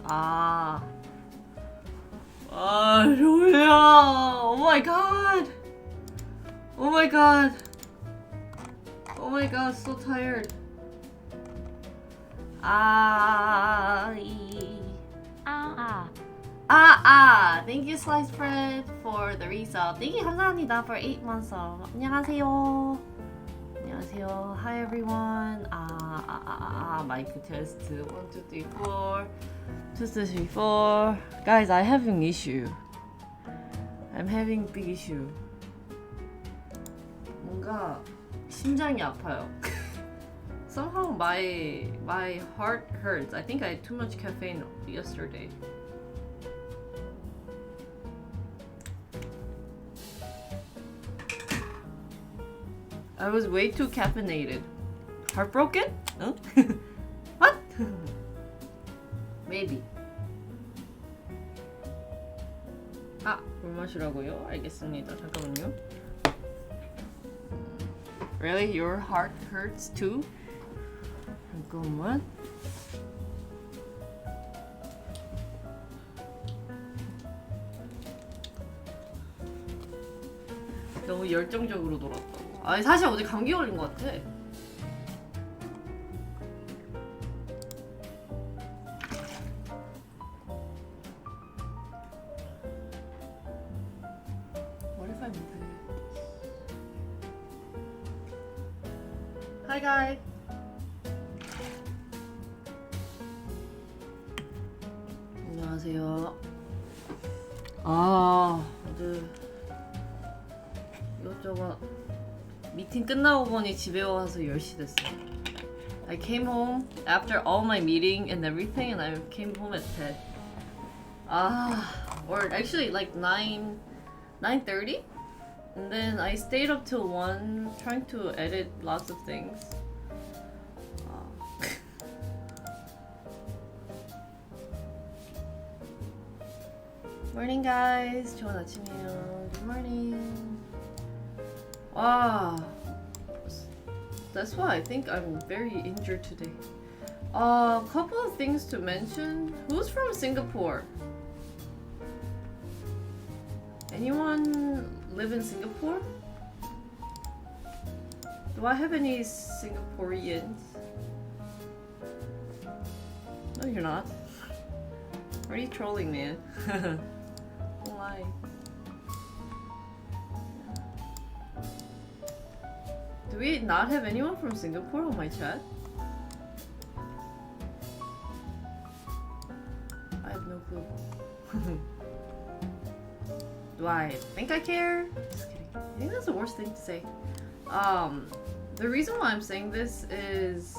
아, 졸려. Oh my god. Oh my god. Oh my god, so tired. Thank you, Sliced Bread, for the resub. Thank you, 감사합니다, for 8 months of. 안녕하세요. 안녕하세요. Hi, everyone. Mic test. 1, 2, 3, 4. 2, 3, 4. Guys, I'm having issue. I'm having big issue. 뭔가 심장이 아파요. Somehow my heart hurts. I think I had too much caffeine yesterday. I was way too caffeinated. Heartbroken? Huh? What? Maybe. 물 마시라고요? 알겠습니다. 잠깐만요. Really? Your heart hurts too? 잠깐만. 너무 열정적으로 놀았다고. 아니 사실 어제 감기 걸린 것 같아. What if I move it? Hi guys. 안녕하세요. 어제 이것저것 미팅 끝나고 보니 집에 와서 10시 됐어. I came home after all my meeting and everything, and I came home at 10. Or actually like 9:30, and then I stayed up till 1 trying to edit lots of things. Morning guys. 좋은 아침이에요. Good morning. That's why I think I'm very injured today. A couple of things to mention. Who's from Singapore? Anyone live in Singapore? Do I have any Singaporeans? No, you're not. Why are you trolling, man? Don't lie. Do we not have anyone from Singapore on my chat? I have no clue. Do I think I care? Just kidding. I think that's the worst thing to say. The reason why I'm saying this is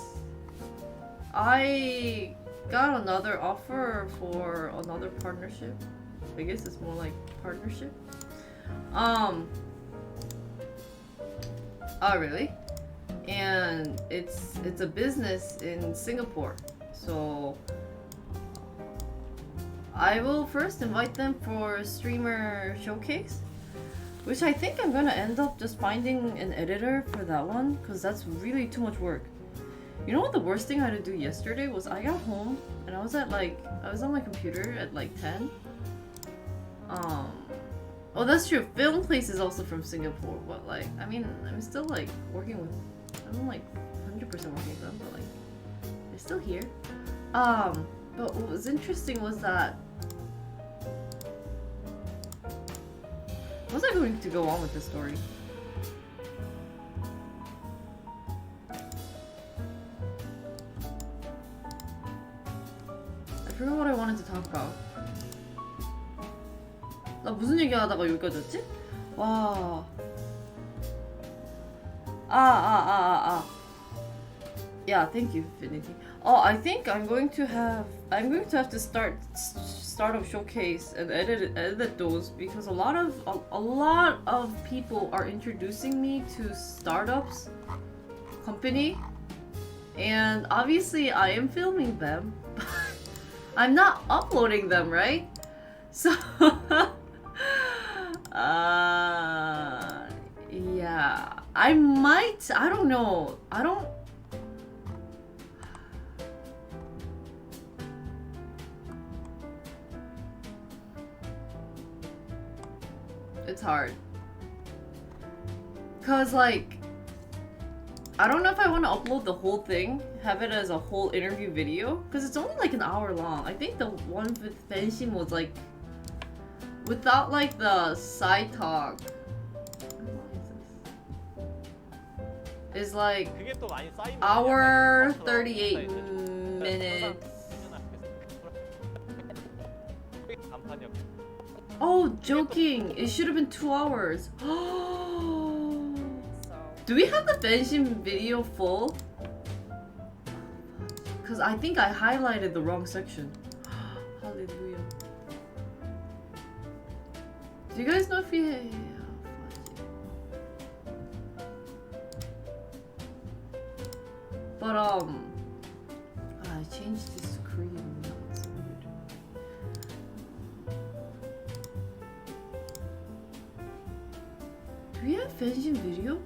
I got another offer for another partnership. I guess it's more like partnership. Oh really? And it's a business in Singapore. So I will first invite them for a streamer showcase, which I think I'm gonna end up just finding an editor for that one, because that's really too much work. You know what the worst thing I had to do yesterday was? I got home and I was on my computer at like 10. Oh, that's true. Film Place is also from Singapore, but like, I mean, I'm still like working with, I'm like 100% working with them, but like, they're still here. But what was interesting was that, was I going to go on with this story? I forgot what I wanted to talk about. 나 무슨 얘기 하다가 여기까지 왔지? 와. Yeah, thank you, Infinity. Oh, I think I'm going to have to start startup showcase and edit those, because a lot of people are introducing me to startups company, and obviously I am filming them, but I'm not uploading them, right? So yeah, I might, I don't know, hard. Cause like, I don't know if I want to upload the whole thing, have it as a whole interview video, cause it's only like an hour long. I think the one with Fenshim was like, without like the side talk, is like hour 38 minutes. Oh, joking! It should have been 2 hours. Do we have the Fenshim video full? Cause I think I highlighted the wrong section. Hallelujah. Do you guys know if he? But I changed this to Korean. That's so weird. Do we have Fenshim video?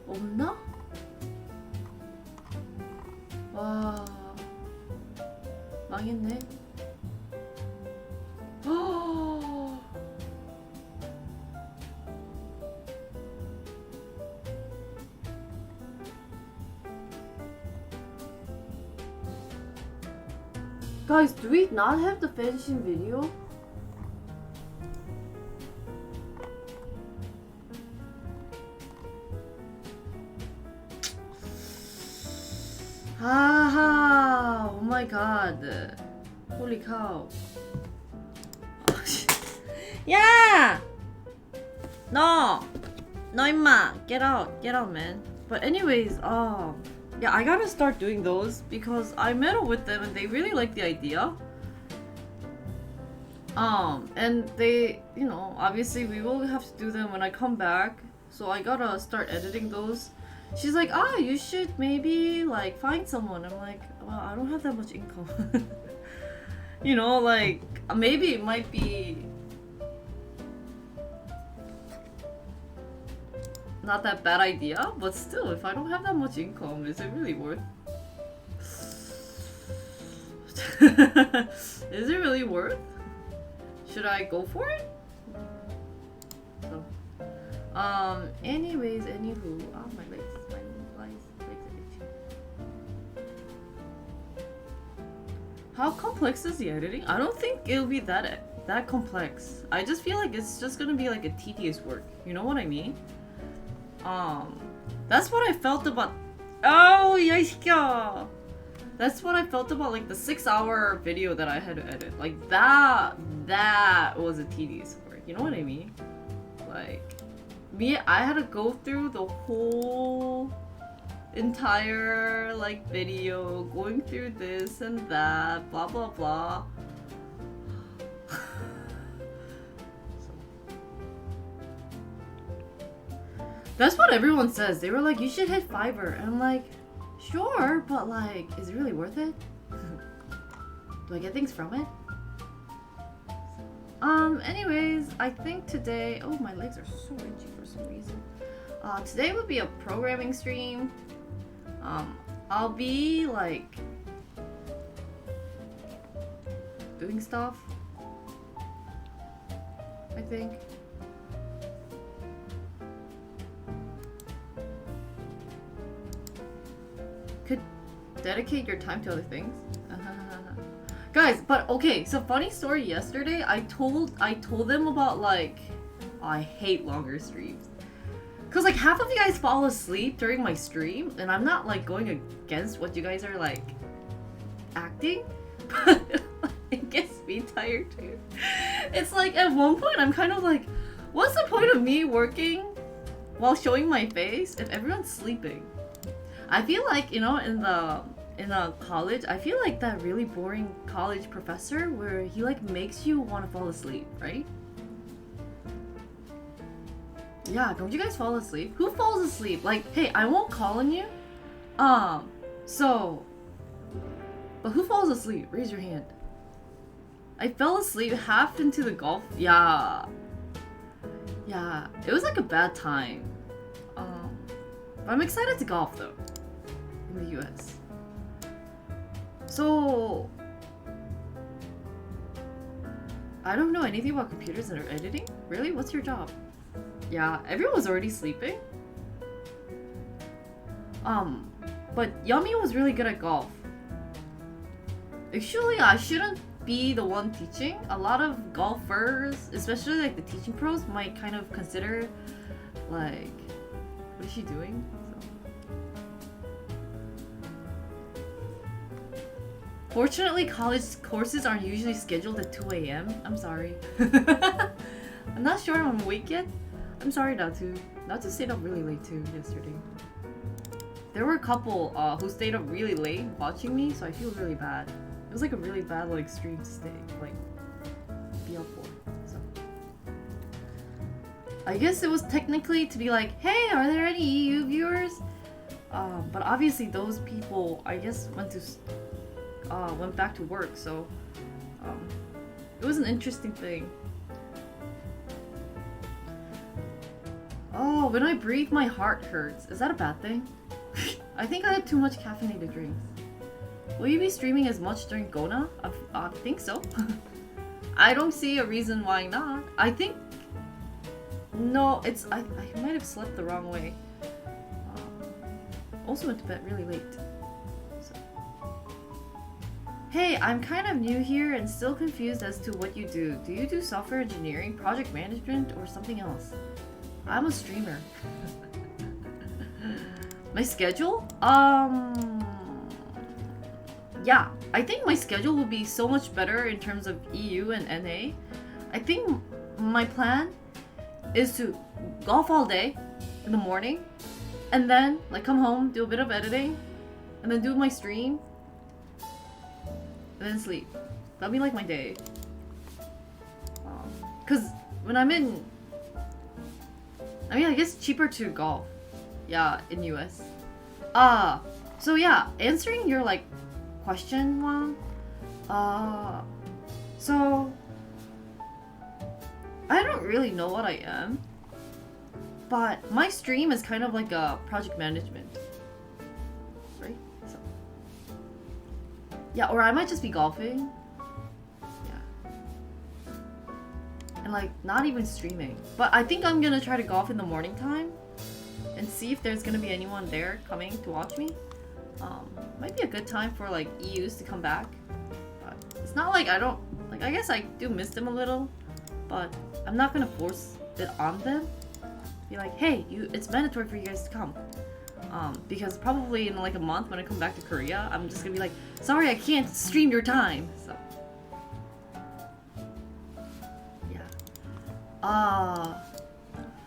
없나? 와, 망했네. Guys, do we not have the Fenshim video? Haha! Oh my god. Holy cow. Yeah! No! No, 임마! Get out, man. But anyways, yeah, I gotta start doing those because I met up with them and they really like the idea. And they, you know, obviously we will have to do them when I come back. So I gotta start editing those. She's like, you should maybe like find someone. I'm like, well, I don't have that much income. You know, like maybe it might be not that bad idea, but still, if I don't have that much income, is it really worth? Is it really worth? Should I go for it? So, anyways, anywho, my legs are itchy. How complex is the editing? I don't think it'll be that complex. I just feel like it's just gonna be like a tedious work. You know what I mean? That's what I felt about. Oh, 야이새끼야! That's what I felt about like the 6-hour video that I had to edit. Like that was a tedious work. You know what I mean? Like I had to go through the whole entire like video, going through this and that, blah blah blah. That's what everyone says. They were like, you should hit Fiverr. And I'm like, sure, but like, is it really worth it? Do I get things from it? Anyways, I think today, oh, my legs are so itchy for some reason. Today would be a programming stream. I'll be like doing stuff, I think. Could dedicate your time to other things. Guys, but okay, so funny story yesterday, I told them about like, I hate longer streams. Cause like half of you guys fall asleep during my stream, and I'm not like going against what you guys are like acting, but it gets me tired too. It's like at one point I'm kind of like, what's the point of me working while showing my face if everyone's sleeping? I feel like, you know, in a college, I feel like that really boring college professor where he like makes you want to fall asleep, right? Yeah, don't you guys fall asleep? Who falls asleep? Like, hey, I won't call on you. But who falls asleep? Raise your hand. I fell asleep half into the golf. Yeah, it was like a bad time. But I'm excited to golf though, in the US. So I don't know anything about computers and editing. Really? What's your job? Yeah, everyone was already sleeping. But Yummy was really good at golf. Actually, I shouldn't be the one teaching. A lot of golfers, especially like the teaching pros, might kind of consider like, what is she doing? Fortunately, college courses aren't usually scheduled at 2 a.m. I'm sorry. I'm not sure I'm awake yet. I'm sorry not to stayed up really late too yesterday. There were a couple who stayed up really late watching me, so I feel really bad. It was like a really bad like stream to stay like be up for. So I guess it was technically to be like, hey, are there any EU viewers? But obviously those people I guess went back to work, so it was an interesting thing. Oh, when I breathe, my heart hurts. Is that a bad thing? I think I had too much caffeinated drinks. Will you be streaming as much during Gona? I think so. I don't see a reason why not. I think... No, it's... I might have slept the wrong way. Also went to bed really late. So. Hey, I'm kind of new here and still confused as to what you do. Do you do software engineering, project management, or something else? I'm a streamer. My schedule? Yeah, I think my schedule will be so much better in terms of EU and NA. I think my plan is to golf all day in the morning and then like come home, do a bit of editing, and then do my stream, and then sleep. That'll be like my day. Cause when I'm in, I mean, I guess it's cheaper to golf. Yeah, in US. So yeah, answering your like question, Juan. So I don't really know what I am, but my stream is kind of like a project management, right? So yeah, or I might just be golfing. Yeah, and like not even streaming. But I think I'm gonna try to golf in the morning time and see if there's gonna be anyone there coming to watch me. Might be a good time for like EUs to come back, but it's not like I don't like. I guess I do miss them a little, but I'm not gonna force it on them. Be like, hey, it's mandatory for you guys to come, because probably in like a month when I come back to Korea, I'm just gonna be like, sorry, I can't stream your time. So yeah.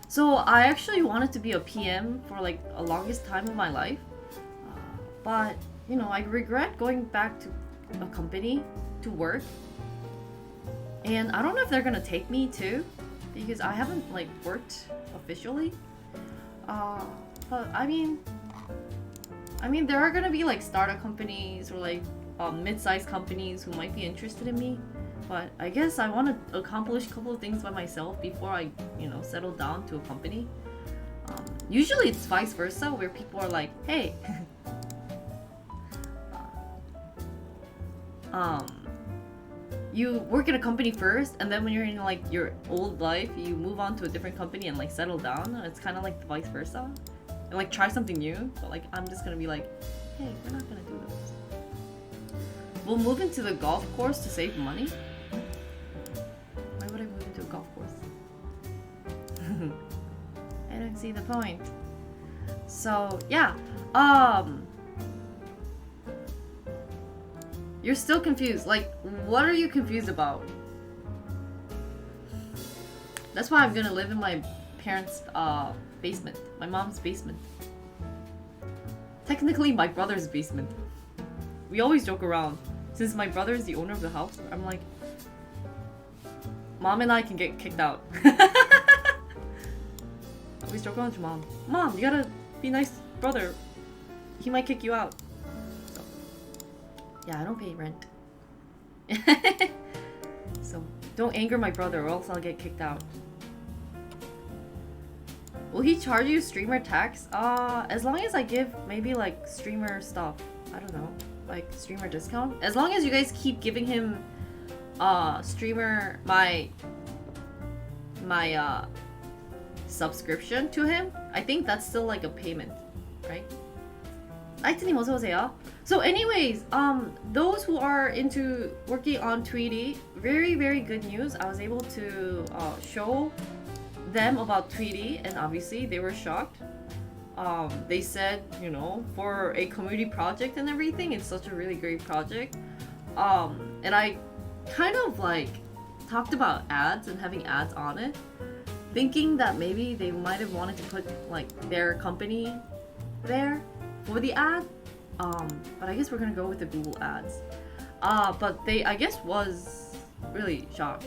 So I actually wanted to be a PM for like a longest time of my life, but you know, I regret going back to a company to work, and I don't know if they're gonna take me too, because I haven't like worked officially. But I mean there are gonna be like startup companies or like mid-sized companies who might be interested in me. But I guess I want to accomplish a couple of things by myself before I, you know, settle down to a company. Usually it's vice versa, where people are like, hey, you work at a company first, and then when you're in like your old life, you move on to a different company and like settle down. It's kind of like the vice versa, and like try something new. But like I'm just gonna be like, hey, we're not gonna do this. We'll move into the golf course to save money. Why would I move into a golf course? I don't see the point. So yeah, you're still confused. Like, what are you confused about? That's why I'm gonna live in my parents' basement, my mom's basement. Technically, my brother's basement. We always joke around. Since my brother is the owner of the house, I'm like, Mom and I can get kicked out. I always joke around to Mom. Mom, you gotta be nice, brother. He might kick you out. So, yeah, I don't pay rent. So, don't anger my brother or else I'll get kicked out. Will he charge you streamer tax? As long as I give maybe like streamer stuff. I don't know. Like streamer discount. As long as you guys keep giving him streamer my subscription to him. I think that's still like a payment, right? 라이트님 어서 오세요. So anyways, those who are into working on Twiri, very very good news. I was able to show them about Twiri, and obviously they were shocked. They said, you know, for a community project and everything, it's such a really great project. And I kind of like talked about ads and having ads on it, thinking that maybe they might have wanted to put like their company there for the ad. But I guess we're gonna go with the Google ads. But they, I guess, was really shocked.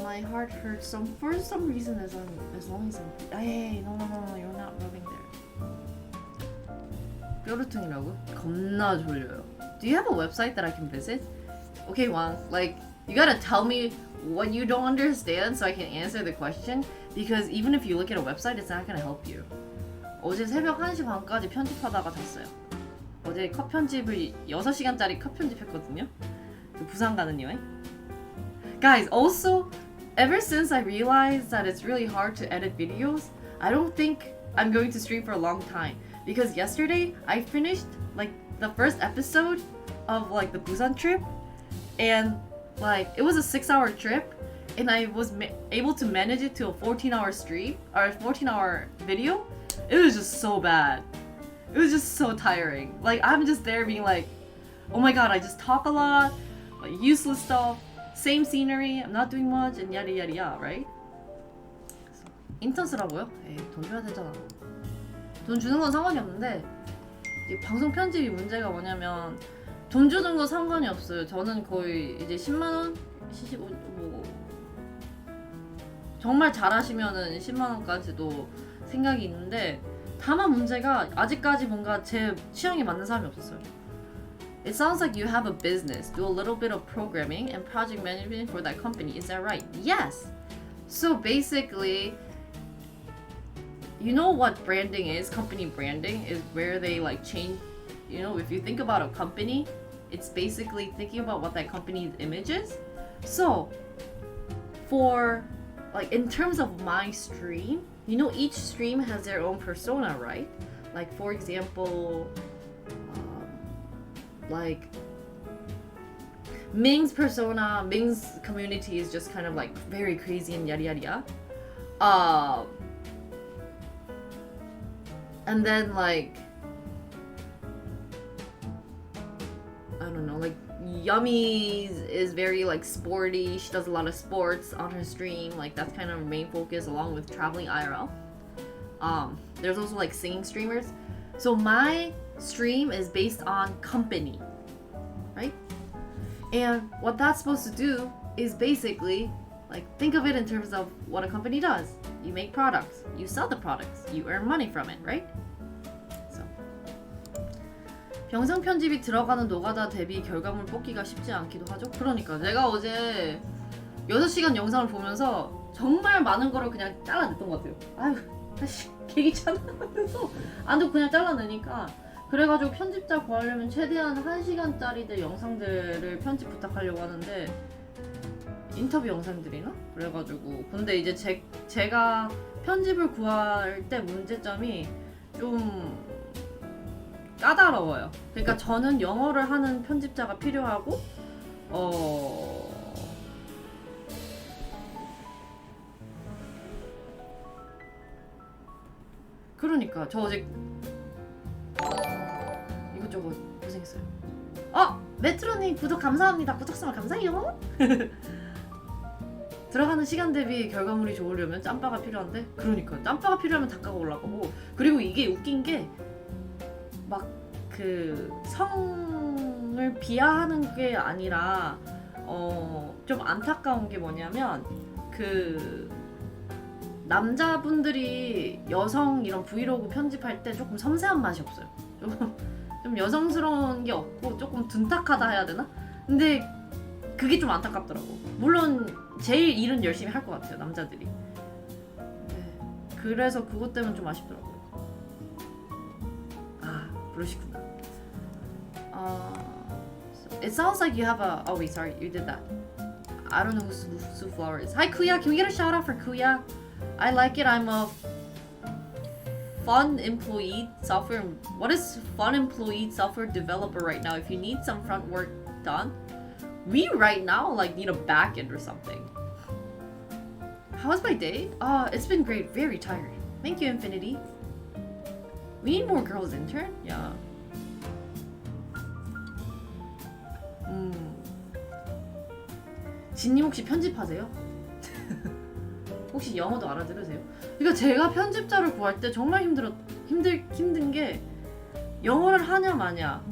My heart hurts for some reason as long as I'm. Hey, no, you're not rubbing there. 뾰루퉁이라고? 겁나 졸려요. Do you have a website that I can visit? Okay, Wang, like you gotta tell me what you don't understand so I can answer the question. Because even if you look at a website, it's not gonna help you. 어제 새벽 1시 반까지 편집하다가 잤어요. 어제 컷 편집을 6시간짜리 컷 편집했거든요. 그 부산 가는 여행. Guys, also, ever since I realized that it's really hard to edit videos, I don't think I'm going to stream for a long time. Because yesterday, I finished like the first episode of like the Busan trip, and like it was a 6-hour trip, and I was able to manage it to a 14-hour stream, or a 14-hour video. It was just so bad. It was just so tiring. Like I'm just there being like, oh my god, I just talk a lot, like useless stuff. Same scenery, I'm not doing much, and yada yada yada, right? 인턴 쓰라고요? 에이, 돈 줘야 되잖아. 돈 주는 건 상관이 없는데 이 방송 편집이 문제가 뭐냐면 돈 주는 거 상관이 없어요. 저는 거의 이제 10만 원, 15, 뭐 정말 잘하시면은 10만 원까지도 생각이 있는데 다만 문제가 아직까지 뭔가 제 취향에 맞는 사람이 없었어요. It sounds like you have a business, do a little bit of programming and project management for that company. Is that right? Yes. So basically, you know what branding is? Company branding is where they like change, you know, if you think about a company, it's basically thinking about what that company's image is. So for like in terms of my stream, you know, each stream has their own persona, right? Like for example, like Ming's persona, Ming's community is just kind of like very crazy and yada yada yada. And then like I don't know, like Yummy's is very like sporty. She does a lot of sports on her stream. Like that's kind of her main focus along with traveling IRL. There's also like singing streamers. So my stream is based on company, right? And what that's supposed to do is basically like think of it in terms of what a company does. You make products, you sell the products, you earn money from it, right? So 영상 편집이 들어가는 노가다 대비 결과물 뽑기가 쉽지 않기도 하죠. 그러니까 내가 어제 6시간 영상을 보면서 정말 많은 거를 그냥 잘라냈던 것 같아요. 아유, 개귀찮아. 그래서 안도 그냥 잘라내니까 그래가지고 편집자 구하려면 최대한 1시간짜리들 영상들을 편집 부탁하려고 하는데 인터뷰 영상들이나? 그래가지고 근데 이제 제가 편집을 구할 때 문제점이 좀 까다로워요. 그러니까 저는 영어를 하는 편집자가 필요하고 그러니까 저 어제 이것저것 고생했어요. 메트로님 구독 감사합니다. 구독 선물 감사해요. 들어가는 시간 대비 결과물이 좋으려면 짬바가 필요한데 그러니까 짬바가 필요하면 단가가 올라가고 그리고 이게 웃긴 게 막 그 성을 비하하는 게 아니라 좀 안타까운 게 뭐냐면 그 남자분들이 여성 이런 브이로그 편집할 때 조금 섬세한 맛이 없어요. 좀 좀 여성스러운 게 없고 조금 둔탁하다 해야 되나? 근데 그게 좀 안타깝더라고. 물론 제일 일은 열심히 할 것 같아요, 남자들이. 네, 그래서 그것 때문에 좀 아쉽더라고요. 아, 그러시구나. It sounds like you have a... Oh wait, sorry, you did that. I don't know who Sue Flower is. Hi Kuya, can we get a shout out for Kuya? I like it. I'm a fun employee software. What is fun employee software developer right now? If you need some front work done, we right now like need a back end or something. How was my day? It's been great. Very tired. Thank you, Infinity. We need more girls intern. Yeah. 진님 혹시 편집하세요? 혹시 영어도 알아들으세요? 그러니까 제가 편집자를 구할 때 정말 힘든 게 영어를 하냐 마냐가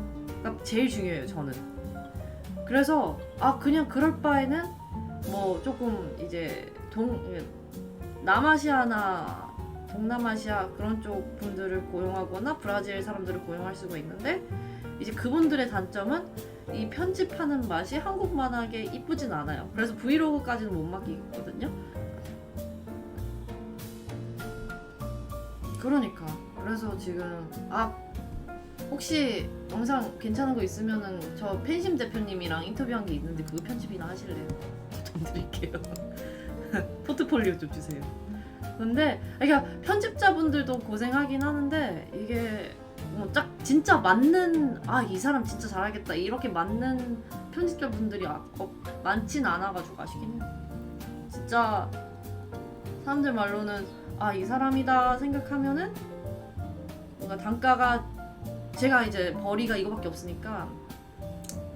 제일 중요해요, 저는. 그래서 그냥 그럴 바에는 뭐 조금 이제 남아시아나 동남아시아 그런 쪽 분들을 고용하거나 브라질 사람들을 고용할 수가 있는데 이제 그분들의 단점은 이 편집하는 맛이 한국만하게 이쁘진 않아요. 그래서 브이로그까지는 못 맡기거든요. 그러니까 그래서 지금 혹시 영상 괜찮은 거 있으면은 저 팬심 대표님이랑 인터뷰한 게 있는데 그거 편집이나 하실래요? 돈 드릴게요. 포트폴리오 좀 주세요. 근데 그러니까 편집자분들도 고생하긴 하는데 이게 뭐 진짜 맞는 이 사람 진짜 잘하겠다 이렇게 맞는 편집자분들이 많진 않아가지고 아시긴 해요. 진짜 사람들 말로는 이 사람이다 생각하면은 뭔가 단가가 제가 이제 벌이가 이거밖에 없으니까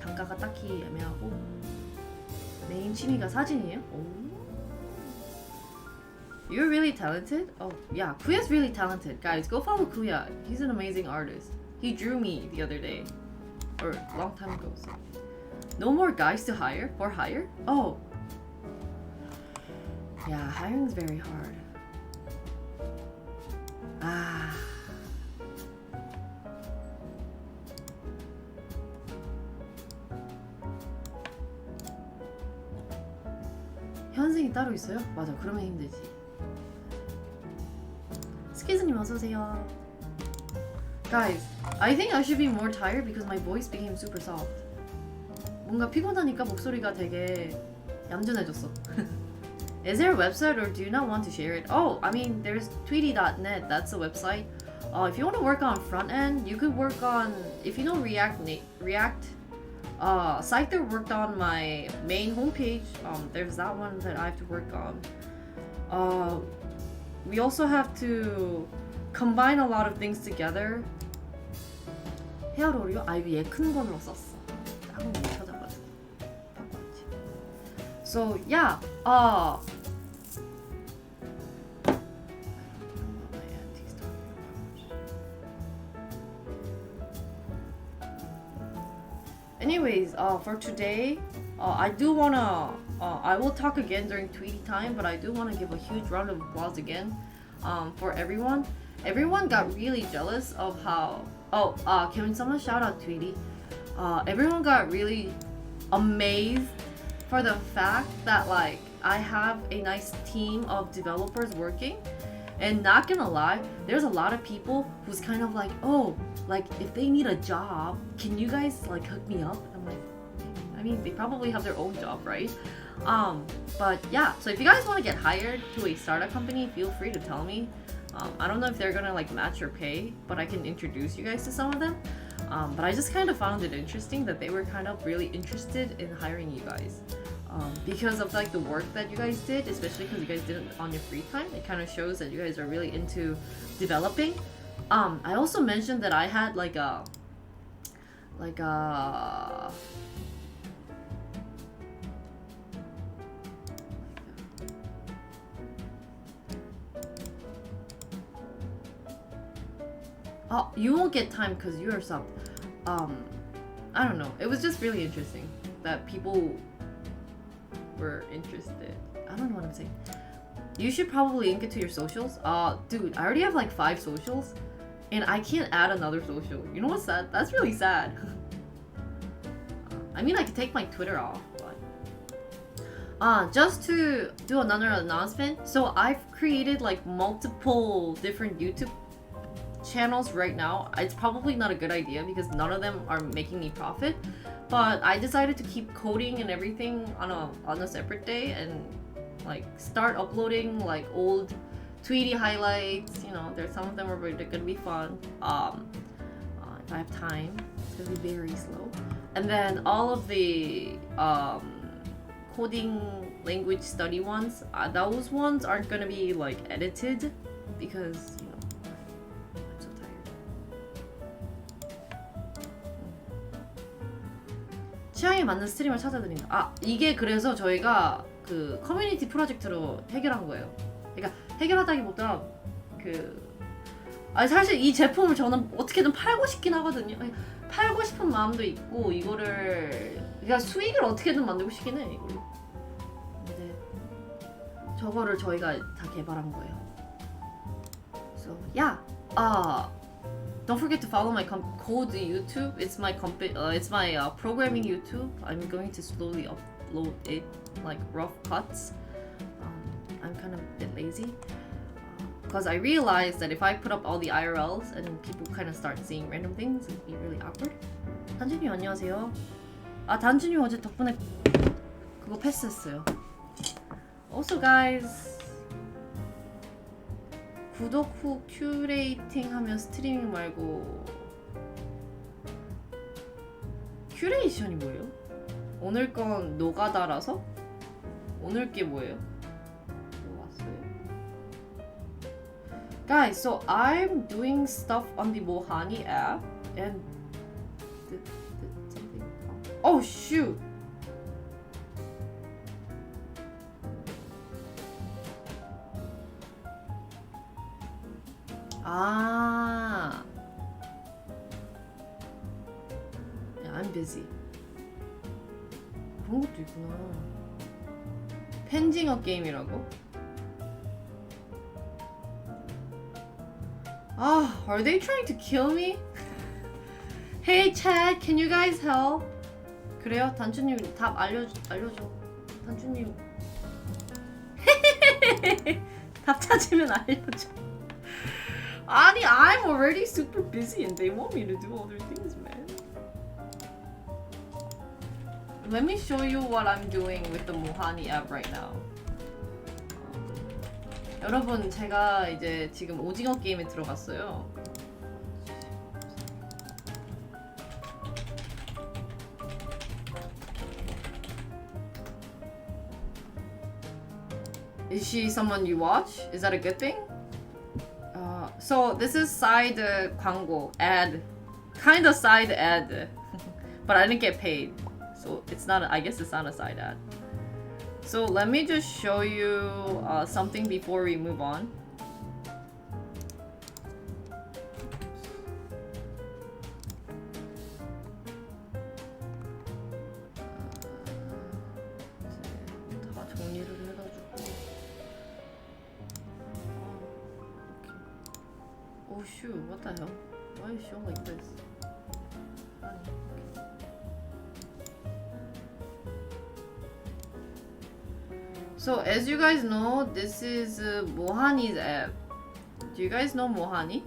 단가가 딱히 애매하고 메인 취미가 사진이에요? 오. You're really talented? Oh yeah, Kuya's really talented. Guys, go follow Kuya. He's an amazing artist. He drew me the other day. Or a long time ago. So. No more guys to hire? For hire? Oh. Yeah, hiring's very hard. 현생이 따로 있어요? 맞아, 그러면 힘들지. 스키즈님 어서오세요. Guys, I think I should be more tired because my voice became super soft. 뭔가 피곤하니까 목소리가 되게 얌전해졌어. Is there a website or do you not want to share it? Oh, I mean, there's Tweety.net. That's a website. If you want to work on front end, you could work on, if you know React site that worked on my main homepage. There's that one that I have to work on. We also have to combine a lot of things together. 헤어롤이요? 이거 얘 큰 거로 썼어. 작은 거 찾아가지고 바꿔야지. So yeah. Anyways, for today, I do wanna. I will talk again during Tweety time, but I do want to give a huge round of applause again for everyone. Everyone got really jealous of how. Can someone shout out Tweety? Everyone got really amazed for the fact that like I have a nice team of developers working. And not gonna lie, there's a lot of people who's kind of like, like if they need a job, can you guys like hook me up? I'm like, I mean, they probably have their own job, right? But yeah, so if you guys want to get hired to a startup company, feel free to tell me. I don't know if they're gonna like match your pay, but I can introduce you guys to some of them. But I just kind of found it interesting that they were kind of really interested in hiring you guys. Because of like the work that you guys did, especially because you guys did it on your free time. It kind of shows that you guys are really into developing. I also mentioned that I had like a you won't get time because you're subbed. I don't know. It was just really interesting that people were interested. I don't know what I'm saying. You should probably link it to your socials. Dude, I already have like 5 socials, and I can't add another social. You know what's sad? That's really sad. I mean, I could take my Twitter off, but just to do another announcement. So I've created like multiple different YouTube channels right now. It's probably not a good idea because none of them are making me profit, but I decided to keep coding and everything on a separate day and like start uploading like old Twiri highlights. You know, there's some of them are gonna be fun. If I have time, it's gonna be very slow. And then all of the coding language study ones, those ones aren't gonna be like edited because you know I'm so tired. 취향에 맞는 스트리머를 찾아드린다. 이게 그래서 저희가 그 커뮤니티 프로젝트로 해결한 거예요. 그러니까 해결하다기보다 사실 이 제품을 저는 어떻게든 팔고 싶긴 하거든요. 팔고 싶은 마음도 있고 이거를 그러니까 수익을 어떻게든 만들고 싶긴 해 이걸로. 근데 저거를 저희가 다 개발한 거예요. So yeah, don't forget to follow my code YouTube. It's my programming YouTube. I'm going to slowly upload it like rough cuts. I'm kind of a bit lazy. Because I realized that if I put up all the IRLs and people kind of start seeing random things, it'd be really awkward. 단준님 안녕하세요. 단준님 어제 덕분에 그거 패스했어요. Also guys, 구독 후 큐레이팅 하면 스트리밍 말고 큐레이션이 뭐예요? 오늘 건 노가다라서? 오늘 게 뭐예요? Guys, so I'm doing stuff on the Mohani app and oh shoot! Yeah, I'm busy. 그런 것도 있구나. 펜징어 게임이라고? Are they trying to kill me? Hey chat, can you guys help? 그래요? 단추님 답 알려줘. 단추님 답 찾으면 알려줘. 아니, I'm already super busy and they want me to do other things, man. Let me show you what I'm doing with the Mohani app right now. 여러분, 제가 이제 지금 오징어 게임에 들어갔어요. Is she someone you watch? Is that a good thing? So this is side 광고, ad, kind of side ad, but I didn't get paid, so it's not. I guess it's not a side ad. So let me just show you something before we move on. 다 정리를 해가지고. Oh shoot! What the hell? Why is it showing like this? So as you guys know, this is Mohani's app. Do you guys know Mohani?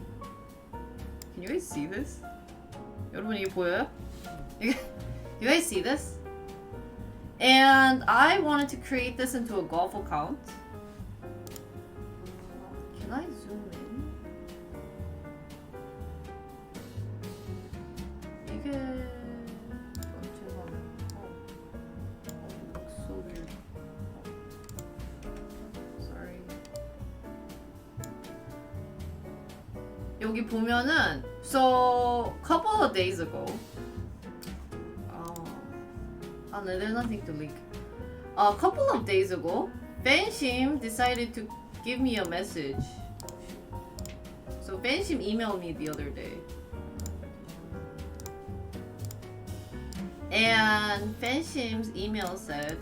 Can you guys see this? 여러분 이게 보여요? You guys see this? And I wanted to create this into a golf account. Can I zoom in? 이게 looks so weird. Sorry. 여기 보면은 so couple of days ago. No, there's nothing to link. A couple of days ago, Benshim decided to give me a message. So Benshim emailed me the other day. And Benshim's email said,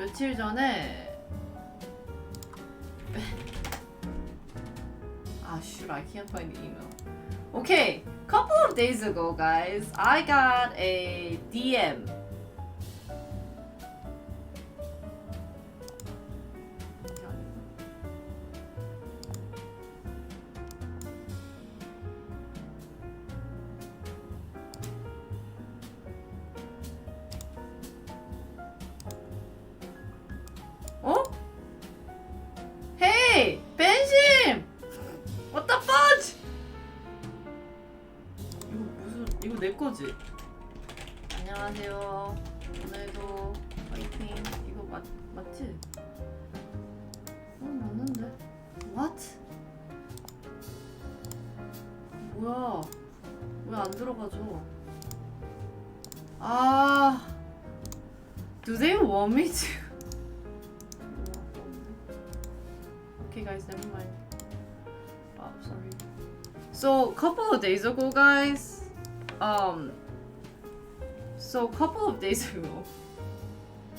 며칠 전에 shoot, I can't find the email. Okay, couple of days ago, guys, I got a DM. Oh? Hey, Benjim! What the fudge? 이거 내 거지? 안녕하세요. 오늘도 파이팅. 이거 맞지? 맞는데. What? 뭐야? 왜 안 들어가죠? Do they want me to? Okay, guys, never mind. Sorry. So, couple of days ago, guys.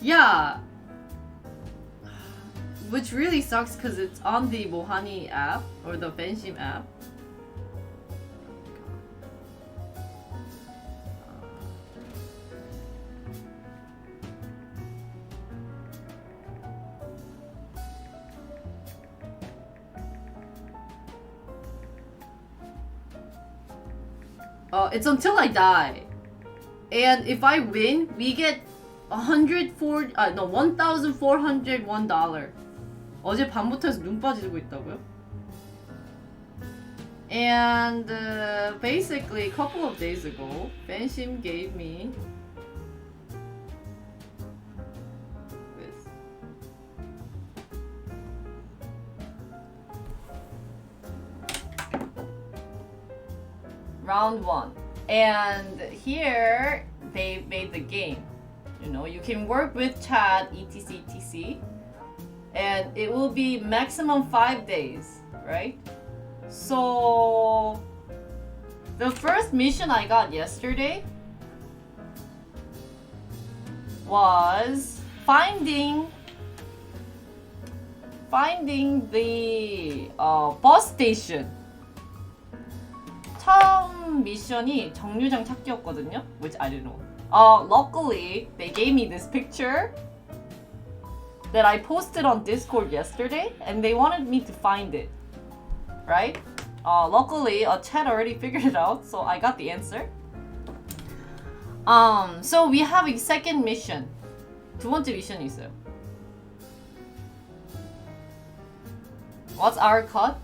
Yeah. Which really sucks because it's on the Mohani app or the Benshim app. It's until I die. And if I win, we get $1,401. 어제 밤부터 해서 눈 빠지고 있다고요? And basically, a couple of days ago, Benshim gave me this. Round 1. And here they made the game. You know, you can work with chat, etc, etc. And it will be maximum 5 days, right? So the first mission I got yesterday was finding the bus station. 처음 미션이 정류장 찾기였거든요, which I didn't know. Luckily, they gave me this picture that I posted on Discord yesterday, and they wanted me to find it, right? Luckily, a chat already figured it out, so I got the answer. So we have a second mission. 두 번째 미션이 있어요. What's our cut?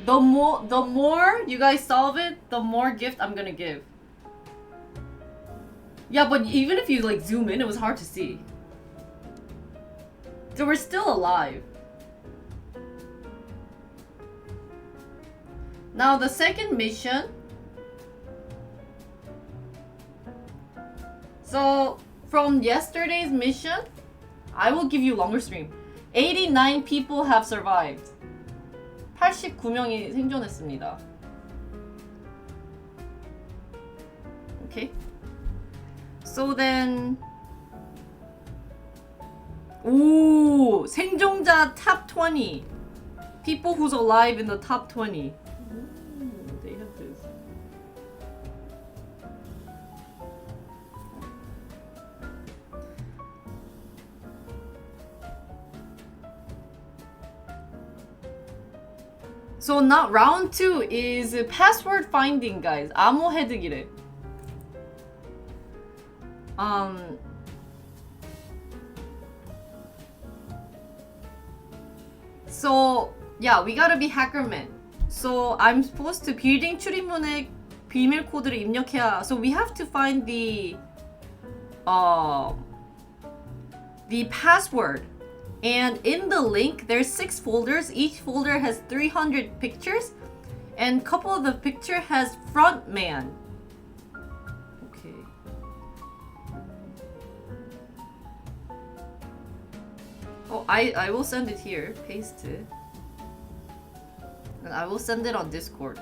The more you guys solve it, the more gift I'm gonna give. Yeah, but even if you like zoom in, it was hard to see. So we're still alive. Now the second mission. So from yesterday's mission, I will give you longer stream. 89 people have survived. 89명이 생존했습니다. Okay. So then, 오, 생존자 top 20. People who's alive in the top 20. They have this. So now round 2 is password finding, guys. 암호 해득이래. So yeah, we gotta be hackermen. So I'm supposed to 빌딩 출입문에 비밀 코드를 입력해야. So we have to find the password. And in the link, there's 6 folders. Each folder has 300 pictures, and a couple of the picture has front man. Okay. Oh, I will send it here. Paste it. And I will send it on Discord.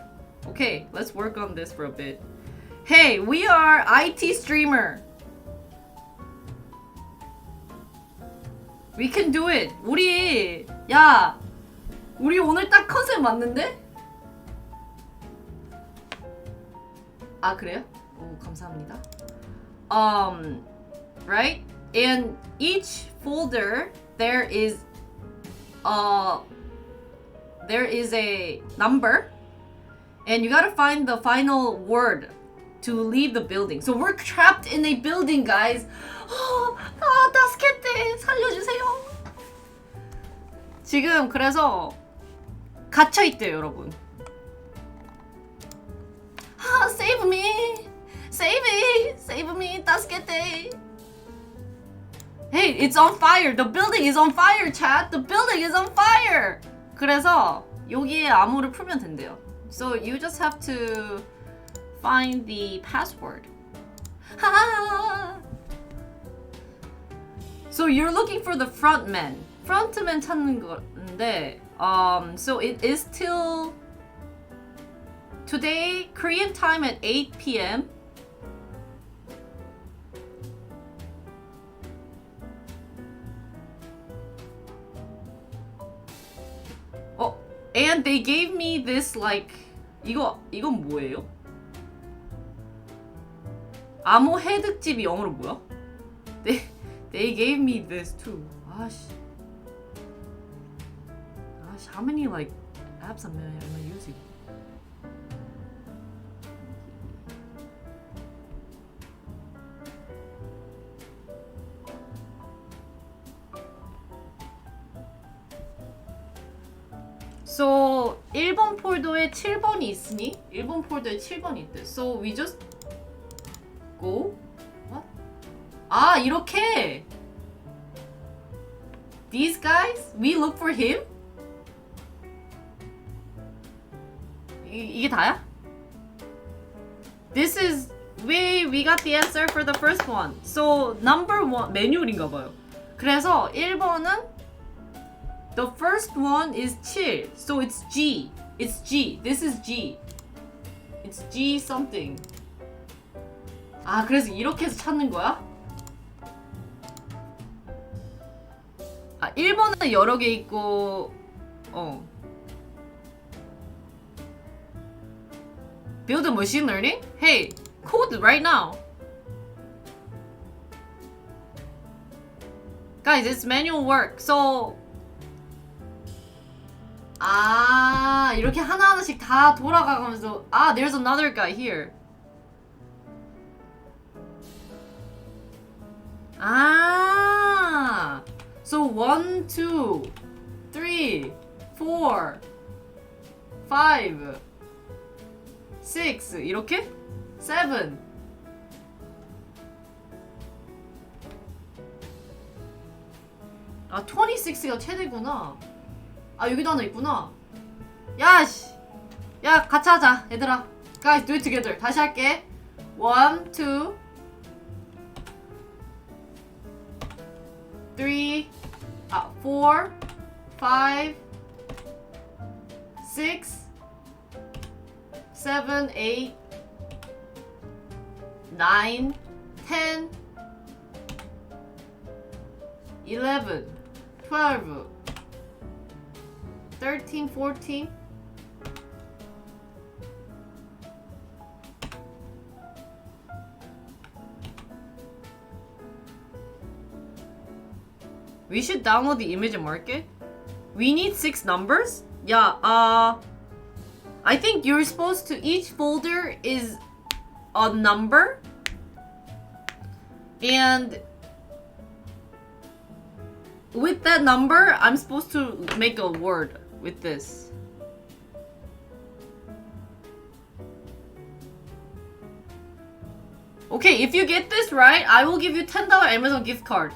Okay, let's work on this for a bit. Hey, we are IT streamer. We can do it. 우리 야, 우리 오늘 딱 컨셉 맞는데? 아 그래요? 오 감사합니다. Right? And each folder there is a number, and you gotta find the final word to leave the building. So we're trapped in a building, guys. 다스케테 살려주세요. 지금 그래서 갇혀 있대요, 여러분. Save me, save me, 다스케테. Hey, it's on fire. The building is on fire, chat. The building is on fire. 그래서 여기에 암호를 풀면 된대요. So you just have to find the password. So you're looking for the frontman. Frontman 찾는 건데, so it is till today Korean time at 8 p.m. And they gave me this like 이건 뭐예요? 암호 해득집이 영어로 뭐야? They gave me this too. 아씨, how many like apps am I using? So 1번 폴더에 7번이 있으니 1번 폴더에 7번이 있대. So we just go. What? 아 이렇게. These guys, we look for him. 이게 다야? This is we got the answer for the first one. So number one 매뉴얼인가 봐요. 그래서 1번은 the first one is 7. So it's G. It's G. This is G. It's G something. 아, 그래서 이렇게 해서 찾는 거야? 아, 1번은 여러 개 있고 Build a machine learning? Hey, code right now. Guys, it's manual work. So 이렇게 하나하나씩 다 돌아가면서 there's another guy here. So 1, 2, 3, 4, 5, 6 이렇게? 7 26가 최대구나. 여기도 하나 있구나. 야씨, 야 같이 하자 얘들아. Guys, do it together. 다시 할게. 1, 2, 3, 4, 5, 6, 7, 8, 9, 10, 11, 12, 13, 14. We should download the image and market. We need 6 numbers? Yeah, I think you're supposed to, each folder is a number. And with that number, I'm supposed to make a word with this. Okay, if you get this right, I will give you $10 Amazon gift card.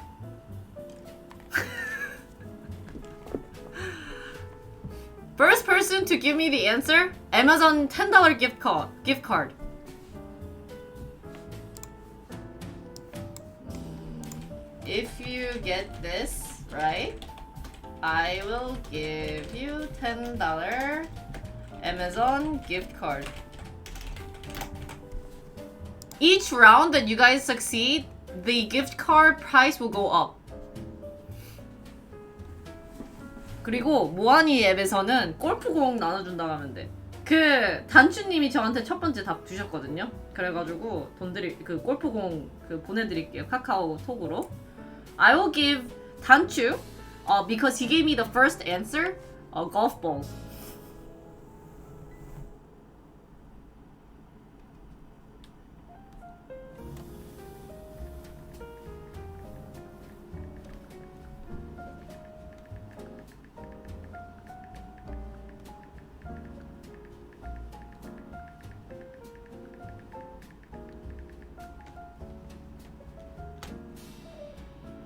First person to give me the answer, Amazon $10 gift card. If you get this right, I will give you $10 Amazon gift card. Each round that you guys succeed, the gift card price will go up. 그리고 모아니 앱에서는 골프공 나눠준다고 하면 돼. 그 단추님이 저한테 첫 번째 답 주셨거든요. 그래가지고 그 골프공 그 보내드릴게요. 카카오톡으로. I will give 단추 because he gave me the first answer golf balls.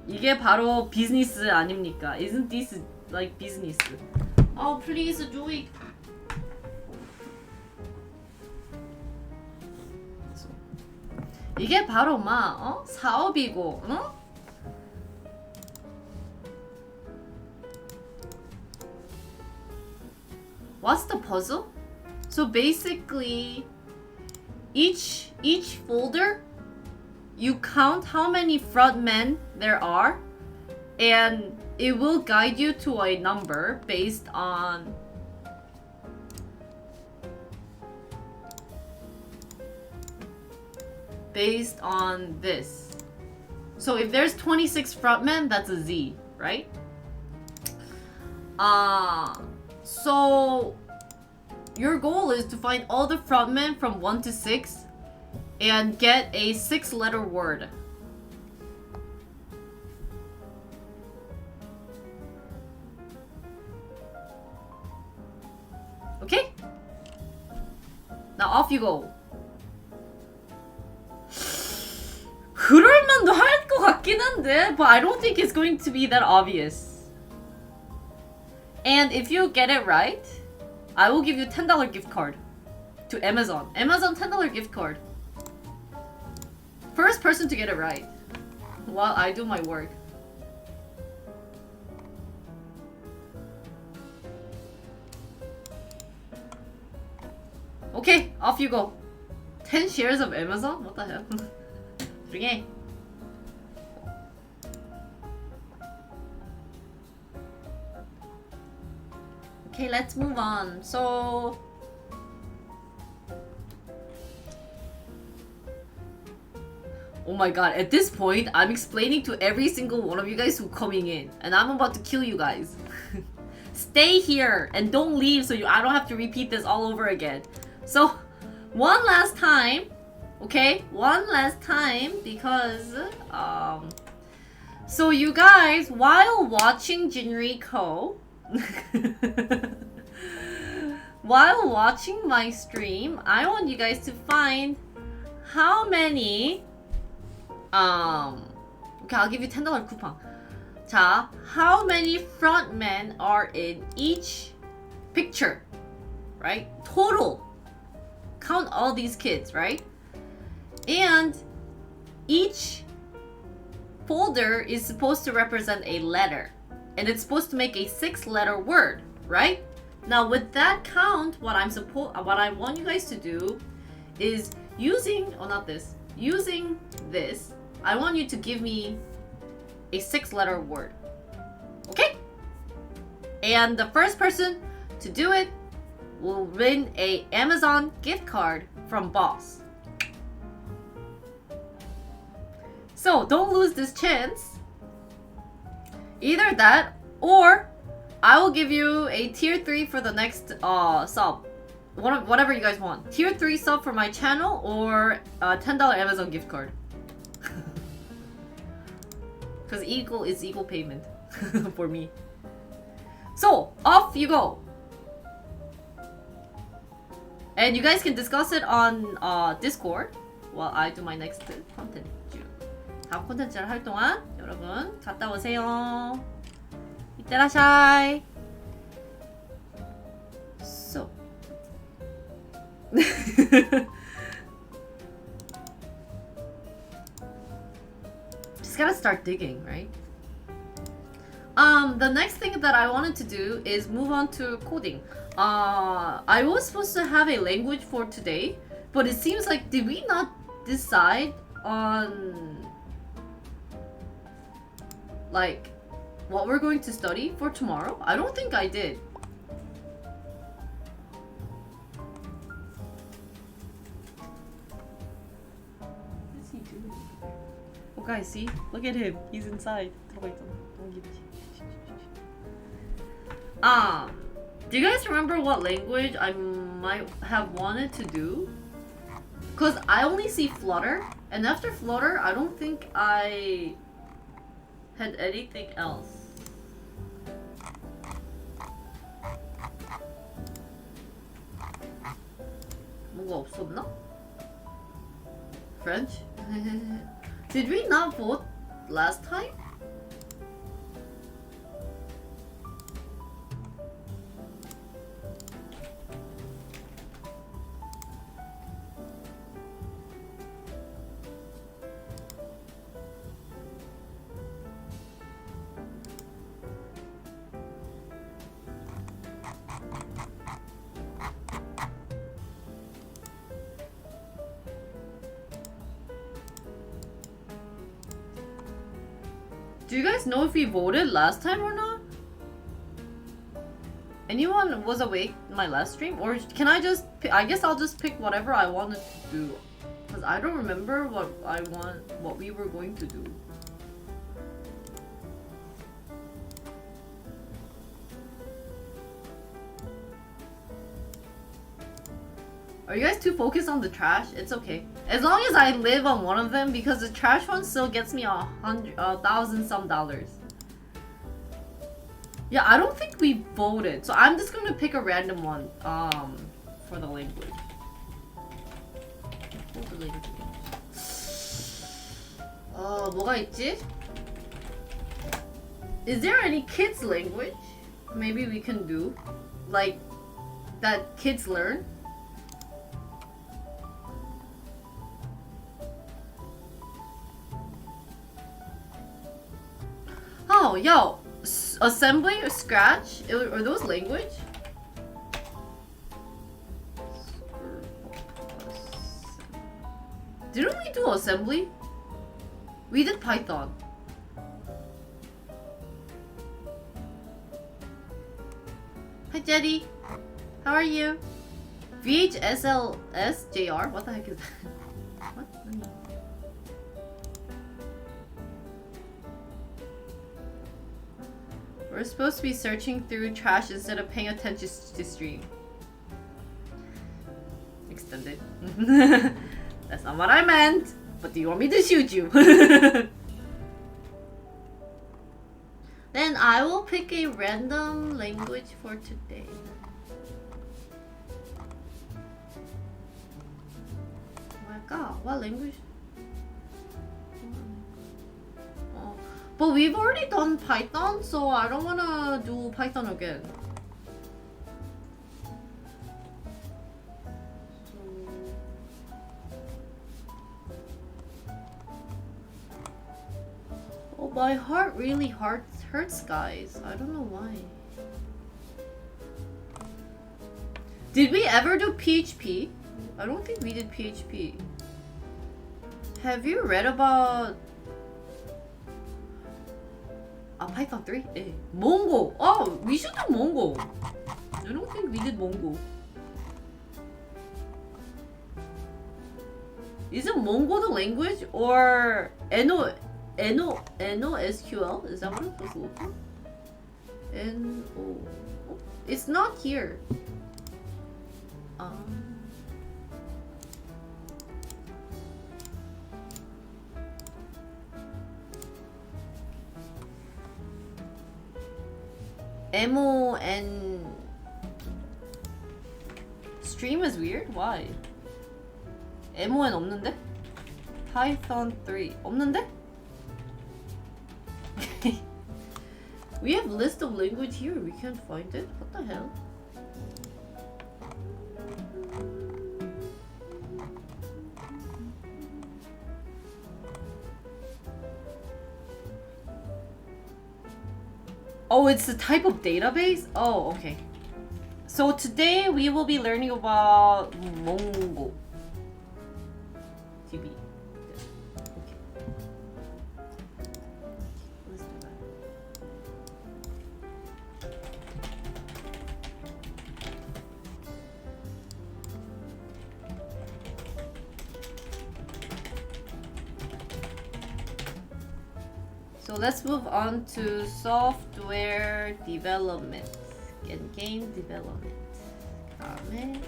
이게 바로 비즈니스 아닙니까? Isn't this like business? Oh, please do it. 이게 바로 막 사업이고, 어? What's the puzzle? So basically, each folder, you count how many frontmen there are, and it will guide you to a number based on this. So if there's 26 frontmen, that's a Z, right? So your goal is to find all the frontmen from 1 to 6 and get a 6-letter word. Okay? Now off you go. 그럴만도 할 것 같긴 한데, but I don't think it's going to be that obvious. And if you get it right, I will give you $10 gift card to Amazon. Amazon $10 gift card. First person to get it right while I do my work. Okay, off you go. 10 shares of Amazon? What the hell? 조용해. Okay, let's move on. So oh my god, at this point, I'm explaining to every single one of you guys who coming in, and I'm about to kill you guys. Stay here and don't leave so I don't have to repeat this all over again. So, one last time, okay? One last time because, so you guys, while watching Jinriko, while watching my stream, I want you guys to find how many okay, I'll give you $10 coupon. 자, how many frontmen are in each picture, right? Total. Count all these kids, right? And each folder is supposed to represent a letter. And it's supposed to make a 6-letter word, right? Now with that count, what I want you guys to do is using this, I want you to give me a 6-letter word. Okay? And the first person to do it will win a Amazon gift card from Boss. So don't lose this chance. Either that or I will give you a tier 3 for the next sub. Whatever you guys want. Tier 3 sub for my channel or a $10 Amazon gift card. Because equal is equal payment for me. So, off you go. And you guys can discuss it on Discord while I do my next content. 다음 콘텐츠를 할 동안 여러분 갔다 오세요. 이때라샤이. So. Just gotta start digging, right? The next thing that I wanted to do is move on to coding. I was supposed to have a language for today, but it seems like did we not decide on like what we're going to study for tomorrow? I don't think I did. What's he doing? Oh guys, see? Look at him. He's inside. 들어가 있잖아. 너무 귀엽지? Do you guys remember what language I might have wanted to do? Because I only see Flutter, and after Flutter, I don't think I had anything else. 뭔가 없었나? French? Did we not vote last time? Do you guys know if we voted last time or not? Anyone was awake in my last stream? Or can I just I guess I'll just pick whatever I wanted to do. Because I don't remember what we were going to do. Are you guys too focused on the trash? It's okay. As long as I live on one of them, because the trash one still gets me $1,000 some. Yeah, I don't think we voted, so I'm just gonna pick a random one for the language. 뭐가 있지? Is there any kids language maybe we can do, like that kids learn? Oh, yo, assembly or Scratch? Are those language? Didn't we do assembly? We did Python. Hi Jetty, how are you? VHSLSJR? What the heck is that? What? We're supposed to be searching through trash instead of paying attention to stream. Extended. That's not what I meant. But do you want me to shoot you? Then I will pick a random language for today. Oh my god, what language? But we've already done Python, so I don't wanna do Python again. Oh, my heart really hurts, guys. I don't know why. Did we ever do PHP? I don't think we did PHP. Have you read about Python 3? Eh. Mongo! Oh, we should do Mongo. I don't think we did Mongo. Isn't Mongo the language? Or NoSQL? Is that what it's supposed to look like? Oh, it's not here. MO and stream is weird? Why? MON 없는데? Python 3 없는데? We have list of language here. We can't find it. What the hell? Oh, it's the type of database? Oh, okay. So today we will be learning about MongoDB. Okay. Let's do that. So let's move on to software development and game development. 다음에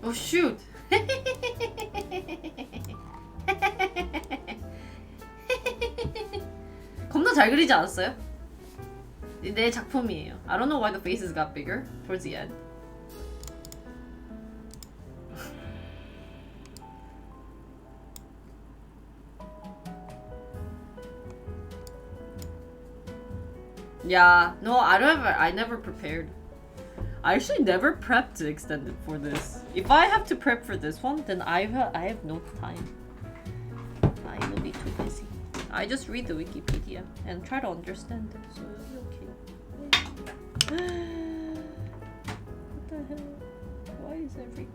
oh shoot! 겁나 잘 그리지 않았어요? 내 작품이에요. I don't know why the faces got bigger towards the end. Yeah, no, I never prepared. I actually never prepped extended for this. If I have to prep for this one, then I have no time. I will be too busy. I just read the Wikipedia and try to understand it, so it'll be okay. What the hell? Why is everything?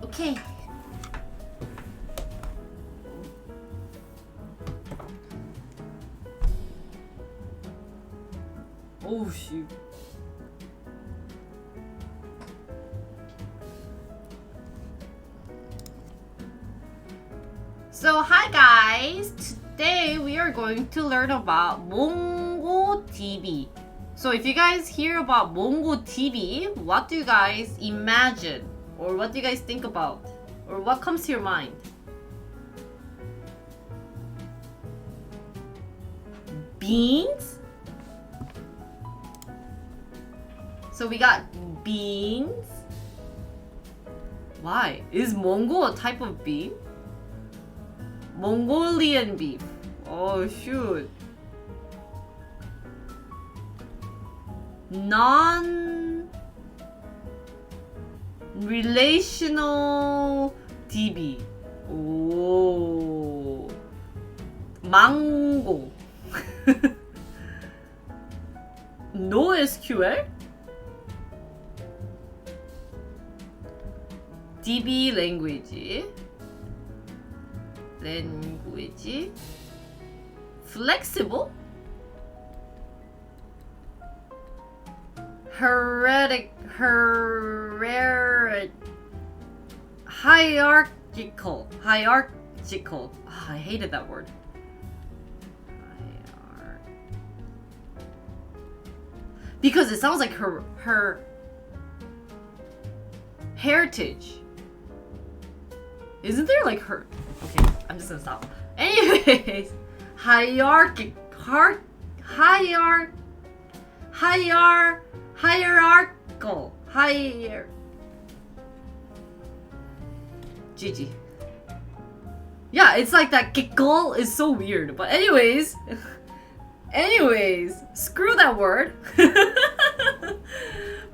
Okay. Oh shoot. So hi guys, today we are going to learn about MongoDB. So if you guys hear about MongoDB, what do you guys imagine? Or what do you guys think about? Or what comes to your mind? Beans? So we got beans. Why? Is Mongo a type of bean? Mongolian beef. Oh shoot. Non-relational DB. Oh. Mango. No SQL? DB language. Flexible? Hierarchical. Oh, I hated that word. Because it sounds like her heritage. Isn't there like her? Okay, I'm just gonna stop. Anyways, hierarchical. GG. Yeah, it's like that giggle is so weird. But anyways, screw that word.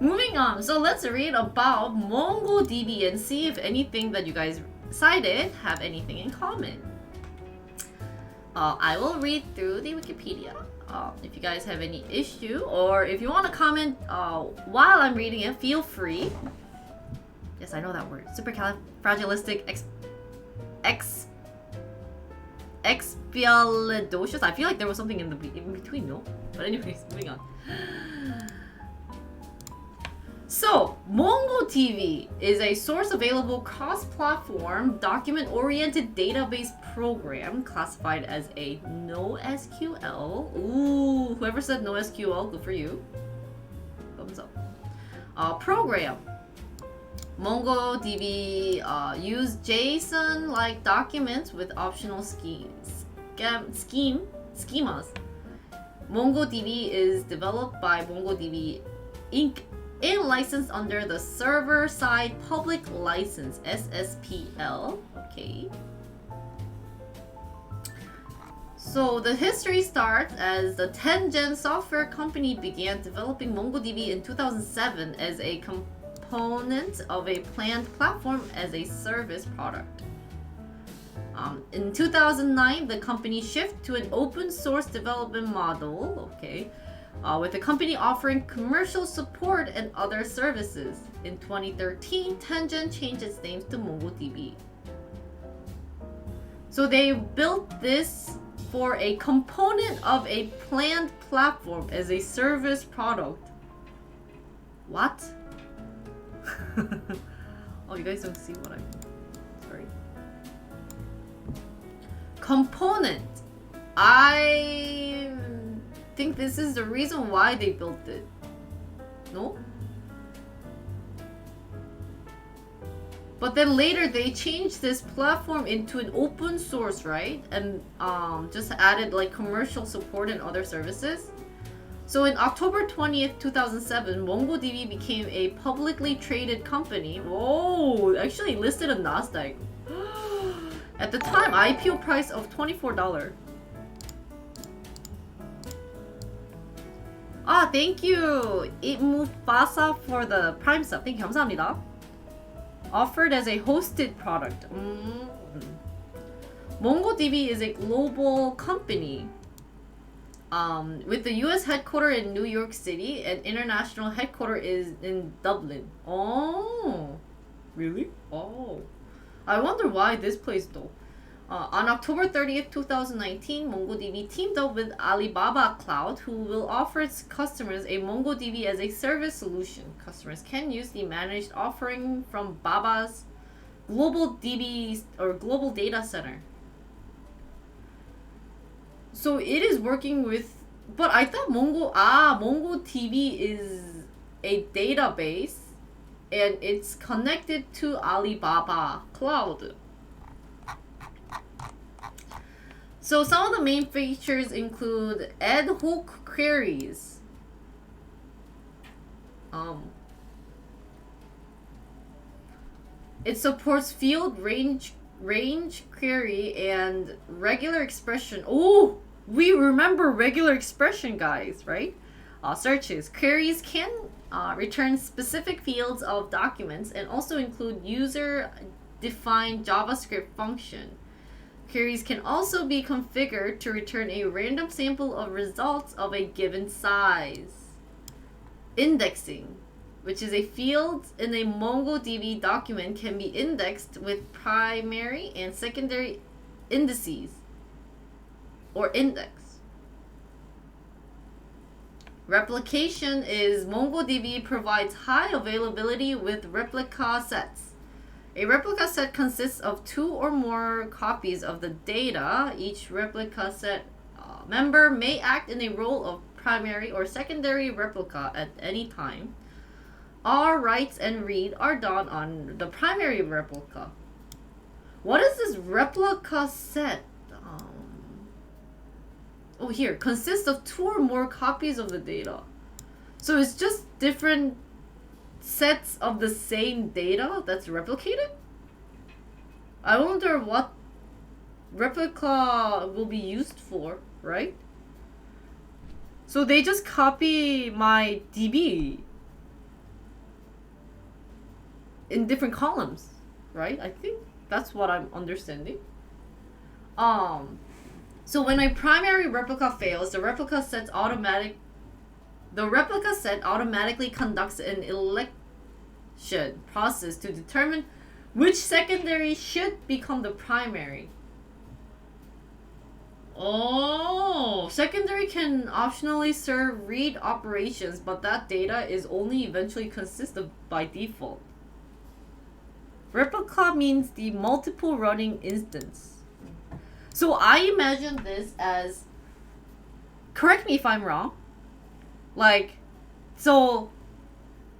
Moving on. So let's read about MongoDB and see if anything that you guys cited have anything in common. I will read through the Wikipedia. If you guys have any issue or if you want to comment while I'm reading it, feel free. Yes, I know that word. Supercalifragilisticexpialidocious. I feel like there was something in between, no? But anyways, moving on. So, MongoDB is a source-available cross-platform document-oriented database program classified as a NoSQL. Ooh, whoever said NoSQL, good for you. Thumbs up. Program. MongoDB use JSON-like documents with optional schemas. MongoDB is developed by MongoDB Inc. and licensed under the Server-Side Public License (SSPL). Okay. So the history starts as the Tengen software company began developing MongoDB in 2007 as a component of a planned platform as a service product. In 2009, the company shifted to an open source development model, with the company offering commercial support and other services. In 2013, Tengen changed its name to MongoDB. So they built this for a component of a planned platform as a service product. What? Oh, you guys don't see what I mean. Sorry. Component. I think this is the reason why they built it. No? But then later they changed this platform into an open source, right? And just added like commercial support and other services. So in October 20th, 2007, MongoDB became a publicly traded company. Whoa, actually listed on Nasdaq. At the time, IPO price of $24. Ah, thank you, Itmufasa, for the Prime sub. Thank you, 감사합니다. Offered as a hosted product. MongoDB is a global company with the US headquarters in New York City and international headquarters is in Dublin. Oh, really? Oh, I wonder why this place though. On October 30th, 2019, MongoDB teamed up with Alibaba Cloud, who will offer its customers a MongoDB as a service solution. Customers can use the managed offering from Baba's global DB or global data center. So it is working with, but I thought MongoDB is a database and it's connected to Alibaba Cloud. So some of the main features include ad hoc queries. It supports field range query and regular expression. Oh, we remember regular expression, guys, right? Searches. Queries can return specific fields of documents and also include user-defined JavaScript function. Queries can also be configured to return a random sample of results of a given size. Indexing, which is a field in a MongoDB document, can be indexed with primary and secondary indices or index. Replication is MongoDB provides high availability with replica sets. A replica set consists of 2 or more copies of the data. Each replica set member may act in a role of primary or secondary replica at any time. All writes and read are done on the primary replica. What is this replica set? Oh, here. Consists of 2 or more copies of the data. So it's just different sets of the same data that's replicated? I wonder what replica will be used for, right? So they just copy my DB in different columns, right? I think that's what I'm understanding. So when a primary replica fails, the replica set automatically conducts an election process to determine which secondary should become the primary. Oh, secondary can optionally serve read operations, but that data is only eventually consistent by default. Replica means the multiple running instance. So I imagine this as, correct me if I'm wrong, like, so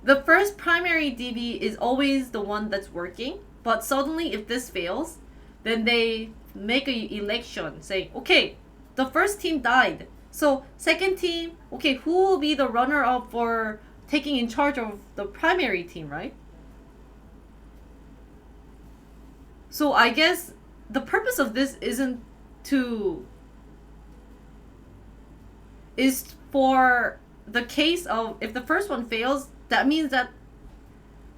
the first primary DB is always the one that's working, but suddenly if this fails, then they make a election saying, okay, the first team died. So second team, okay, who will be the runner-up for taking in charge of the primary team, right? So I guess the purpose of this is for the case of if the first one fails, that means that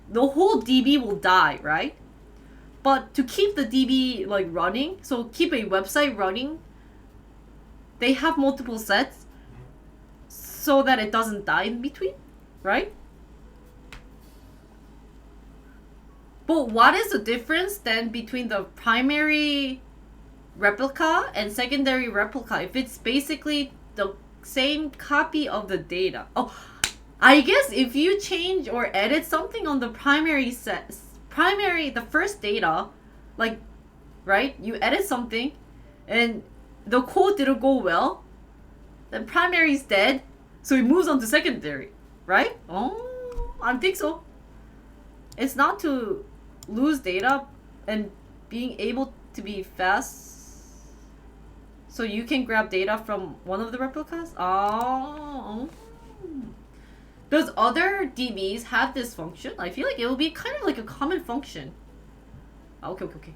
the whole DB will die, right? But to keep the DB like running, so keep a website running, they have multiple sets so that it doesn't die in between, right? But what is the difference then between the primary replica and secondary replica, if it's basically the same copy of the data. Oh, I guess if you change or edit something on the primary the first data, like, right? You edit something and the code didn't go well, then primary is dead, so it moves on to secondary, right? Oh, I think so. It's not to lose data and being able to be fast, so you can grab data from one of the replicas? Oh. Does other DBs have this function? I feel like it will be kind of like a common function. Okay.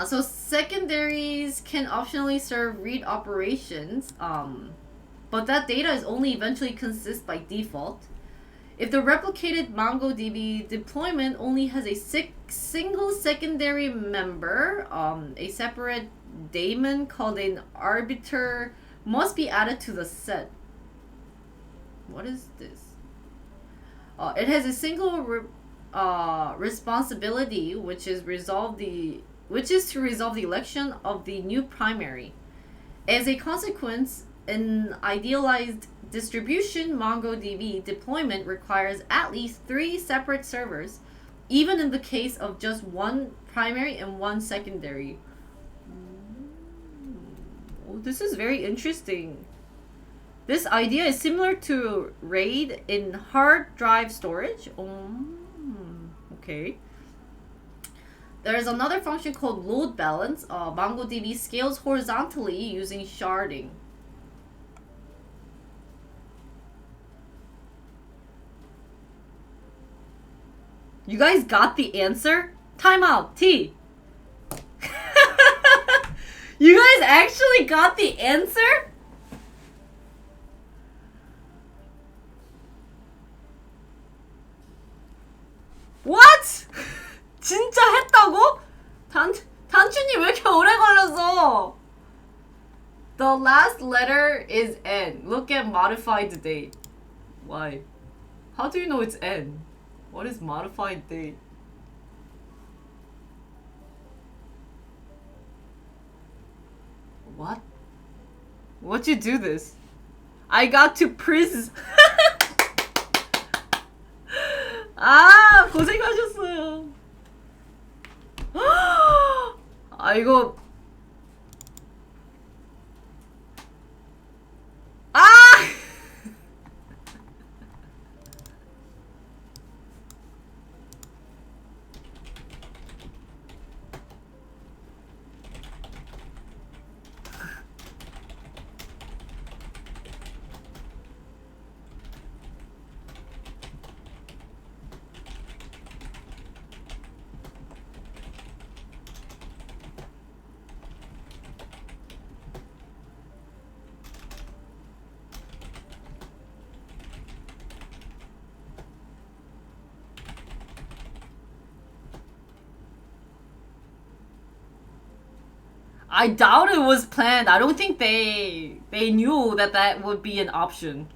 So secondaries can optionally serve read operations, but that data is only eventually consist by default. If the replicated MongoDB deployment only has a single secondary member, a separate daemon called an arbiter must be added to the set. What is this? It has a single responsibility, which is to resolve the election of the new primary. As a consequence, an idealized distribution MongoDB deployment requires at least 3 separate servers, even in the case of just one primary and one secondary. Oh, this is very interesting. This idea is similar to RAID in hard drive storage. Okay. There is another function called load balance. MongoDB scales horizontally using sharding. You guys got the answer? Timeout. T. You guys actually got the answer? What? 진짜 했다고? 단추님 왜 이렇게 오래 걸렸어? The last letter is N. Look at modified date. Why? How do you know it's N? What is modified date? What? What'd you do this? I got to Priz. 아, 고생하셨어요. 아, 이거. 아! I doubt it was planned. I don't think they knew that would be an option.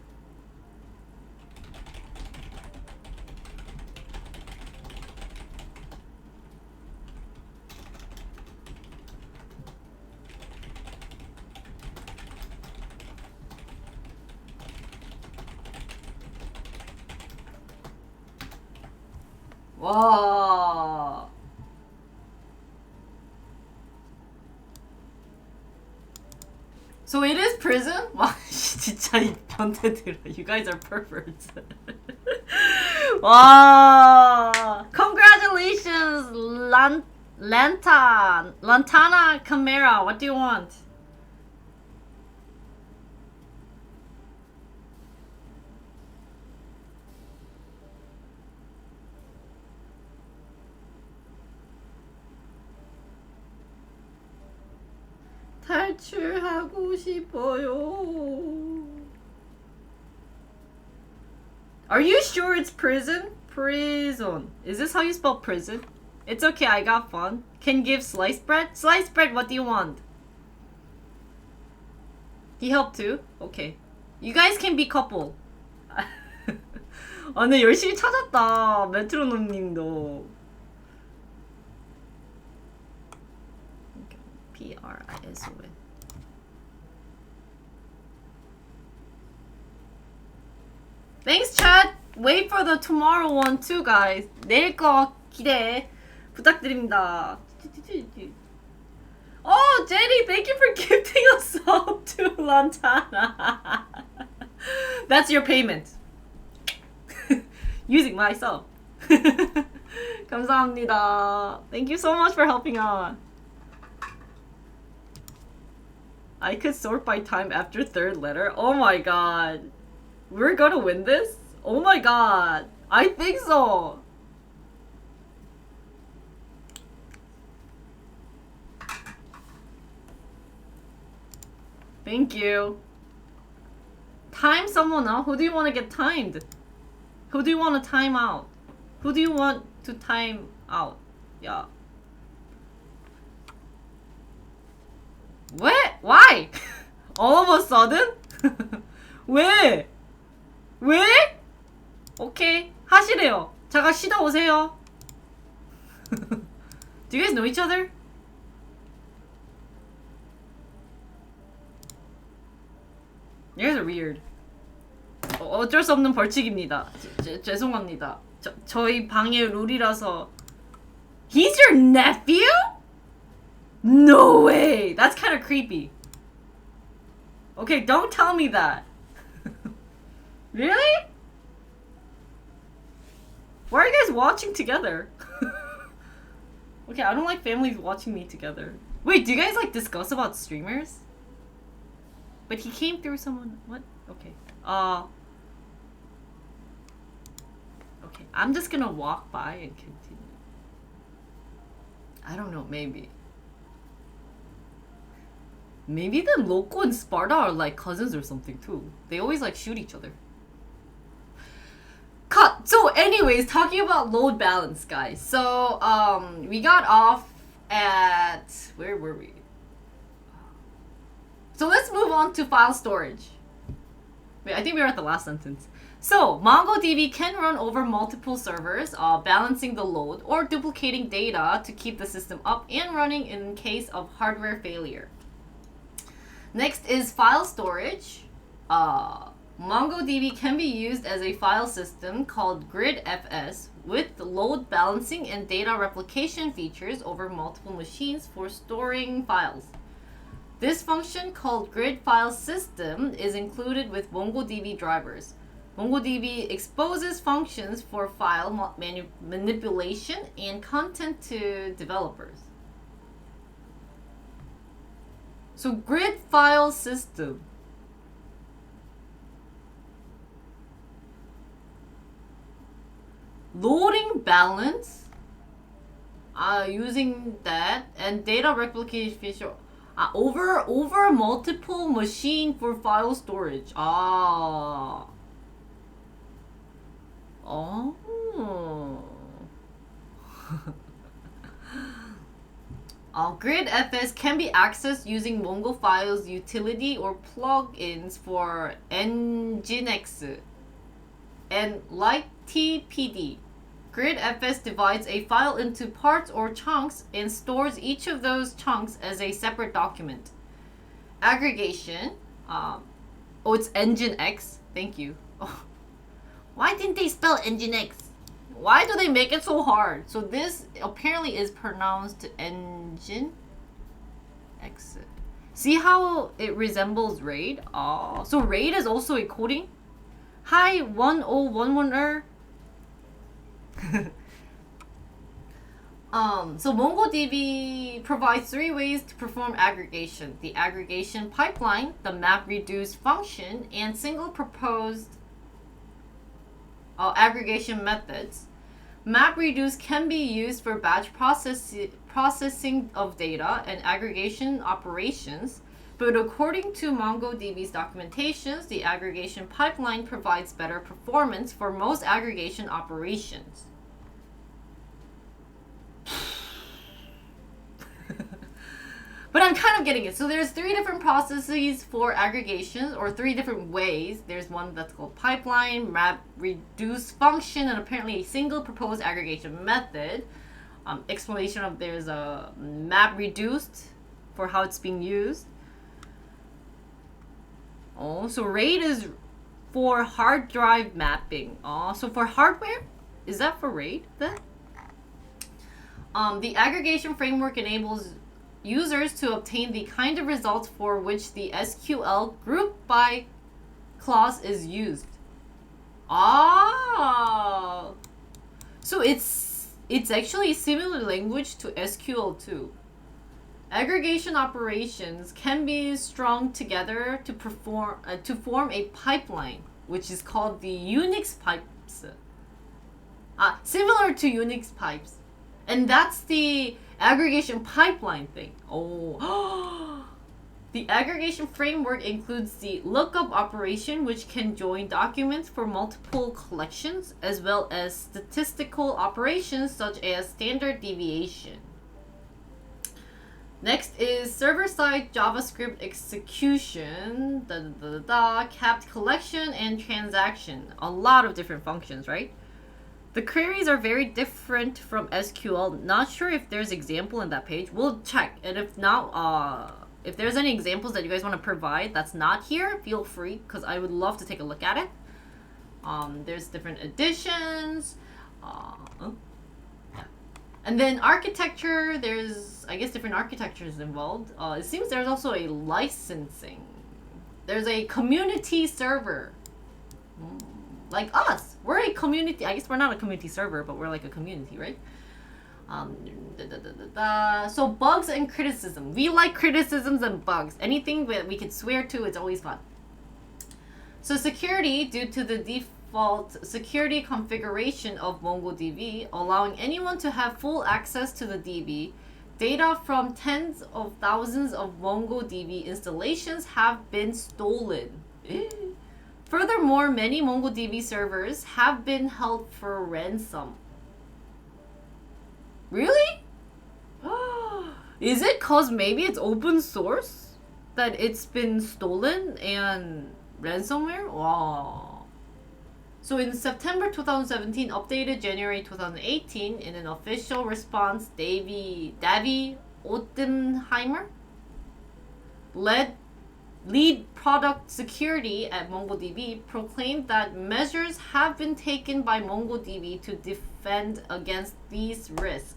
와. So it is prison? 와, 진짜 이 변태들아. You guys are perverts. 와. Congratulations, Lantana Camera. What do you want? 탈출하고 싶어요. Are you sure it's prison? Prison. Is this how you spell prison? It's okay, I got fun. Can give sliced bread? Sliced bread, what do you want? He helped too? Okay. You guys can be couple. 아, 근데 열심히 찾았다. 메트로놈님도. Prison. Thanks, chat. Wait for the tomorrow one too, guys. 내일 거 기대 부탁드립니다. Oh, Jenny, thank you for gifting a sub to Lantana. That's your payment. Using my sub. 감사합니다. Thank you so much for helping out. I could sort by time after third letter. Oh my god. We're gonna win this? Oh my god. I think so. Thank you. Time someone out? Who do you want to get timed? Who do you want to time out? Who do you want to time out? Yeah. What? Why? All of a sudden? 왜? 왜? 오케이. 하시래요. 잠깐 쉬다 오세요. Do you guys know each other? You guys are weird. 어쩔 수 없는 벌칙입니다. 죄송합니다. 저희 방의 룰이라서. He's your nephew? No way! That's kind of creepy. Okay, don't tell me that. Really? Why are you guys watching together? Okay, I don't like families watching me together. Wait, do you guys like discuss about streamers? But he came through someone. What? Okay. Okay, I'm just gonna walk by and continue. I don't know, maybe. Maybe the Loco and Sparta are like cousins or something too. They always like shoot each other. Cut! So anyways, talking about load balance, guys. So, we got off at... Where were we? So let's move on to file storage. Wait, I think we were at the last sentence. So, MongoDB can run over multiple servers, balancing the load or duplicating data to keep the system up and running in case of hardware failure. Next is file storage. MongoDB can be used as a file system called GridFS with load balancing and data replication features over multiple machines for storing files. This function called grid file system is included with MongoDB drivers. MongoDB exposes functions for file manipulation and content to developers. So grid file system. Loading balance. Using that and data replication feature. Over multiple machine for file storage. Oh. GridFS can be accessed using Mongo Files utility or plugins for Nginx and like TPD. GridFS divides a file into parts or chunks and stores each of those chunks as a separate document. Aggregation. It's Nginx. Thank you. Oh. Why didn't they spell Nginx? Why do they make it so hard? So this apparently is pronounced Nginx. See how it resembles RAID? So RAID is also a coding? Hi, 1011er. So MongoDB provides 3 ways to perform aggregation: the aggregation pipeline, the MapReduce function, and single proposed aggregation methods. MapReduce can be used for batch processing of data and aggregation operations, but according to MongoDB's documentations, the aggregation pipeline provides better performance for most aggregation operations. But I'm kind of getting it. So there's 3 different processes for aggregations, or 3 different ways. There's one that's called pipeline, MapReduce function, and apparently a single proposed aggregation method. Explanation of there's a MapReduced for how it's being used. Oh, so RAID is for hard drive mapping. Oh, so for hardware? Is that for RAID then? The aggregation framework enables users to obtain the kind of results for which the SQL group by clause is used. Ah, so it's actually a similar language to SQL too. Aggregation operations can be strung together to form a pipeline, which is called the Unix pipes. Similar to Unix pipes, and that's the aggregation pipeline thing. Oh, the aggregation framework includes the lookup operation, which can join documents for multiple collections, as well as statistical operations such as standard deviation. Next is server-side JavaScript execution, capped collection, and transaction. A lot of different functions, right? The queries are very different from SQL. Not sure if there's example in that page. We'll check. And if not, if there's any examples that you guys want to provide that's not here, feel free, because I would love to take a look at it. There's different editions. And then architecture, there's, I guess, different architectures involved. It seems there's also a licensing. There's a community server. Like us. We're a community. I guess we're not a community server, but we're like a community, right? So bugs and criticism. We like criticisms and bugs. Anything that we could swear to, it's always fun. So security, due to the default security configuration of MongoDB, allowing anyone to have full access to the DB, data from tens of thousands of MongoDB installations have been stolen. Furthermore, many MongoDB servers have been held for ransom. Really? Is it cause maybe it's open source that it's been stolen and ransomware? Wow. So in September 2017, updated January 2018, in an official response, Davy Ottenheimer, lead product security at MongoDB, proclaimed that measures have been taken by MongoDB to defend against these risks.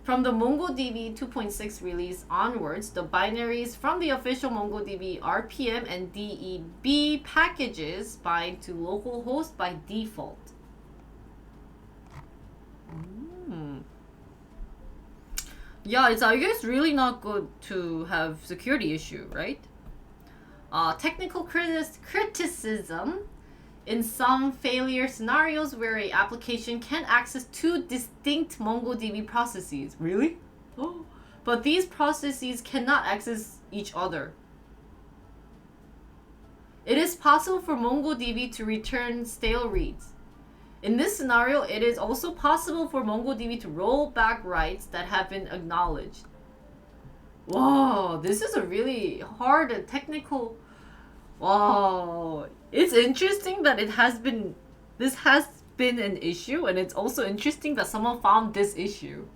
From the MongoDB 2.6 release onwards, the binaries from the official MongoDB RPM and DEB packages bind to localhost by default. Yeah, it's, I guess, really not good to have security issue, right? Technical criticism. In some failure scenarios where an application can access two distinct MongoDB processes. Really? Oh. But these processes cannot access each other. It is possible for MongoDB to return stale reads. In this scenario, it is also possible for MongoDB to roll back writes that have been acknowledged. Wow, this is a really hard and technical... Wow, it's interesting that this has been an issue, and it's also interesting that someone found this issue.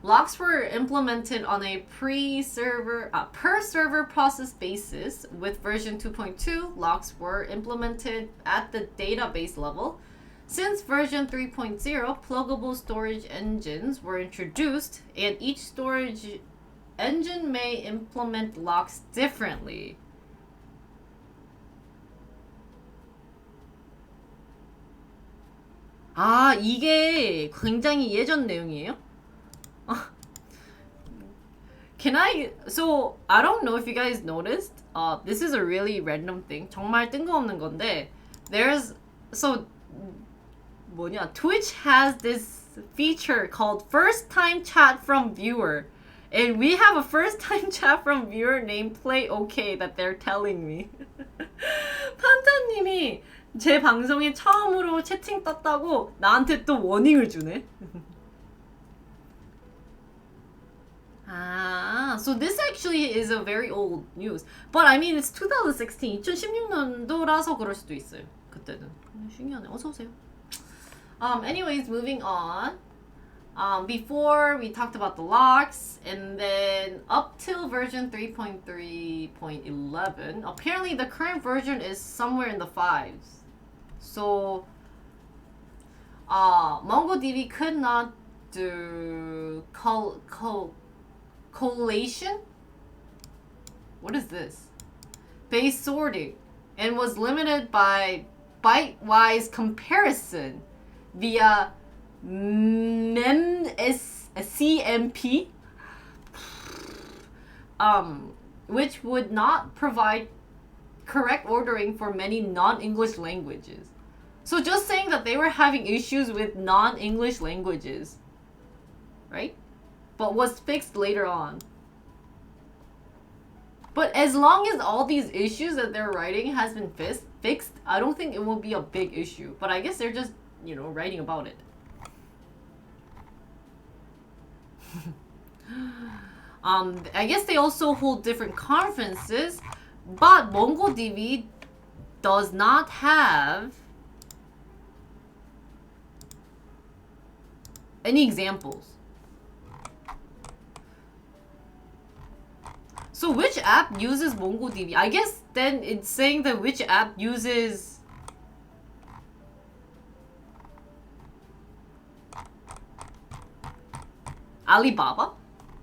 Locks were implemented on a per server process basis. With version 2.2, locks were implemented at the database level. Since version 3.0, pluggable storage engines were introduced, and each storage engine may implement locks differently. 아, 이게 굉장히 예전 내용이에요? So, I don't know if you guys noticed, this is a really random thing. 정말 뜬금없는 건데, Twitch has this feature called first time chat from viewer. And we have a first time chat from viewer named Play OK that they're telling me. 판타님이 제 방송에 처음으로 채팅 떴다고 나한테 또 워닝을 주네. So this actually is a very old news. But I mean, it's 2016, 2016년도라서 그럴 수도 있어요. 그때는. 신기하네. 어서 오세요. Anyways, moving on. Before we talked about the locks, and then up till version 3.3.11, apparently the current version is somewhere in the 5s. So, MongoDB could not do collation? What is this? Base sorting, and was limited by byte-wise comparison via CMP, which would not provide correct ordering for many non-English languages. So just saying that they were having issues with non-English languages, right? But was fixed later on. But as long as all these issues that they're writing has been fixed, I don't think it will be a big issue. But I guess they're just, writing about it. I guess they also hold different conferences, but MongoDB does not have any examples. So which app uses MongoDB? I guess then it's saying that which app uses Alibaba?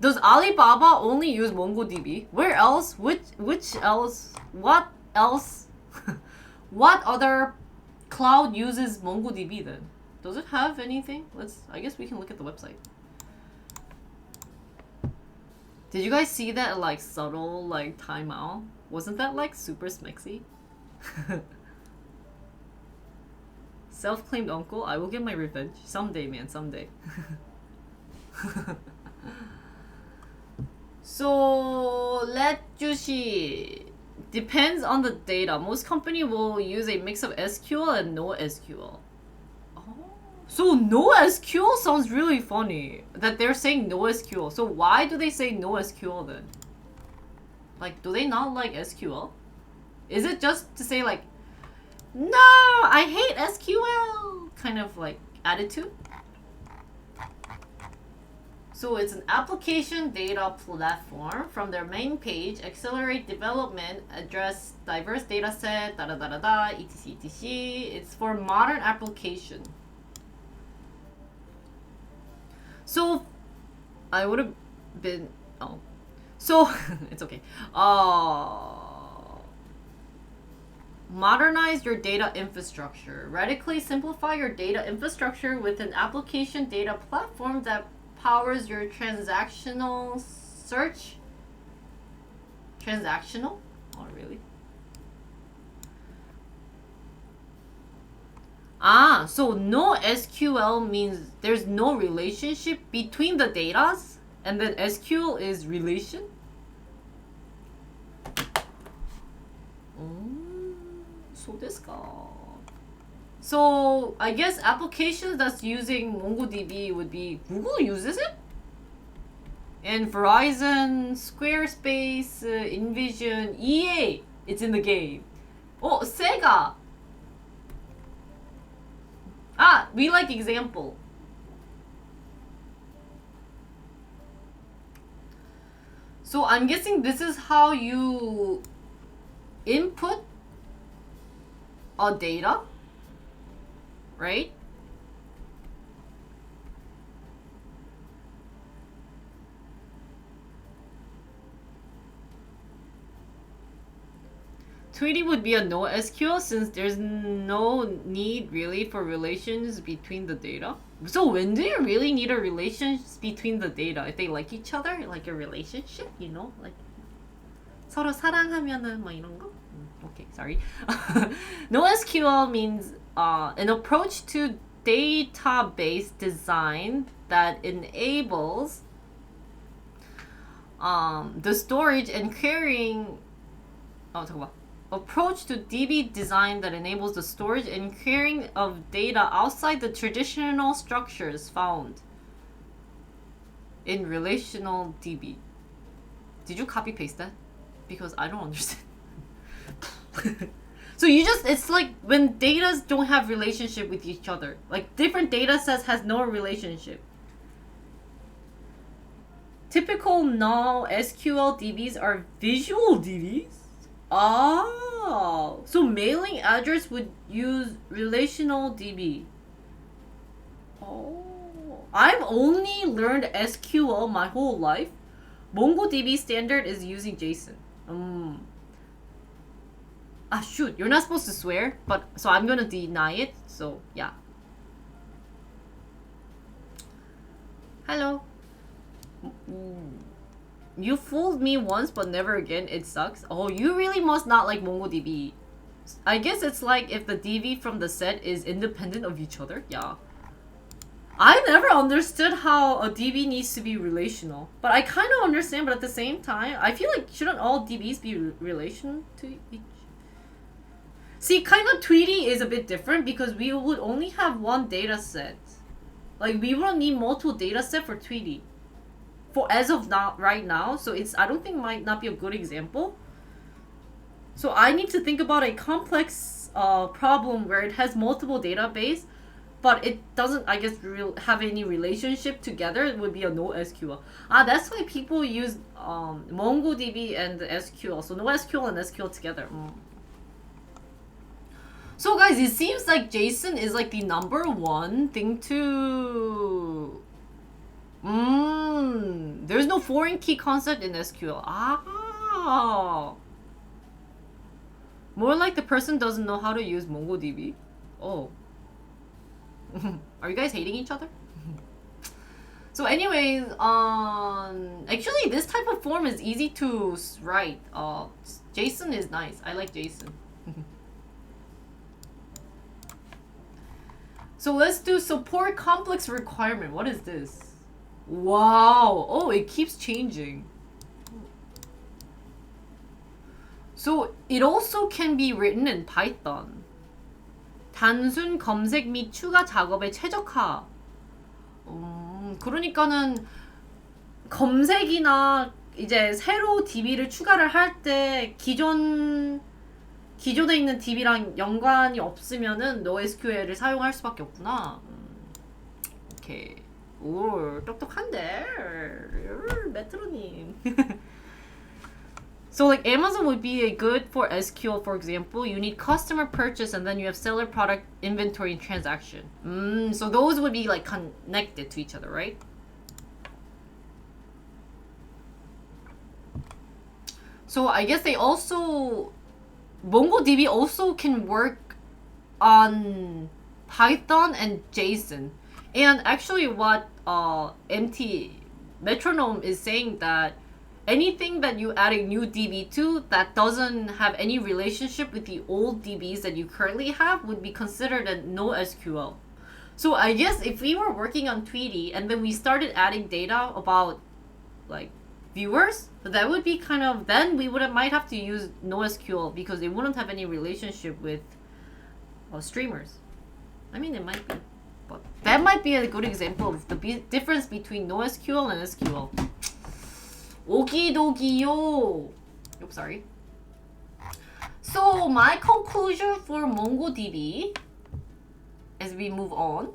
Does Alibaba only use MongoDB? Where else? Which else? What else? What other cloud uses MongoDB then? Does it have anything? I guess we can look at the website. Did you guys see that subtle timeout? Wasn't that super smexy? Self-claimed uncle, I will get my revenge. Someday, man, someday. So, let Jushi. Depends on the data. Most company will use a mix of SQL and no SQL. Oh. So no SQL sounds really funny. That they're saying no SQL. So why do they say no SQL then? Do they not like SQL? Is it just to say no, I hate SQL kind of attitude? So it's an application data platform. From their main page, accelerate development, address diverse data set, etc, etc. It's for modern application. So I would have been so it's okay. Modernize your data infrastructure. Radically simplify your data infrastructure with an application data platform that powers your transactional search. Transactional? Oh, really? So no SQL means there's no relationship between the datas, and then SQL is relation? So this guy. So I guess applications that's using MongoDB would be Google uses it, and Verizon, Squarespace, InVision, EA. It's in the game. Oh, Sega. We like example. So I'm guessing this is how you input a data, right? Twiri would be a no SQL since there's no need really for relations between the data. So when do you really need a relations between the data? If they like each other, like a relationship, 서로 사랑하면은 이런 거? Okay, sorry. No SQL means an approach to database design that enables the storage and querying. 잠깐만. Approach to DB design that enables the storage and querying of data outside the traditional structures found in relational DB. Did you copy paste that? Because I don't understand. So it's like when data don't have relationship with each other. Like different data sets has no relationship. typical NoSQL DBs are visual DBs? Oh, so mailing address would use relational DB. Oh, I've only learned SQL my whole life. MongoDB standard is using JSON. Ah, shoot, you're not supposed to swear, but so I'm gonna deny it. So yeah. Hello. You fooled me once, but never again. It sucks. Oh, you really must not like MongoDB. I guess it's like if the DB from the set is independent of each other. Yeah. I never understood how a DB needs to be relational. But I kind of understand, but at the same time, I feel like shouldn't all DBs be relational to each? See, kind of Twiri is a bit different because we would only have one data set. Like, we wouldn't need multiple data set for Twiri. For as of now, right now, so it's, I don't think might not be a good example. So I need to think about a complex problem where it has multiple database, but it doesn't, I guess, have any relationship together. It would be a NoSQL. Ah, that's why people use MongoDB and SQL. So NoSQL and SQL together. So guys, it seems like JSON is like the #1 thing to... There's no foreign key concept in SQL. Ah. More like the person doesn't know how to use MongoDB. Oh. Are you guys hating each other? So anyways, actually this type of form is easy to write. JSON is nice. I like JSON. So let's do support complex requirement. What is this? Wow. Oh, it keeps changing. So it also can be written in Python. 단순 검색 및 추가 작업에 최적화. 그러니까는 검색이나 이제 새로 DB를 추가를 할 때 기존에 있는 DB랑 연관이 없으면은 NoSQL을 사용할 수밖에 없구나. 오케이. 오, 똑똑한데. 메트로님. So like Amazon would be a good for SQL, for example. You need customer purchase and then you have seller product inventory and transaction. So those would be like connected to each other, right? So I guess they also... MongoDB also can work on Python and JSON. And actually what MT Metronome is saying that anything that you add a new DB to that doesn't have any relationship with the old DBs that you currently have would be considered a NoSQL. So I guess if we were working on Twiri and then we started adding data about like viewers, that would be kind of, then we might have to use NoSQL because it wouldn't have any relationship with streamers. I mean, it might be, but that might be a good example of the difference between NoSQL and SQL. Okidokiyo. Oops, sorry. So my conclusion for MongoDB as we move on.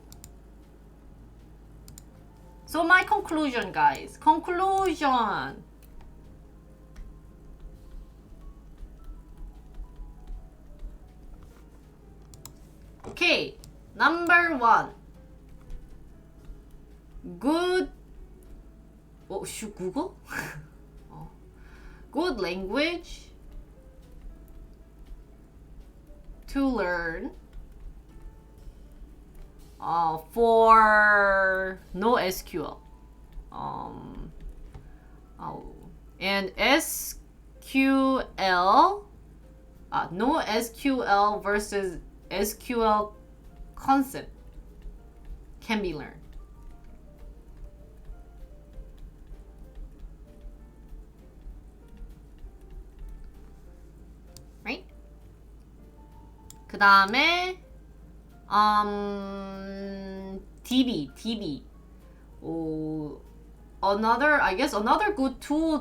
So my conclusion, guys. Conclusion. Okay. Number 1. Good. Oh, shoot, Google? Good language to learn for NoSQL. And SQL, NoSQL versus SQL concept can be learned. Right? 그 다음에 DB. Another good tool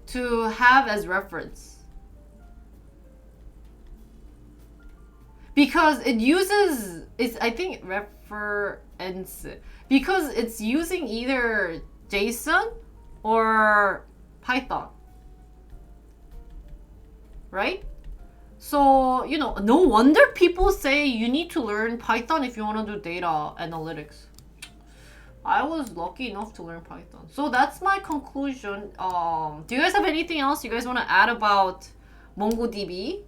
to have as reference. because it uses, it's, I think, reference, because it's using either JSON or Python, right? So, you know, no wonder people say you need to learn Python if you want to do data analytics. I was lucky enough to learn Python. So that's my conclusion. Do you guys have anything else you guys want to add about MongoDB?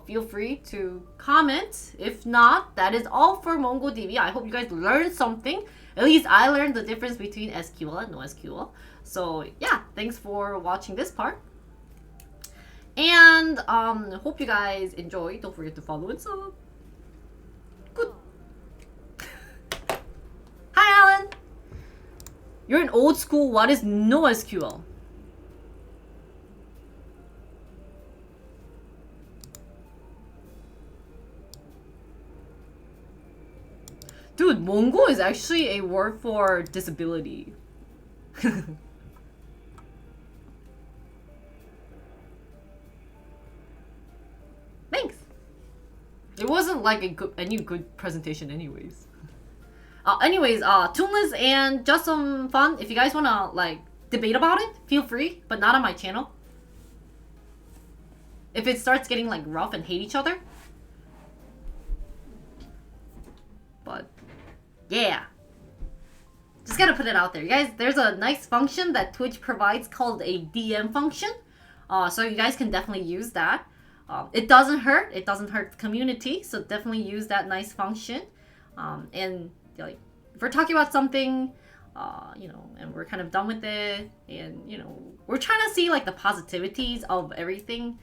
Feel free to comment. If not, that is all for MongoDB. I hope you guys learned something. At least I learned the difference between SQL and NoSQL. So yeah, thanks for watching this part. And hope you guys enjoy. Don't forget to follow and sub. Good. Hi, Alan. You're in old school. What is NoSQL? Dude, Mongo is actually a word for disability. Thanks. It wasn't like any good presentation anyways. Tuneless and just some fun. If you guys wanna like debate about it, feel free, but not on my channel. If it starts getting like rough and hate each other. But yeah. Just gotta put it out there. You guys, there's a nice function that Twitch provides called a DM function. So you guys can definitely use that. It doesn't hurt. It doesn't hurt the community. So definitely use that nice function. And like, if we're talking about something, you know, and we're kind of done with it, and you know, we're trying to see like the positivities of everything,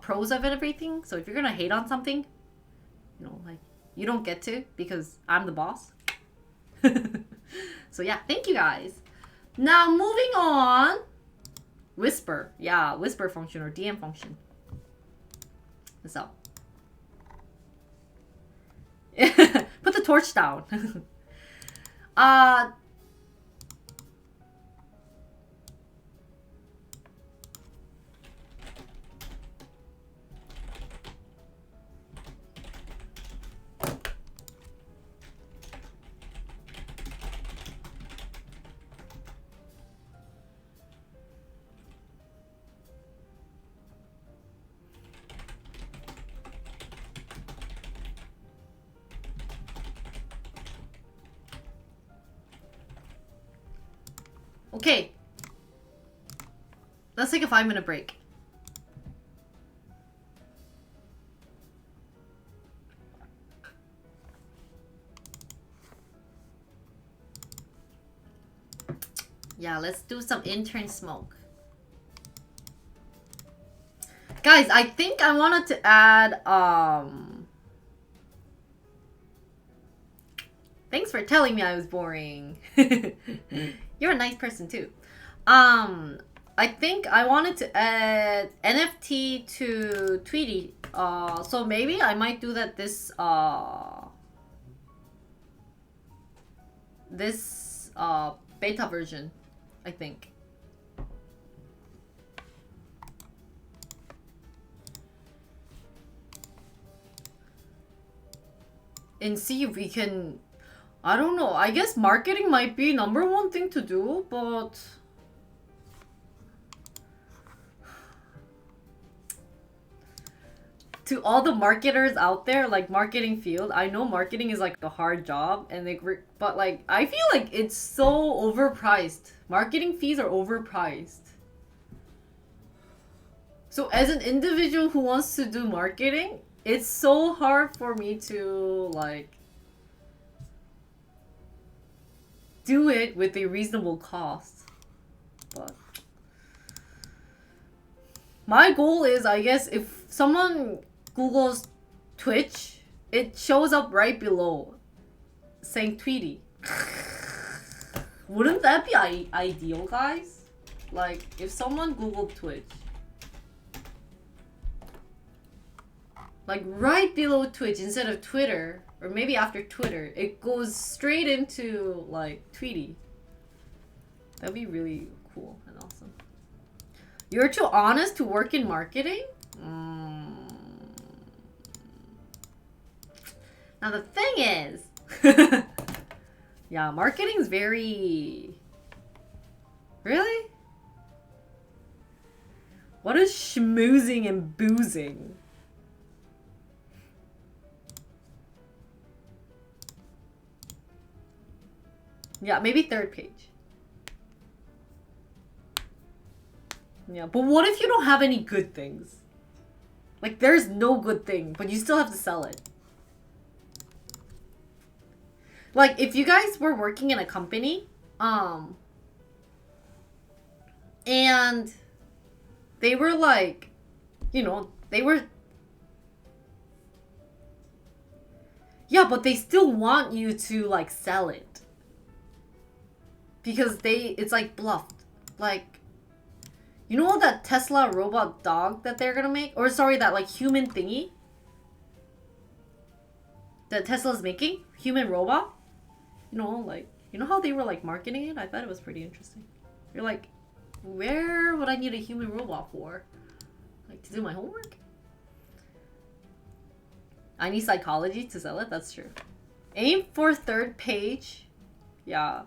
pros of it, everything. So if you're gonna hate on something, you know, like you don't get to because I'm the boss. So yeah, thank you guys. Now moving on, whisper, yeah, whisper function or DM function. So put the torch down. Okay, let's take a 5-minute break. Yeah, let's do some intern smoke. Guys, I think I wanted to add, thanks for telling me I was boring. You're a nice person too. I think I wanted to add NFT to Twiri. So maybe I might do that this beta version, I think. And see if we can, I don't know, I guess marketing might be #1 thing to do, but to all the marketers out there, like marketing field, I know marketing is like a hard job, and like, but like I feel like it's so overpriced. Marketing fees are overpriced. So as an individual who wants to do marketing, it's so hard for me to like do it with a reasonable cost. But my goal is, I guess, if someone Googles Twitch, it shows up right below saying Tweety. Wouldn't that be ideal, guys? Like, if someone Googled Twitch, like right below Twitch instead of Twitter, or maybe after Twitter, it goes straight into like Tweety. That'd be really cool and awesome. You're too honest to work in marketing? Now the thing is, yeah, marketing's very... Really? What is schmoozing and boozing? Yeah, maybe third page. Yeah, but what if you don't have any good things? Like, there's no good thing, but you still have to sell it. Like, if you guys were working in a company, and they were like, you know, they were... Yeah, but they still want you to, like, sell it. Because it's like bluffed. Like, you know that Tesla robot dog that they're gonna make? Or sorry, that like human thingy? That Tesla's making? Human robot? You know, like, you know how they were like marketing it? I thought it was pretty interesting. You're like, where would I need a human robot for? Like, to do my homework? I need psychology to sell it? That's true. Aim for third page. Yeah.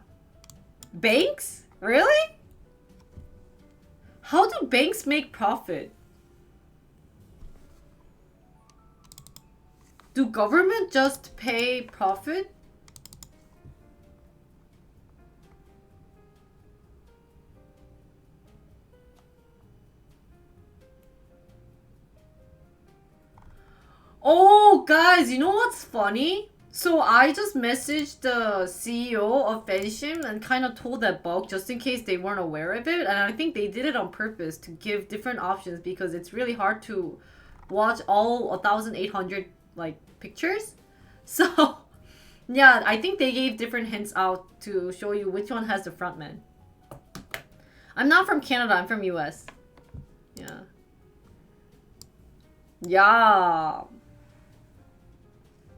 Banks? Really? How do banks make profit? Do government just pay profit? Oh, guys, you know what's funny? So I just messaged the CEO of Fanshim and kind of told that bug just in case they weren't aware of it. And I think they did it on purpose to give different options because it's really hard to watch all 1,800 like pictures. So yeah, I think they gave different hints out to show you which one has the front man. I'm not from Canada, I'm from US. Yeah. Yeah.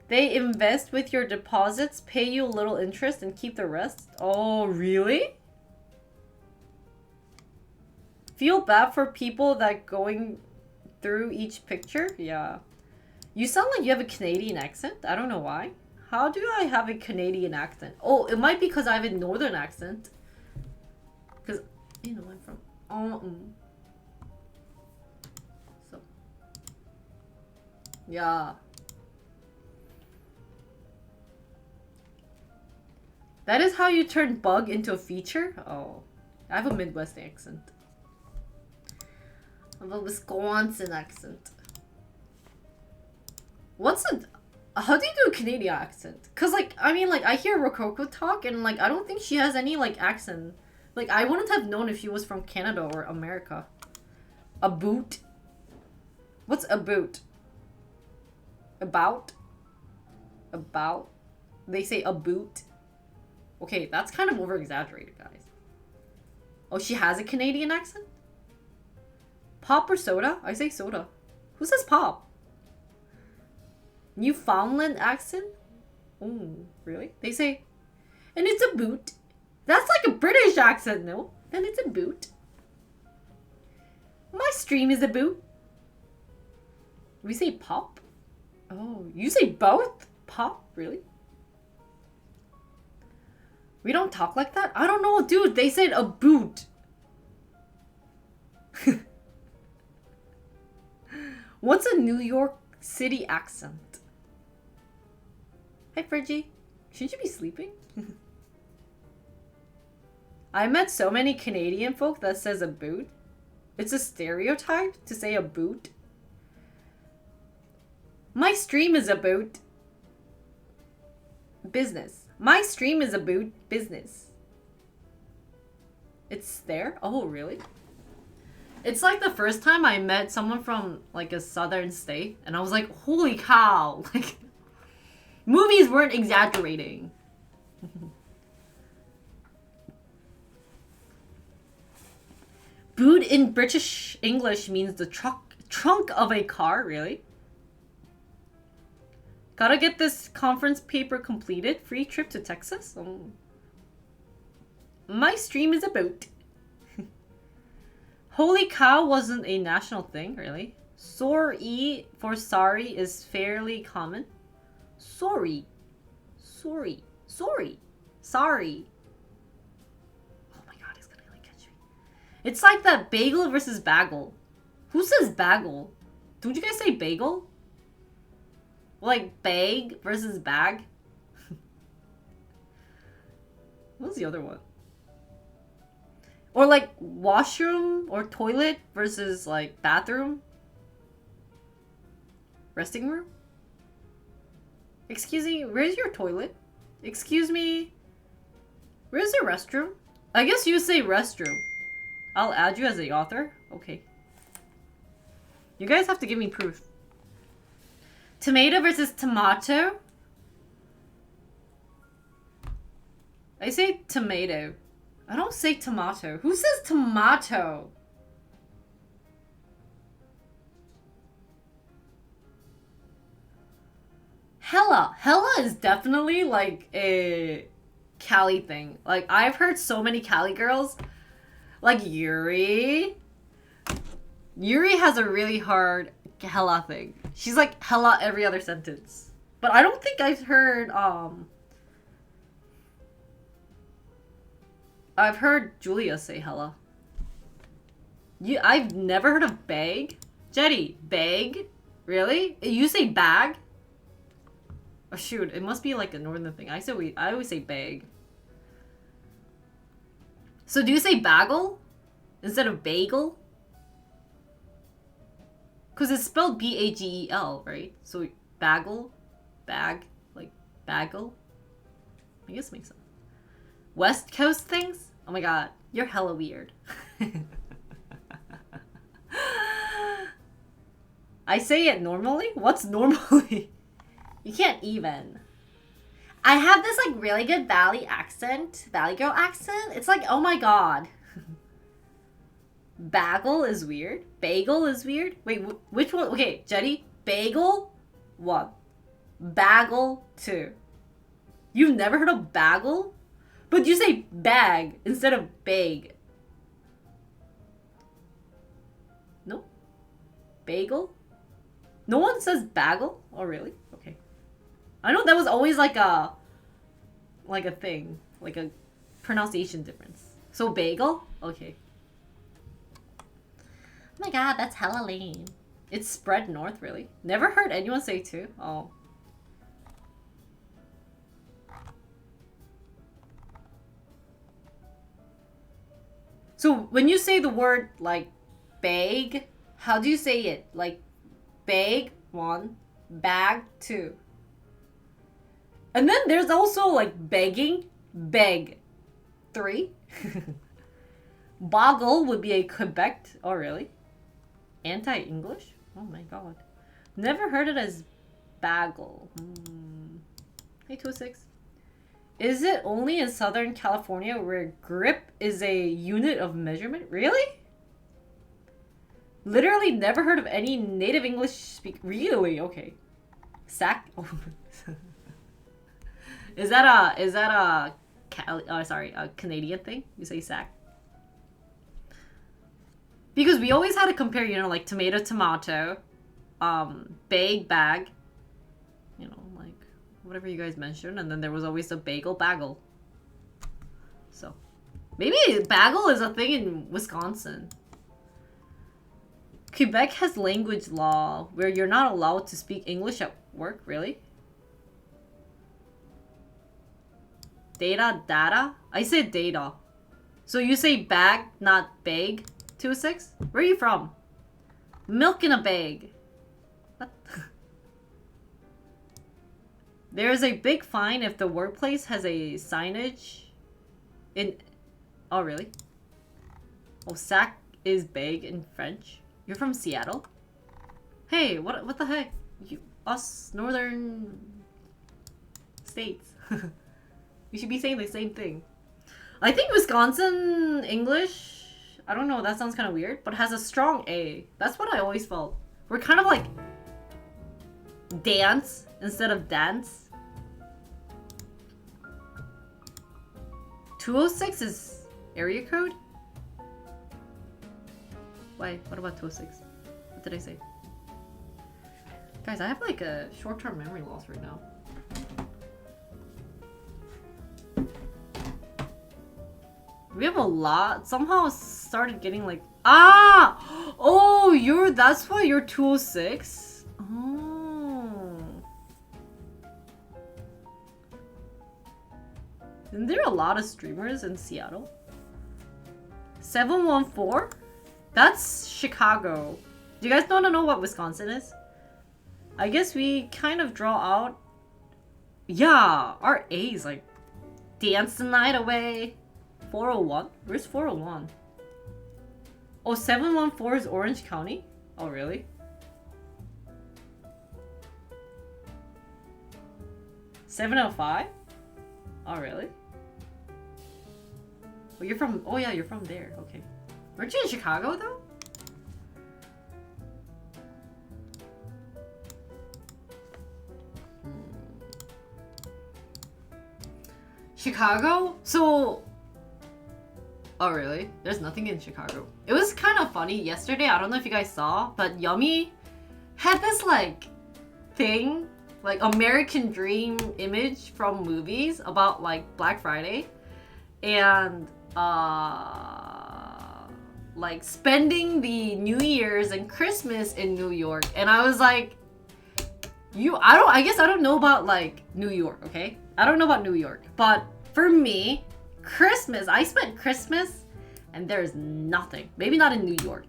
They invest with your deposits, pay you a little interest, and keep the rest? Oh, really? Feel bad for people that going through each picture? Yeah. You sound like you have a Canadian accent. I don't know why. How do I have a Canadian accent? Oh, it might be because I have a northern accent. Because, you know, I'm from... So. Yeah. That is how you turn bug into a feature? Oh. I have a Midwest accent. I have a Wisconsin accent. How do you do a Canadian accent? Cause like, I mean like, I hear Rococo talk and like, I don't think she has any like accent. Like, I wouldn't have known if she was from Canada or America. A boot? What's a boot? About? About? They say a boot? Okay, that's kind of over-exaggerated, guys. Oh, she has a Canadian accent? Pop or soda? I say soda. Who says pop? Newfoundland accent? Oh, really? They say, and it's a boot. That's like a British accent, no? Then it's a boot. My stream is a boot. We say pop? Oh, you say both? Pop? Really? We don't talk like that? I don't know, dude. They said a boot. What's a New York City accent? Hi, Fridgie. Shouldn't you be sleeping? I met so many Canadian folk that says a boot. It's a stereotype to say a boot. My stream is a boot. Business. My stream is about business. It's there? Oh, really? It's like the first time I met someone from like a southern state and I was like, holy cow. Like, movies weren't exaggerating. Boot in British English means the trunk of a car, really? Gotta get this conference paper completed. Free trip to Texas? Oh. My stream is a boat. Holy cow wasn't a national thing, really. Sore E for sorry is fairly common. Sorry. Sorry. Sorry. Sorry. Oh my god, he's gonna like catch me. It's like that bagel versus bagel. Who says bagel? Don't you guys say bagel? Like bag versus bag? What's the other one? Or like washroom or toilet versus like bathroom? Resting room? Excuse me, where's your toilet? Excuse me, where's your restroom? I guess you say restroom. I'll add you as the author. Okay. You guys have to give me proof. Tomato versus tomato? I say tomato. I don't say tomato. Who says tomato? Hella. Hella is definitely like a Cali thing. Like I've heard so many Cali girls. Like Yuri. Yuri has a really hard hella thing. She's like hella every other sentence. But I don't think I've heard I've heard Julia say hella. I've never heard of bag. Jetty, bag? Really? You say bag? Oh shoot, it must be like a northern thing. I always say bag. So do you say bagel instead of bagel? Cause it's spelled B-A-G-E-L, right? So bagel, bag, like bagel. I guess it makes sense. West Coast things? Oh my god, you're hella weird. I say it normally? What's normally? You can't even. I have this like really good Valley girl accent. It's like, oh my god. Bagel is weird. Bagel is weird. Wait, which one? Okay, Jetty. Bagel, 1. Bagel, 2. You've never heard of bagel? But you say bag instead of bag. No? Bagel? No one says bagel? Oh, really? Okay. I know that was always like a thing. Like a pronunciation difference. So bagel? Okay. Oh my god, that's hella lame. It's spread north, really. Never heard anyone say 2. Oh. So when you say the word like bag, how do you say it? Like bag, 1, bag, 2. And then there's also like begging, beg, 3. Boggle would be a Quebec. Oh, really? Anti-English? Oh my god. Never heard it as bagel. Hey, 206. Is it only in Southern California where grip is a unit of measurement? Really? Literally never heard of any native English speak. Really? Okay. Sack? Oh. Is that a Canadian thing? You say sack? Because we always had to compare, you know, like tomato, tomato, bag, you know, like whatever you guys mentioned, and then there was always the bagel. So maybe bagel is a thing in Wisconsin. Quebec has language law where you're not allowed to speak English at work. Really? Data? I said data. So you say bag, not bag? 206? Where are you from? Milk in a bag. What? There is a big fine if the workplace has a signage in... Oh, really? Oh, sac is bag in French. You're from Seattle? Hey, what the heck? Us northern states. We should be saying the same thing. I think Wisconsin English... I don't know, that sounds kind of weird, but has a strong A. That's what I always felt. We're kind of like dance instead of dance. 206 is area code? Wait, what about 206? What did I say? Guys, I have like a short-term memory loss right now. We have a lot. Somehow started getting like oh, that's why you're 206. Oh, isn't there a lot of streamers in Seattle? 714? That's Chicago. Do you guys want to know what Wisconsin is? I guess we kind of draw out. Yeah, our A is like dance the night away. 401? Where's 401? Oh, 714 is Orange County? Oh, really? $705? Oh, really? Oh, you're from... Oh, yeah, you're from there. Okay. Weren't you in Chicago, though? Chicago? So... Oh, really? There's nothing in Chicago. It was kind of funny yesterday. I don't know if you guys saw, but Yummy had this, like, thing, like, American Dream image from movies about, like, Black Friday. And, like, spending the New Year's and Christmas in New York. And I was like, I guess I don't know about, like, New York, okay? I don't know about New York. But for me, Christmas, I spent Christmas and there's nothing. Maybe not in New York.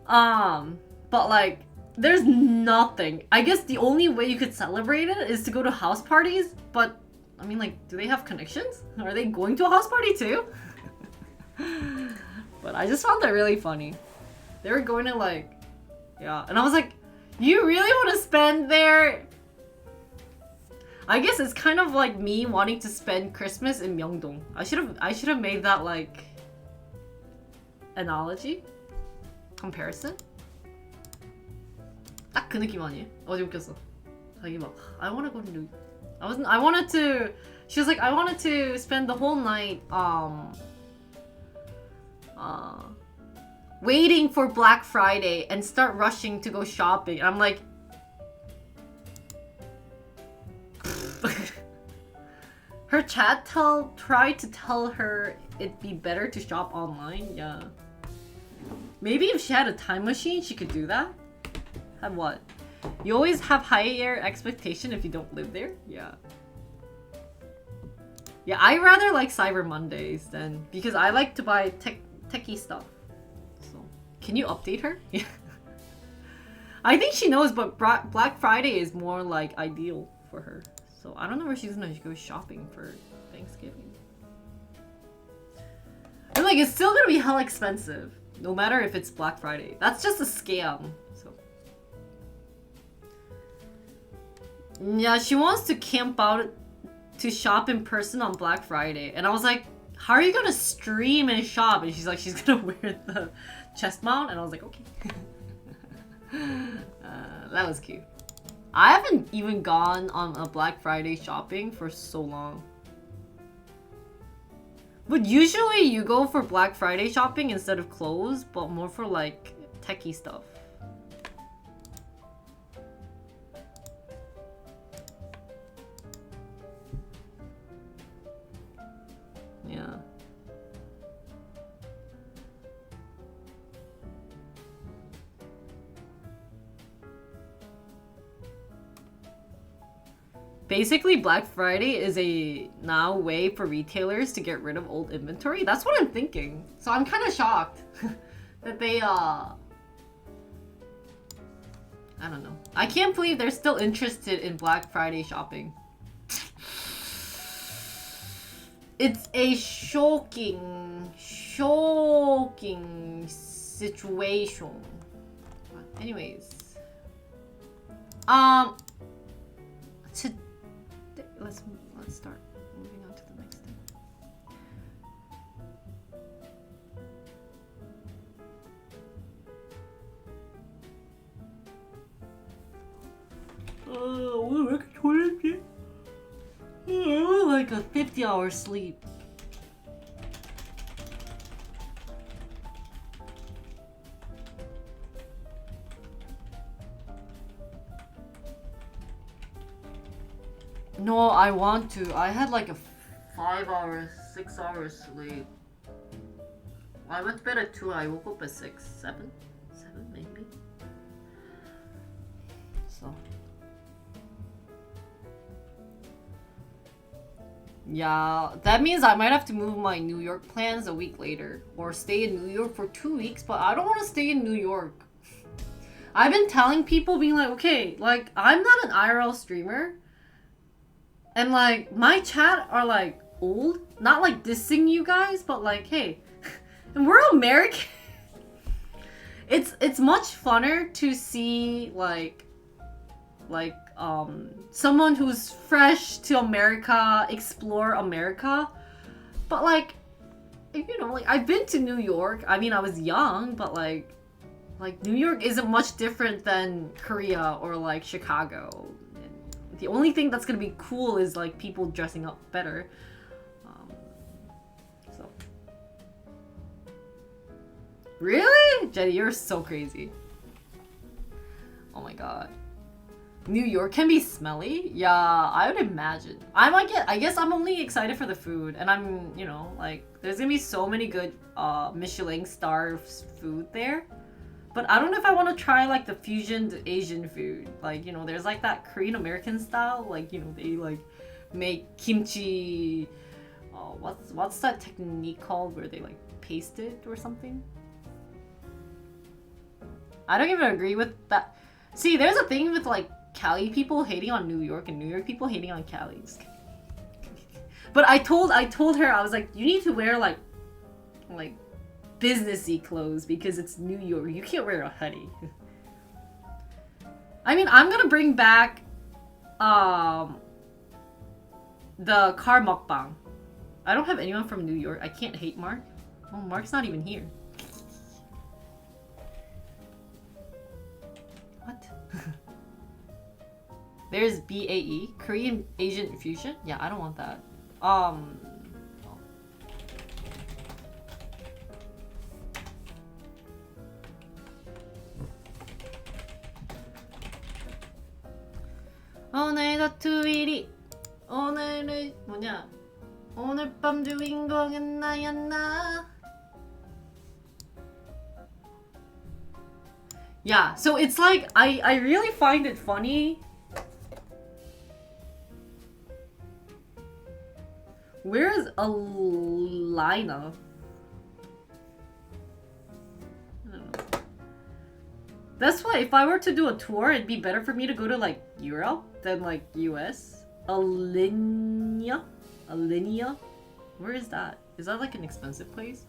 But like, there's nothing. I guess the only way you could celebrate it is to go to house parties, but I mean, like, do they have connections? Are they going to a house party too? But I just found that really funny. They were going to like, yeah, and I was like, you really want to spend there? I guess it's kind of like me wanting to spend Christmas in Myeongdong. I should have made that like analogy, comparison. 딱 그 느낌 아니에요? 어제 웃겼어. 자기 막 I want to go to New. I wanted to. She was like I wanted to spend the whole night waiting for Black Friday and start rushing to go shopping. And I'm like. Her chat tried to tell her it'd be better to shop online. Yeah. Maybe if she had a time machine, she could do that. Have what? You always have higher expectation if you don't live there? Yeah. Yeah, I rather like Cyber Mondays than because I like to buy techie stuff. So, can you update her? Yeah. I think she knows, but Black Friday is more like ideal for her. So I don't know where she's gonna go shopping for Thanksgiving. And like, it's still gonna be hell expensive, no matter if it's Black Friday. That's just a scam. So yeah, she wants to camp out to shop in person on Black Friday, and I was like, how are you gonna stream and shop? And she's like, she's gonna wear the chest mount, and I was like, okay. That was cute. I haven't even gone on a Black Friday shopping for so long. But usually you go for Black Friday shopping instead of clothes, but more for like techie stuff. Yeah. Basically, Black Friday is a now way for retailers to get rid of old inventory. That's what I'm thinking. So I'm kind of shocked that they, I don't know. I can't believe they're still interested in Black Friday shopping. It's a shocking situation. Anyways. Let's start moving on to the next thing. 오늘 왜 이렇게 졸렸지? I want like a 50-hour sleep. No, I want to. I had like a 5 hours, 6 hours sleep. I went to bed at 2, I woke up at 6, 7 maybe. So. Yeah, that means I might have to move my New York plans a week later. Or stay in New York for 2 weeks, but I don't want to stay in New York. I've been telling people, being like, okay, like, I'm not an IRL streamer. And like, my chat are like, old. Not like dissing you guys, but like, hey, and we're American. It's much funner to see someone who's fresh to America explore America, but like, you know, like, I've been to New York. I mean, I was young, but like New York isn't much different than Korea or like Chicago. And the only thing that's gonna be cool is like people dressing up better. So really, Jenny, you're so crazy. Oh my god. New York can be smelly? Yeah, I would imagine. I guess I'm only excited for the food, and I'm, you know, like, there's gonna be so many good Michelin star food there. But I don't know if I want to try like the fusion Asian food. Like, you know, there's like that Korean American style, like, you know, they like make kimchi. What's that technique called where they like paste it or something? I don't even agree with that. See, there's a thing with like Cali people hating on New York and New York people hating on Cali. But I told her, I was like, you need to wear like businessy clothes because it's New York. You can't wear a hoodie. I mean, I'm gonna bring back the car mukbang. I don't have anyone from New York. I can't hate Mark. Oh, Mark's not even here. What? There's BAE, Korean Asian fusion. Yeah, I don't want that. 오늘도 트위리. 오늘은 뭐냐? 오늘 밤 주인공은 나였나? Yeah, so it's like I really find it funny. Where's Alina? I don't know. That's why if I were to do a tour, it'd be better for me to go to like Europe than like US. Alinea? Where is that? Is that like an expensive place?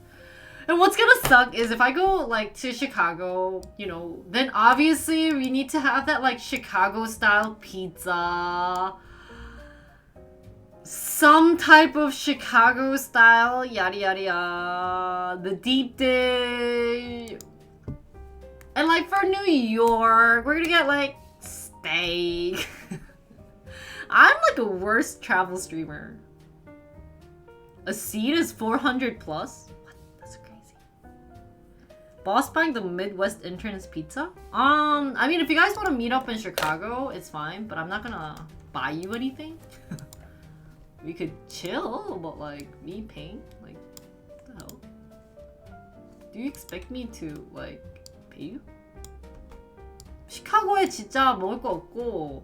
And what's gonna suck is if I go like to Chicago, you know, then obviously we need to have that like Chicago style pizza. Some type of Chicago style, yada yada yada. The deep dish. And like for New York, we're gonna get like steak. I'm like a worst travel streamer. A seat is 400 plus? What? That's crazy. Boss buying the Midwest entrance pizza? I mean, if you guys want to meet up in Chicago, it's fine, but I'm not gonna buy you anything. We could chill, but like, me paying? Like, what the hell? Do you expect me to, like, pay you? 시카고에 진짜 먹을 거 없고.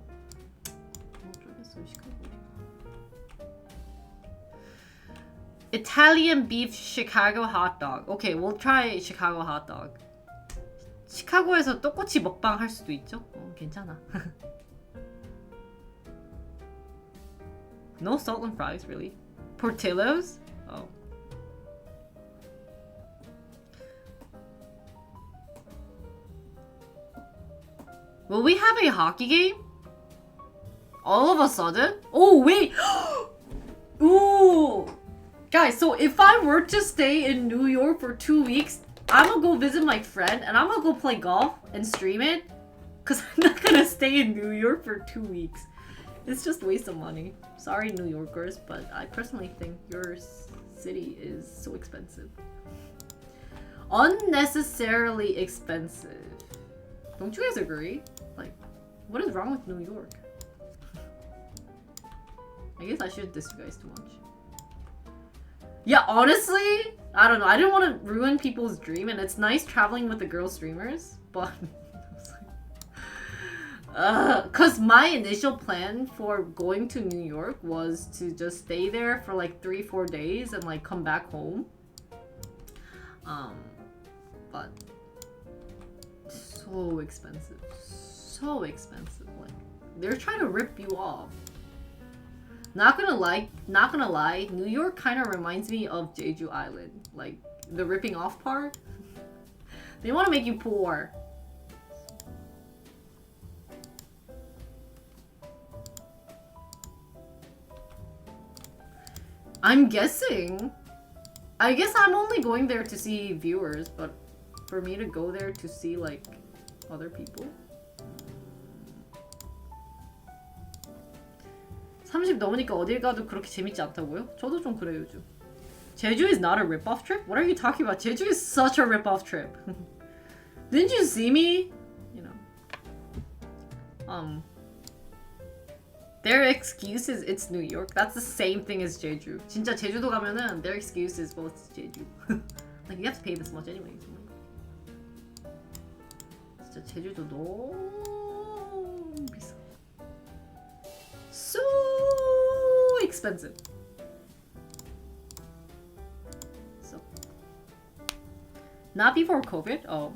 Italian beef Chicago hot dog. Okay, we'll try Chicago hot dog. 시카고에서 떡꼬치 먹방 할 수도 있죠? 괜찮아. No salt and fries, really? Portillo's? Oh. Will we have a hockey game? All of a sudden? Oh, wait! Ooh! Guys, so if I were to stay in New York for 2 weeks, I'm gonna go visit my friend and I'm gonna go play golf and stream it. Cause I'm not gonna stay in New York for 2 weeks. It's just a waste of money. Sorry, New Yorkers, but I personally think your city is so expensive. Unnecessarily expensive. Don't you guys agree? Like, what is wrong with New York? I guess I shouldn't diss you guys too much. Yeah, honestly, I don't know. I didn't want to ruin people's dream, and it's nice traveling with the girl streamers, but cause my initial plan for going to New York was to just stay there for like 3-4 days and like come back home. But so expensive, so expensive. Like they're trying to rip you off. Not gonna lie, New York kind of reminds me of Jeju Island. Like, the ripping off part. They want to make you poor. I'm guessing. I guess I'm only going there to see viewers, but for me to go there to see, like, other people. 30 넘으니까 어딜 가도 그렇게 재밌지 않다고요? 저도 좀 그래요, 요즘. Jeju is not a rip-off trip? What are you talking about? Jeju is such a rip-off trip. Didn't you see me? You know. Their excuse is it's New York. That's the same thing as Jeju. 진짜 제주도 가면은 their excuse is well, it's Jeju. Like you have to pay this much anyways. 진짜 제주도 너무 비싸. So expensive. So not before COVID. Oh,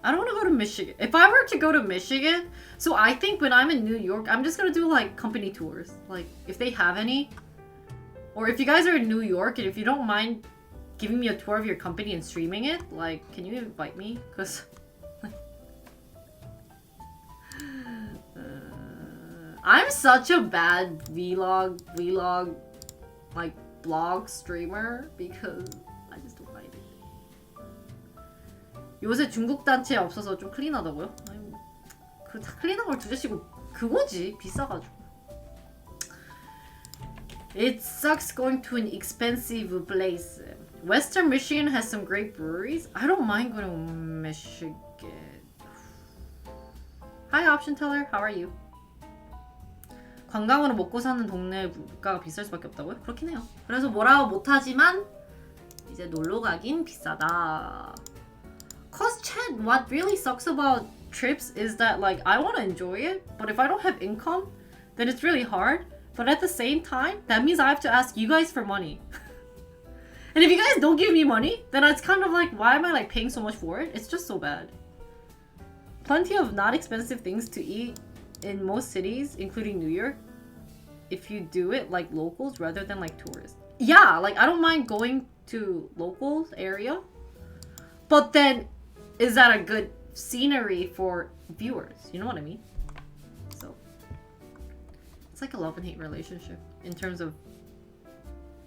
I don't want to go to Michigan. If I were to go to Michigan, so I think when I'm in New York, I'm just gonna do like company tours, like if they have any, or if you guys are in New York and if you don't mind giving me a tour of your company and streaming it, like can you invite me? Cause I'm such a bad vlog, like blog streamer because I just don't like it. 요새 중국 단체 없어서 좀 클린하다고요? 아니, 그 클린한 걸 두자시고 그거지 비싸가지고. It sucks going to an expensive place. Western Michigan has some great breweries. I don't mind going to Michigan. Hi, option teller. How are you? 관광으로 먹고 사는 동네 물가가 비쌀 수밖에 없다고요? 그렇긴 해요. 그래서 뭐라고 못하지만 이제 놀러 가긴 비싸다. Cause Chad, what really sucks about trips is that like I want to enjoy it, but if I don't have income, then it's really hard. But at the same time, that means I have to ask you guys for money. And if you guys don't give me money, then it's kind of like, why am I like paying so much for it? It's just so bad. Plenty of not expensive things to eat in most cities, including New York, if you do it like locals rather than like tourists. Yeah, like I don't mind going to local area, but then is that a good scenery for viewers? You know what I mean? So it's like a love and hate relationship in terms of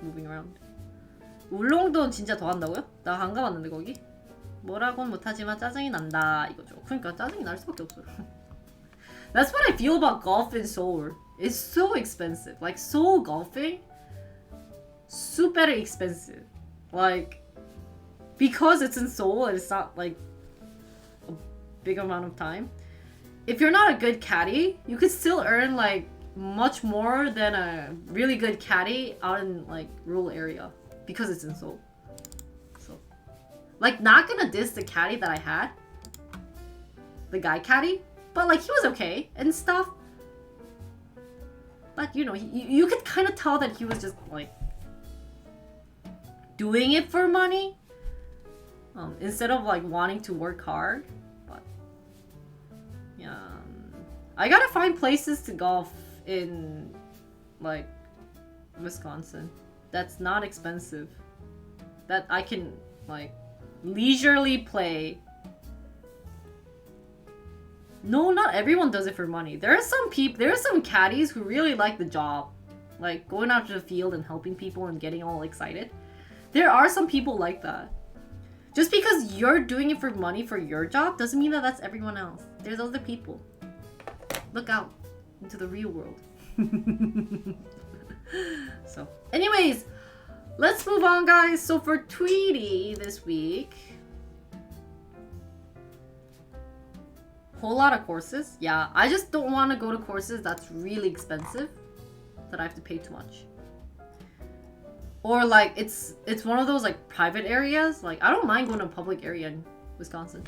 moving around. 울릉도는 진짜 더 한다고요? 나 안 가봤는데 거기? 뭐라고는 못하지만 짜증이 난다 이거죠. 그러니까 짜증이 날 수밖에 없어요. That's what I feel about golf in Seoul. It's so expensive. Like Seoul golfing, super expensive. Like because it's in Seoul and it's not like a big amount of time. If you're not a good caddy, you could still earn like much more than a really good caddy out in like rural area because it's in Seoul. So, like, not gonna diss the caddy that I had, the guy caddy. But like he was okay and stuff. But you know, you could kind of tell that he was just like doing it for money instead of like wanting to work hard. But yeah, I gotta find places to golf in like Wisconsin that's not expensive, that I can like leisurely play. No, not everyone does it for money. There are some caddies who really like the job. Like going out to the field and helping people and getting all excited. There are some people like that. Just because you're doing it for money for your job doesn't mean that that's everyone else. There's other people. Look out into the real world. So, anyways, let's move on, guys. So for Tweety this week, whole lot of courses. Yeah, I just don't want to go to courses that's really expensive, that I have to pay too much. Or like it's one of those like private areas. Like I don't mind going to a public area in Wisconsin.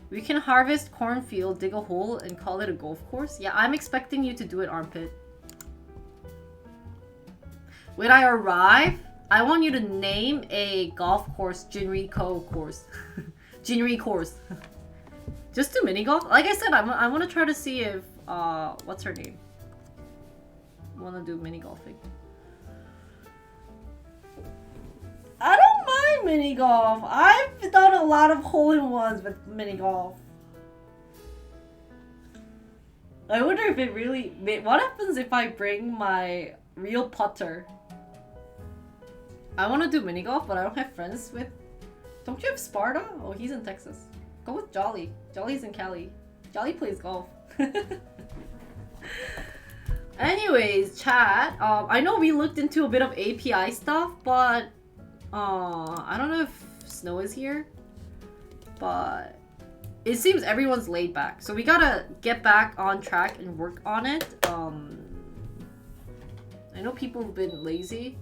We can harvest cornfield, dig a hole, and call it a golf course. Yeah, I'm expecting you to do it, Armpit. When I arrive, I want you to name a golf course Jinri-ko course. Jinri course. Just do mini golf. Like I said, I want to try to see if what's her name? Want to do mini golfing. I don't mind mini golf. I've done a lot of hole-in-ones with mini golf. I wonder if it really... What happens if I bring my real putter? I want to do mini golf, but I don't have friends with... Don't you have Sparta? Oh, he's in Texas. Go with Jolly. Jolly's in Cali. Jolly plays golf. Anyways, chat. I know we looked into a bit of API stuff, but... I don't know if Snow is here, but it seems everyone's laid back. So we gotta get back on track and work on it. I know people have been lazy.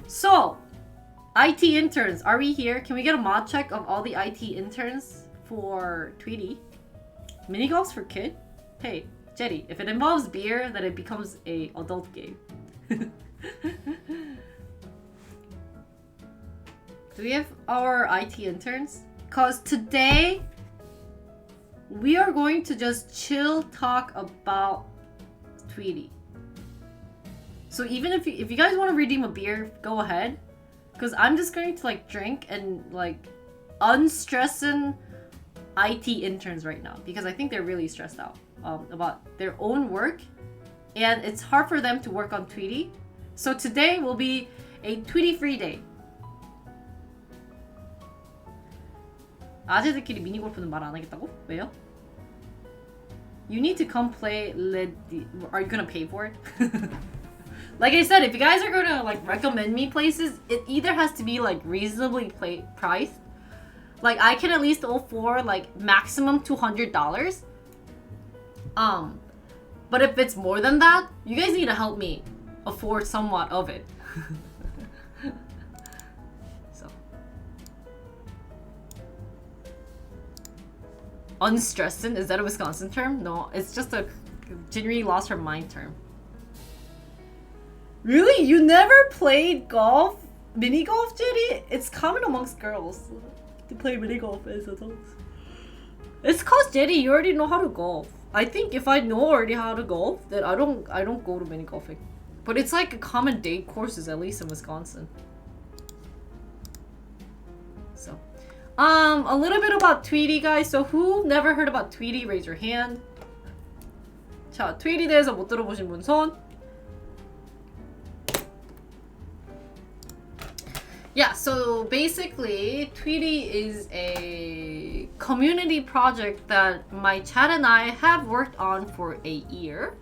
So, IT interns, are we here? Can we get a mod check of all the IT interns for Tweety? Mini golf's for kid? Hey, Jetty, if it involves beer, then it becomes a adult game. Do we have our IT interns? Cause today we are going to just chill talk about Tweety. So even if you guys want to redeem a beer, go ahead. Cause I'm just going to like drink and like unstressing IT interns right now because I think they're really stressed out about their own work and it's hard for them to work on Tweety. So today will be a Tweety free day. 아재들끼리 미니골프는 말 안 하겠다고? 왜요? You need to come play. Are you gonna pay for it? Like I said, if you guys are gonna like recommend me places, it either has to be like reasonably priced. Like I can at least afford like maximum $200. But if it's more than that, you guys need to help me afford somewhat of it. Unstressing? Is that a Wisconsin term? No, it's just a Jinri lost her mind term. Really? You never played golf? Mini golf, Jenny? It's common amongst girls to play mini golf as adults. It's cause Jenny, you already know how to golf. I think if I know already how to golf, then I don't go to mini golfing. But it's like a common day courses, at least in Wisconsin. So. A little bit about Tweety, guys. So who never heard about Tweety? Raise your hand. 자, Tweety 대해서 못 들어보신 분 손. Yeah, so basically, Tweety is a community project that my chat and I have worked on for a year.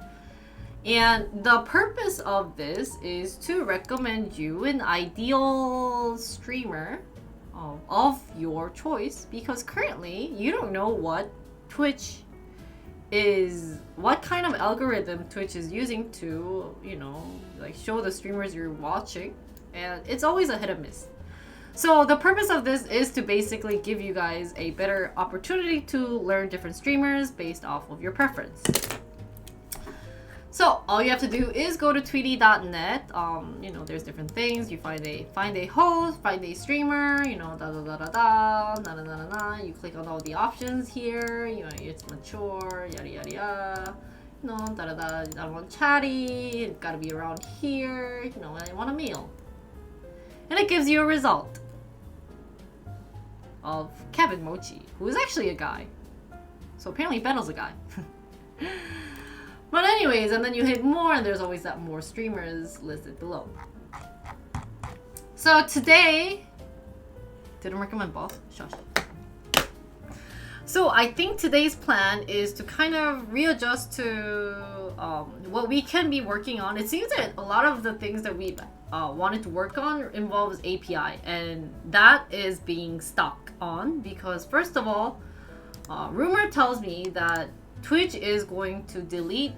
And the purpose of this is to recommend you an ideal streamer of your choice, because currently you don't know what Twitch is, what kind of algorithm Twitch is using to, you know, like show the streamers you're watching, and it's always a hit or miss. So the purpose of this is to basically give you guys a better opportunity to learn different streamers based off of your preference. So all you have to do is go to tweety.net. You know, there's different things. You find a host, find a streamer, you know, da da da da da, na na na na na. You click on all the options here. You know, it's mature, yada yada yada. You know, da da da. I want chatty. It's gotta be around here. You know, I want a meal, and it gives you a result of Kevin Mochi, who is actually a guy. So apparently Benno's a guy. But anyways, and then you hit more, and there's always that more streamers listed below. So today, didn't recommend both. Shush. So I think today's plan is to kind of readjust to what we can be working on. It seems that a lot of the things that we wanted to work on involves API, and that is being stuck on because first of all, rumor tells me that Twitch is going to delete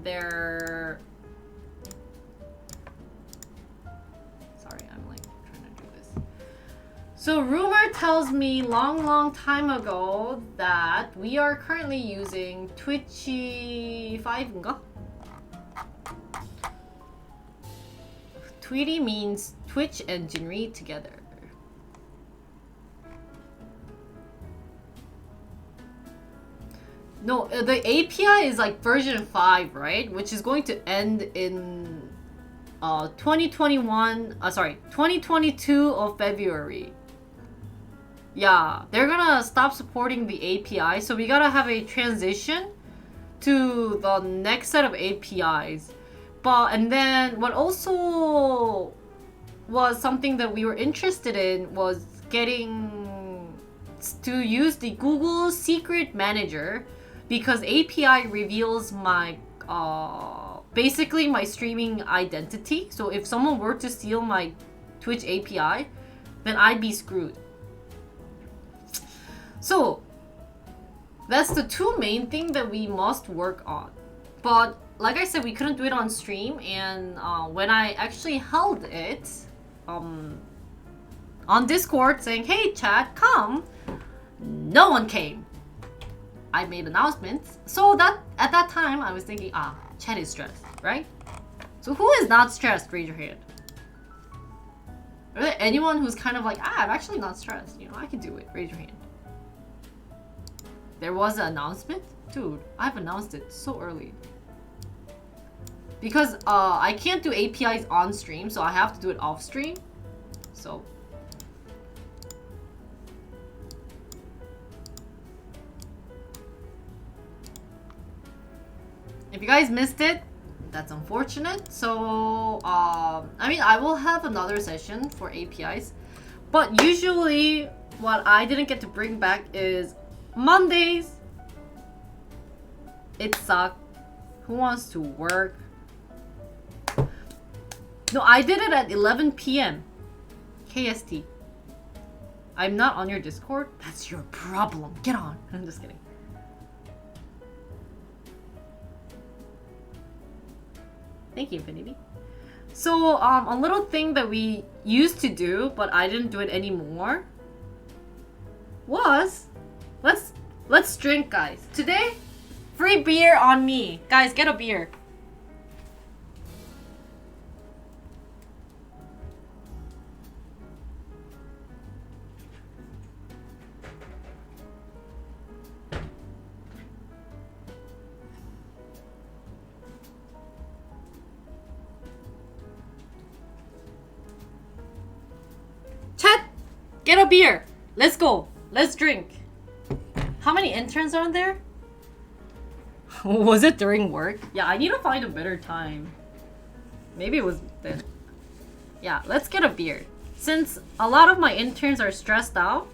their So rumor tells me long time ago that we are currently using Twitchy 5인가? Twiri means Twitch and Jinri together. No, the API is like version 5, right? Which is going to end in 2022 of February. Yeah, they're gonna stop supporting the API, so we gotta have a transition to the next set of APIs. And then what also was something that we were interested in was getting to use the Google Secret Manager, because API reveals my basically my streaming identity. So if someone were to steal my Twitch API, then I'd be screwed. So that's the two main things that we must work on. But like I said, we couldn't do it on stream, and when I actually held it on Discord saying, "Hey chat, come," no one came. I made announcements, so that at that time I was thinking, chat is stressed, right? So who is not stressed? Raise your hand. Or anyone who's kind of like, I'm actually not stressed, you know, I can do it. Raise your hand. There was an announcement? Dude, I've announced it so early. Because I can't do APIs on stream, so I have to do it off stream. So if you guys missed it, that's unfortunate. So I mean, I will have another session for APIs, but usually what I didn't get to bring back is Mondays. It sucked. Who wants to work? No, I did it at 11 p.m. KST. I'm not on your Discord? That's your problem. Get on. I'm just kidding. Thank you, Infinity. So, a little thing that we used to do, but I didn't do it anymore, was let's drink, guys. Today, free beer on me. Guys, get a beer. Chat, get a beer. Let's go. Let's drink. How many interns are there? Was it during work? Yeah, I need to find a better time. Maybe it was then. Yeah, let's get a beer. Since a lot of my interns are stressed out.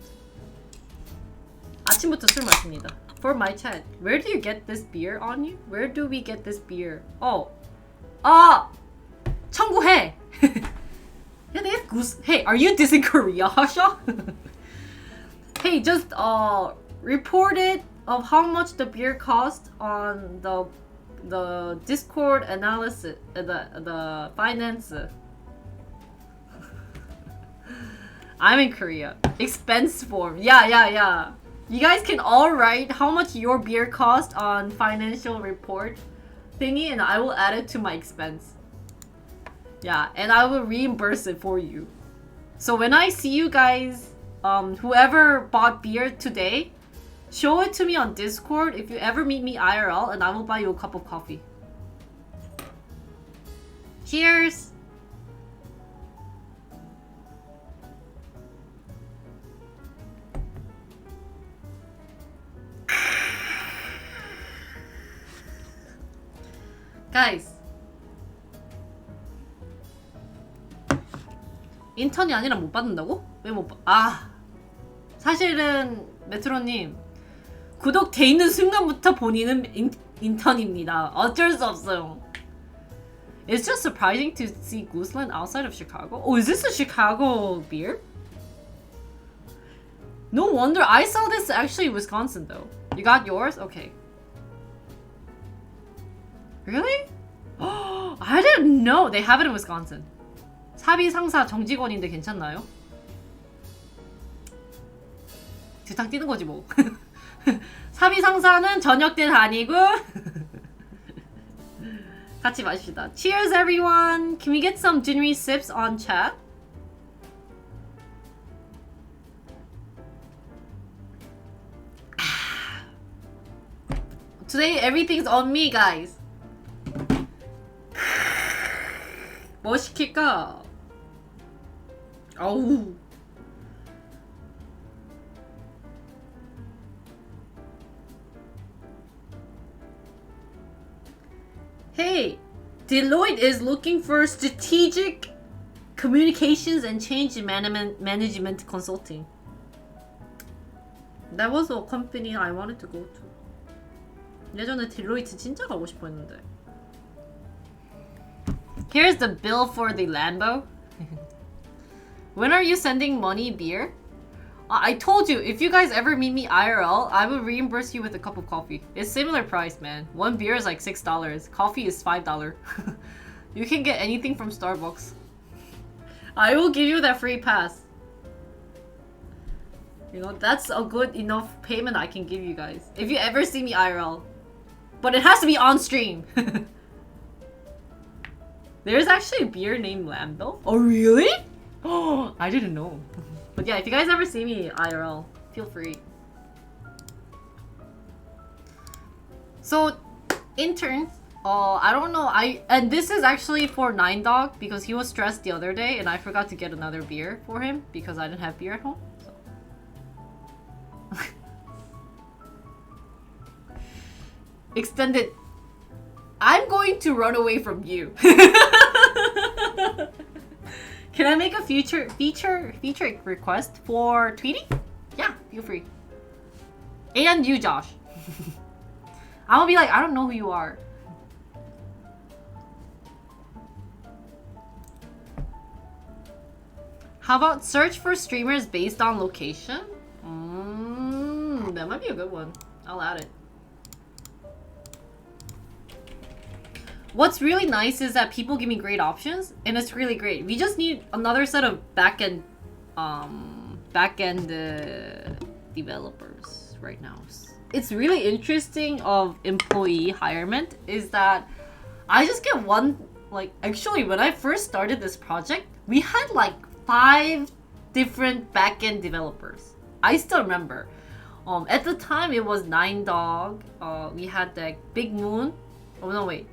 아침부터 술 마십니다. For my chat, where do you get this beer on you? Where do we get this beer? Oh. 청구해. Yeah, they have goose. Hey, are you dissing Korea, Hasha? Hey, just report it of how much the beer cost on the Discord analysis, the finance. I'm in Korea. Expense form. Yeah. You guys can all write how much your beer cost on financial report thingy, and I will add it to my expense. Yeah, and I will reimburse it for you. So when I see you guys, whoever bought beer today, show it to me on Discord if you ever meet me IRL, and I will buy you a cup of coffee. Cheers! Guys, 인턴이 아니라 못 받는다고? 왜 못 받... 사실은 메트로님, 구독돼 있는 순간부터 본인은 인턴입니다. 어쩔 수 없어요. It's just surprising to see Gooseland outside of Chicago. Oh, is this a Chicago beer? No wonder. I saw this actually in Wisconsin though. You got yours? Okay. Really? Oh, I didn't know. They have it in Wisconsin. 사비 상사 정직원인데 괜찮나요? 주탕 뛰는 거지 뭐. 사비 상사는 저녁 때 다니고 같이 마십시다. Cheers everyone. Can we get some ginry sips on chat? Today everything's on me, guys. 뭐 시킬까? 어우. Hey, Deloitte is looking for strategic communications and change management consulting. That was a company I wanted to go to. 예전에 딜로이트 진짜 가고 싶어 했는데. Here's the bill for the Lambo. When are you sending money, beer? I told you, if you guys ever meet me IRL, I will reimburse you with a cup of coffee. It's similar price, man. One beer is like $6. Coffee is $5. You can get anything from Starbucks. I will give you that free pass. You know, that's a good enough payment I can give you guys. If you ever see me IRL. But it has to be on stream. There's actually a beer named Lambo. Oh, really? Oh, I didn't know. But yeah, if you guys ever see me IRL, feel free. So, interns, I don't know. And this is actually for Nine Dog because he was stressed the other day and I forgot to get another beer for him because I didn't have beer at home. So. Extended. I'm going to run away from you. Can I make a feature request for Tweety? Yeah, feel free. And you, Josh. I'm gonna be like, I don't know who you are. How about search for streamers based on location? That might be a good one. I'll add it. What's really nice is that people give me great options, and it's really great. We just need another set of backend developers right now. It's really interesting of employee hirement is that I just get one, like, actually when I first started this project, we had like 5 different backend developers. I still remember. At the time it was Nine Dog. We had the Big Moon. Oh no, wait.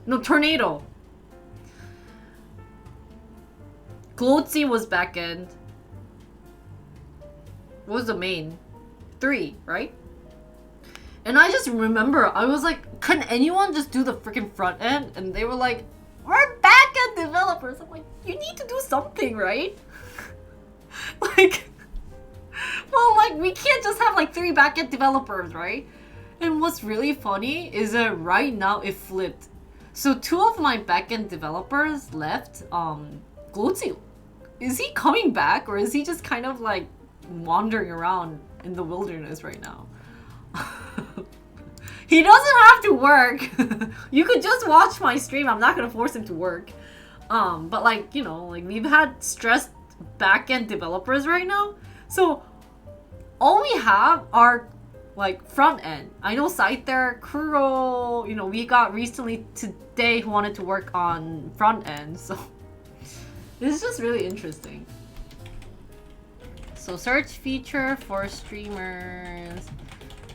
No, Tornado. Glotzy was backend. What was the main? 3, right? And I just remember, I was like, can anyone just do the freaking front end? And they were like, we're backend developers. I'm like, you need to do something, right? Like, well, like, we can't just have like 3 backend developers, right? And what's really funny is that right now it flipped. So 2 of my backend developers left. Glotzy, is he coming back or is he just kind of like wandering around in the wilderness right now? He doesn't have to work. You could just watch my stream. I'm not gonna force him to work. But like, you know, like we've had stressed backend developers right now. So all we have are like front end. I know Scyther, Kuro, you know, we got recently today who wanted to work on front end, so it's just really interesting. So search feature for streamers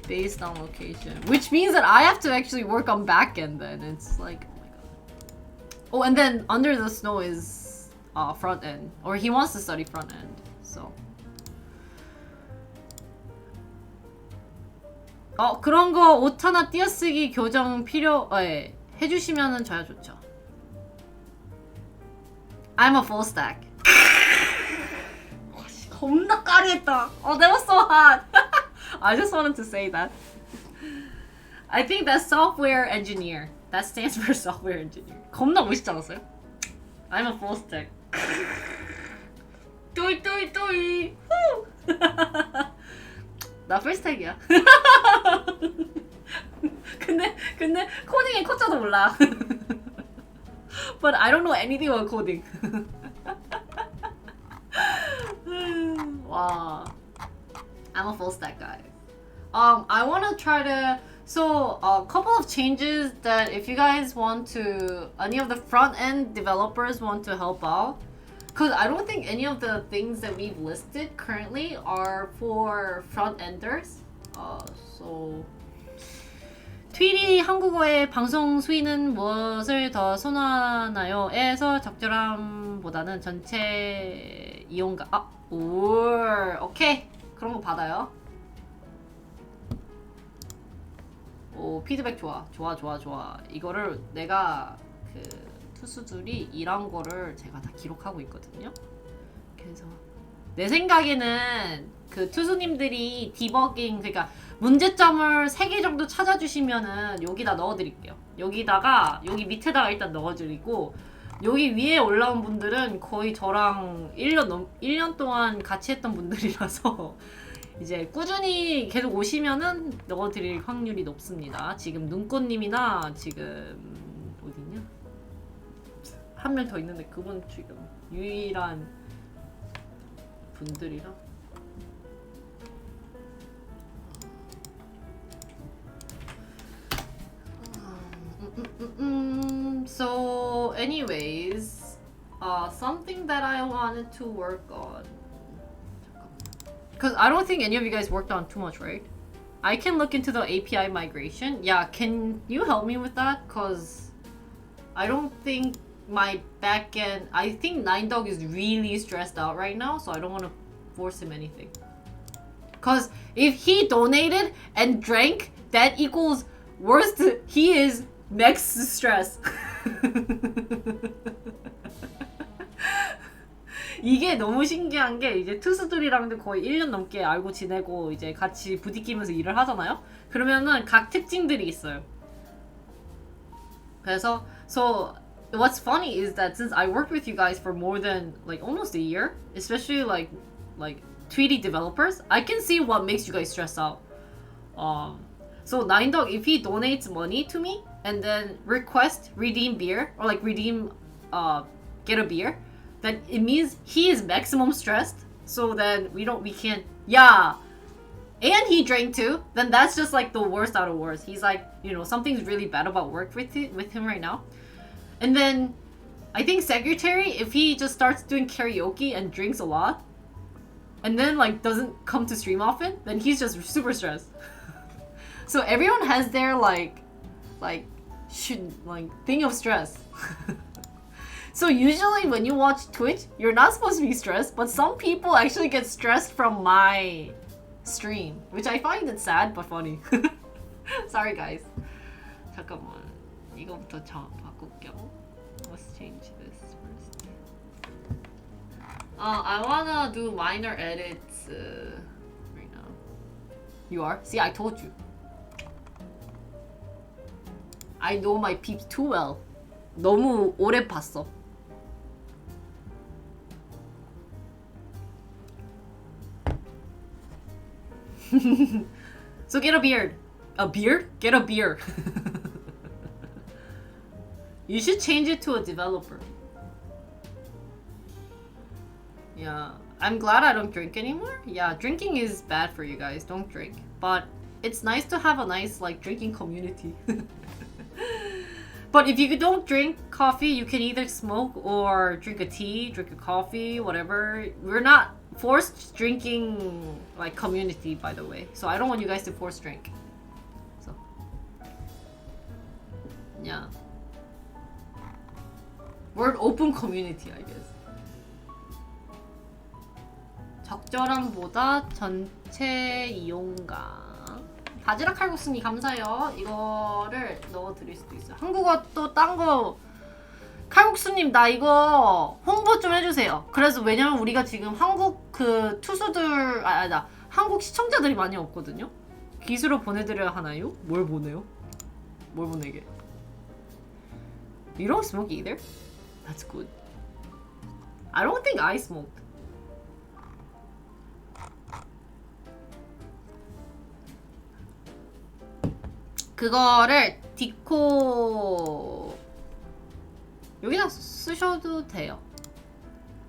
based on location, which means that I have to actually work on back end then. It's like, oh my god. Oh, and then Under the Snow is front end, or he wants to study front end, so. 그런 거 옷 하나 띄어쓰기 교정 해주시면은 저야 좋죠. I'm a full stack. 겁나 까리했다. Oh, that was so hot. I just wanted to say that. I think that's software engineer. That stands for software engineer. 겁나 멋있지 않았어요? I'm a full stack. 또이. 나 풀스택이야. 근데 코딩의 코자도 몰라. But I don't know anything about coding. 와. I'm a full stack guy. I want to try to. So a couple of changes that if you guys want to, any of the front end developers want to help out, because I don't think any of the things that we've listed currently are for front enders. So 트위리 한국어의 방송 수위는 무엇을 더 선호하나요? 에서 적절함보다는 전체 이용가. 오케이. 그런 거 받아요. 오, 피드백 좋아. 이거를 내가 그 투수들이 일한 거를 제가 다 기록하고 있거든요. 그래서 내 생각에는 그 투수님들이 디버깅, 그러니까 문제점을 3개 정도 찾아주시면은 여기다 넣어드릴게요. 여기다가 여기 밑에다가 일단 넣어드리고, 여기 위에 올라온 분들은 거의 저랑 1년 동안 같이 했던 분들이라서 이제 꾸준히 계속 오시면은 넣어드릴 확률이 높습니다. 지금 눈꽃님이나 지금 어디냐? 한 명 더 있는데 그분 지금 유일한 분들이라. So anyways, something that I wanted to work on, because I don't think any of you guys worked on too much, right? I can look into the API migration. Yeah, can you help me with that? Because I don't think my backend, I think Nine Dog is really stressed out right now, so I don't want to force him anything. Because if he donated and drank, that equals worst, he is next stress. 이게 너무 신기한 게, 이제 투수들이랑도 거의 1년 넘게 알고 지내고 이제 같이 부딪히면서 일을 하잖아요. 그러면은 각 특징들이 있어요. 그래서 so what's funny is that since I worked with you guys for more than like almost a year, especially like 3D developers, I can see what makes you guys stress out. So Nine Dog, if he donates money to me and then request redeem beer or like redeem get a beer, then it means he is maximum stressed. So then we can't, yeah. And he drank too. Then that's just like the worst out of worst. He's like, you know, something's really bad about work with him right now. And then I think secretary, if he just starts doing karaoke and drinks a lot, and then like doesn't come to stream often, then he's just super stressed. So everyone has their like thing of stress. So usually when you watch Twitch, you're not supposed to be stressed, but some people actually get stressed from my stream, which I find it sad but funny. Sorry guys. 잠깐만. 이거부터 바꿀게요. Let's change this first. I wanna do minor edits right now. You are? See, I told you. I know my peeps too well. 너무 오래 봤어. So get a beard. A beard? Get a beer. You should change it to a developer. Yeah, I'm glad I don't drink anymore. Yeah, drinking is bad for you guys. Don't drink. But it's nice to have a nice like drinking community. But if you don't drink coffee, you can either smoke or drink a tea, drink a coffee, whatever. We're not forced drinking like community, by the way. So I don't want you guys to force drink. So yeah, we're an open community, I guess. 적절함보다 전체 이용가. 바지락 칼국수님 감사해요. 이거를 넣어드릴 수도 있어요. 한국어 또 딴 거. 칼국수님 나 이거 홍보 좀 해주세요. 그래서 왜냐면 우리가 지금 한국 그 투수들 아니다 한국 시청자들이 많이 없거든요. 기술을 보내드려야 하나요? 뭘 보내요? 뭘 보내게? You don't smoke either? That's good. I don't think I smoked. 그거를 디코 여기다 쓰셔도 돼요.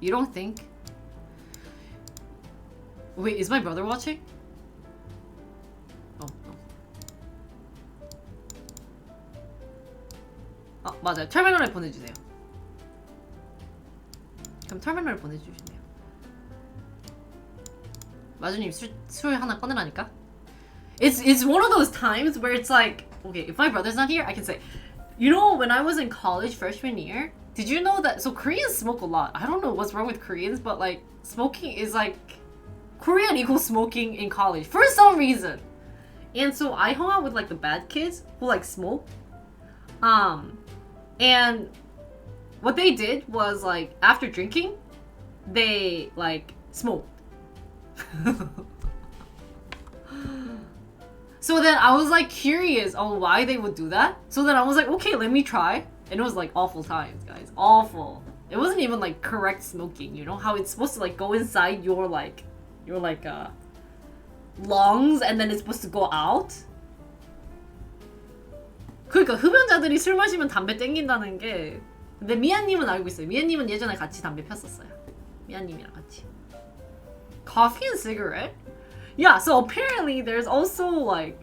You don't think? Wait, is my brother watching? 맞아요. 터미널에 보내주세요. 그럼 터미널에 보내주시네요. 마주님 술 하나 꺼내라니까? It's one of those times where it's like, okay, if my brother's not here, I can say, you know, when I was in college freshman year, did you know that, so Koreans smoke a lot. I don't know what's wrong with Koreans, but like, smoking is like, Korean equals smoking in college, for some reason. And so I hung out with like the bad kids who like smoke. And what they did was like, after drinking, they like smoked. So then I was like curious on why they would do that. So then I was like, okay, let me try. And it was like awful times, guys. Awful. It wasn't even like correct smoking, you know? How it's supposed to like go inside your lungs and then it's supposed to go out. 그러니까 흡연자들이 술 마시면 담배 땡긴다는 게. 근데 미아님은 알고 있어요. 미아님은 예전에 같이 담배 폈었어요. 미아님이랑 같이. Coffee and cigarette? Yeah, so apparently there's also like.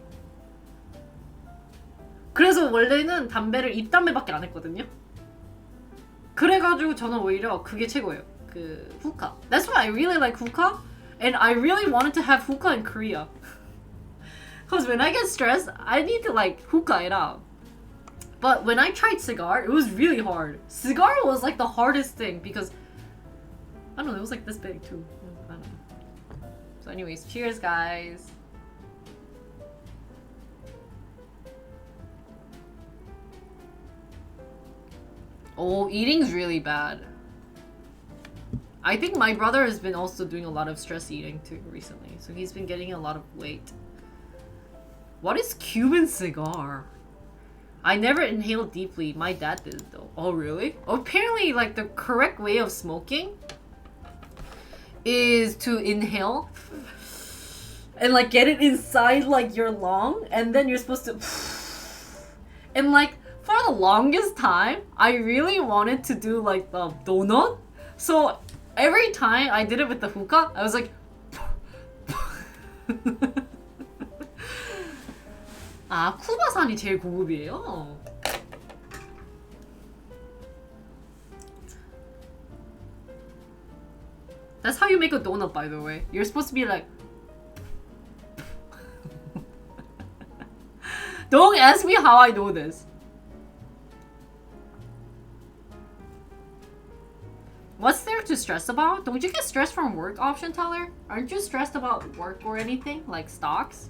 그래서 원래는 담배를 입담배밖에 안 했거든요. 그래가지고 저는 오히려 그게 최고예요. 그 후카. That's why I really like hookah, and I really wanted to have hookah in Korea. Cause when I get stressed, I need to like hookah it out. But when I tried cigar, it was really hard. Cigar was like the hardest thing because I don't know, it was like this big too. I don't know. So anyways, cheers guys. Oh, eating's really bad. I think my brother has been also doing a lot of stress eating too recently. So he's been getting a lot of weight. What is Cuban cigar? I never inhaled deeply. My dad did though. Oh really? Apparently like the correct way of smoking is to inhale and like get it inside like your lung, and then you're supposed to and like for the longest time I really wanted to do like the donut, so every time I did it with the hookah I was like 아 쿠바산이 제일 고급이에요. That's how you make a donut, by the way. You're supposed to be like. Don't ask me how I know this. What's there to stress about? Don't you get stressed from work, option teller? Aren't you stressed about work or anything, like stocks?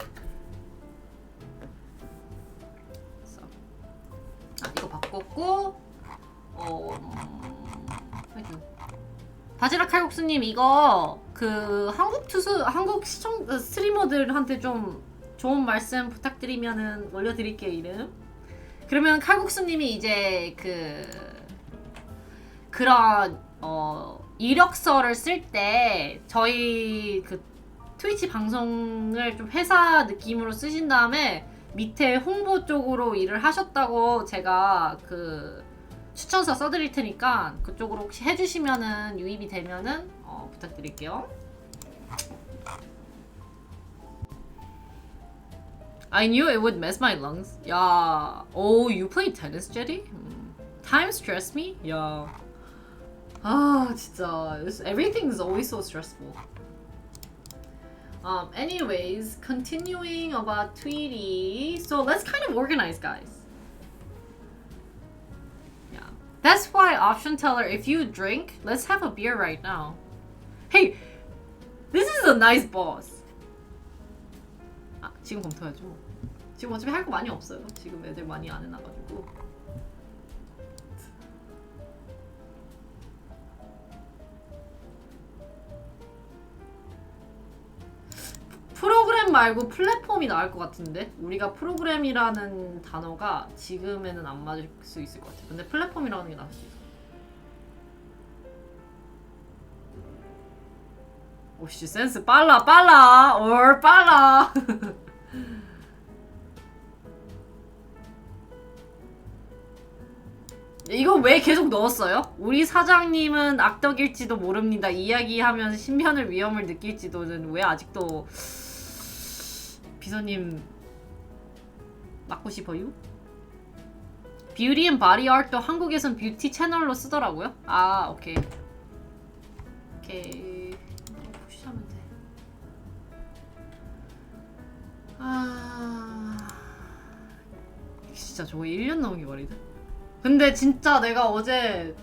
So. 아, 이거 바꿨고. 바지락 칼국수님 이거 그 한국 시청 스트리머들한테 좀 좋은 말씀 부탁드리면은 올려드릴게요 이름. 그러면 칼국수님이 이제 그런 이력서를 쓸 때 저희 그 트위치 방송을 좀 회사 느낌으로 쓰신 다음에 밑에 홍보 쪽으로 일을 하셨다고 제가 그 추천서 써드릴 테니까 그쪽으로 혹시 해주시면은 유입이 되면은 부탁드릴게요. I knew it would mess my lungs. Yeah. Oh, you play tennis, Jetty? Time stressed me? Yeah. 아, 진짜. Everything's always so stressful. Anyways, continuing about Twiri. So let's kind of organize, guys. That's why option teller, if you drink, let's have a beer right now. Hey, this is a nice boss. 아, 지금 검토하죠. 지금 어차피 할 거 많이 없어요. 지금 애들 많이 안 해놔가지고. 프로그램 말고 플랫폼이 나을 것 같은데? 우리가 프로그램이라는 단어가 지금에는 안 맞을 수 있을 것 같아. 근데 플랫폼이라고 하는 게 나을 수 있어. 오씨, 센스 빨라. 빨라. 이거 왜 계속 넣었어요? 우리 사장님은 악덕일지도 모릅니다. 이야기하면 신변의 위험을 느낄지도는 왜 아직도 비서님 맞고 싶어요? 뷰티 앤 바디 아트도 한국에선 뷰티 채널로 쓰더라고요. 아, 오케이. 오케이. 이거 푸시하면 돼. 아, 진짜 저거 1년 넘게 걸리네. 근데 진짜 내가 어제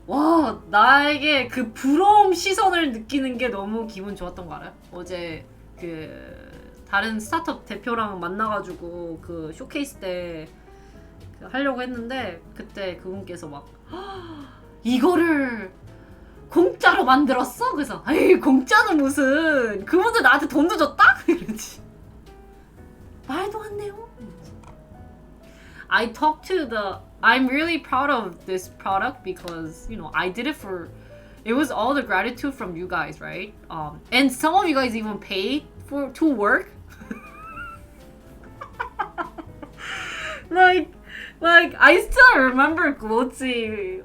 와, 나에게 그 부러움 시선을 느끼는 게 너무 기분 좋았던 거 알아요? 어제 그 다른 스타트업 대표랑 만나가지고 그 쇼케이스 때 그 하려고 했는데 그때 그분께서 막 이거를 공짜로 만들었어? 그래서 에이 공짜는 무슨 그분들 나한테 돈도 줬다? 이러지. 말도 안 돼요. I talked to the I'm really proud of this product because you know I did it for it was all the gratitude from you guys, right? And some of you guys even paid for to work. like I still remember Guozi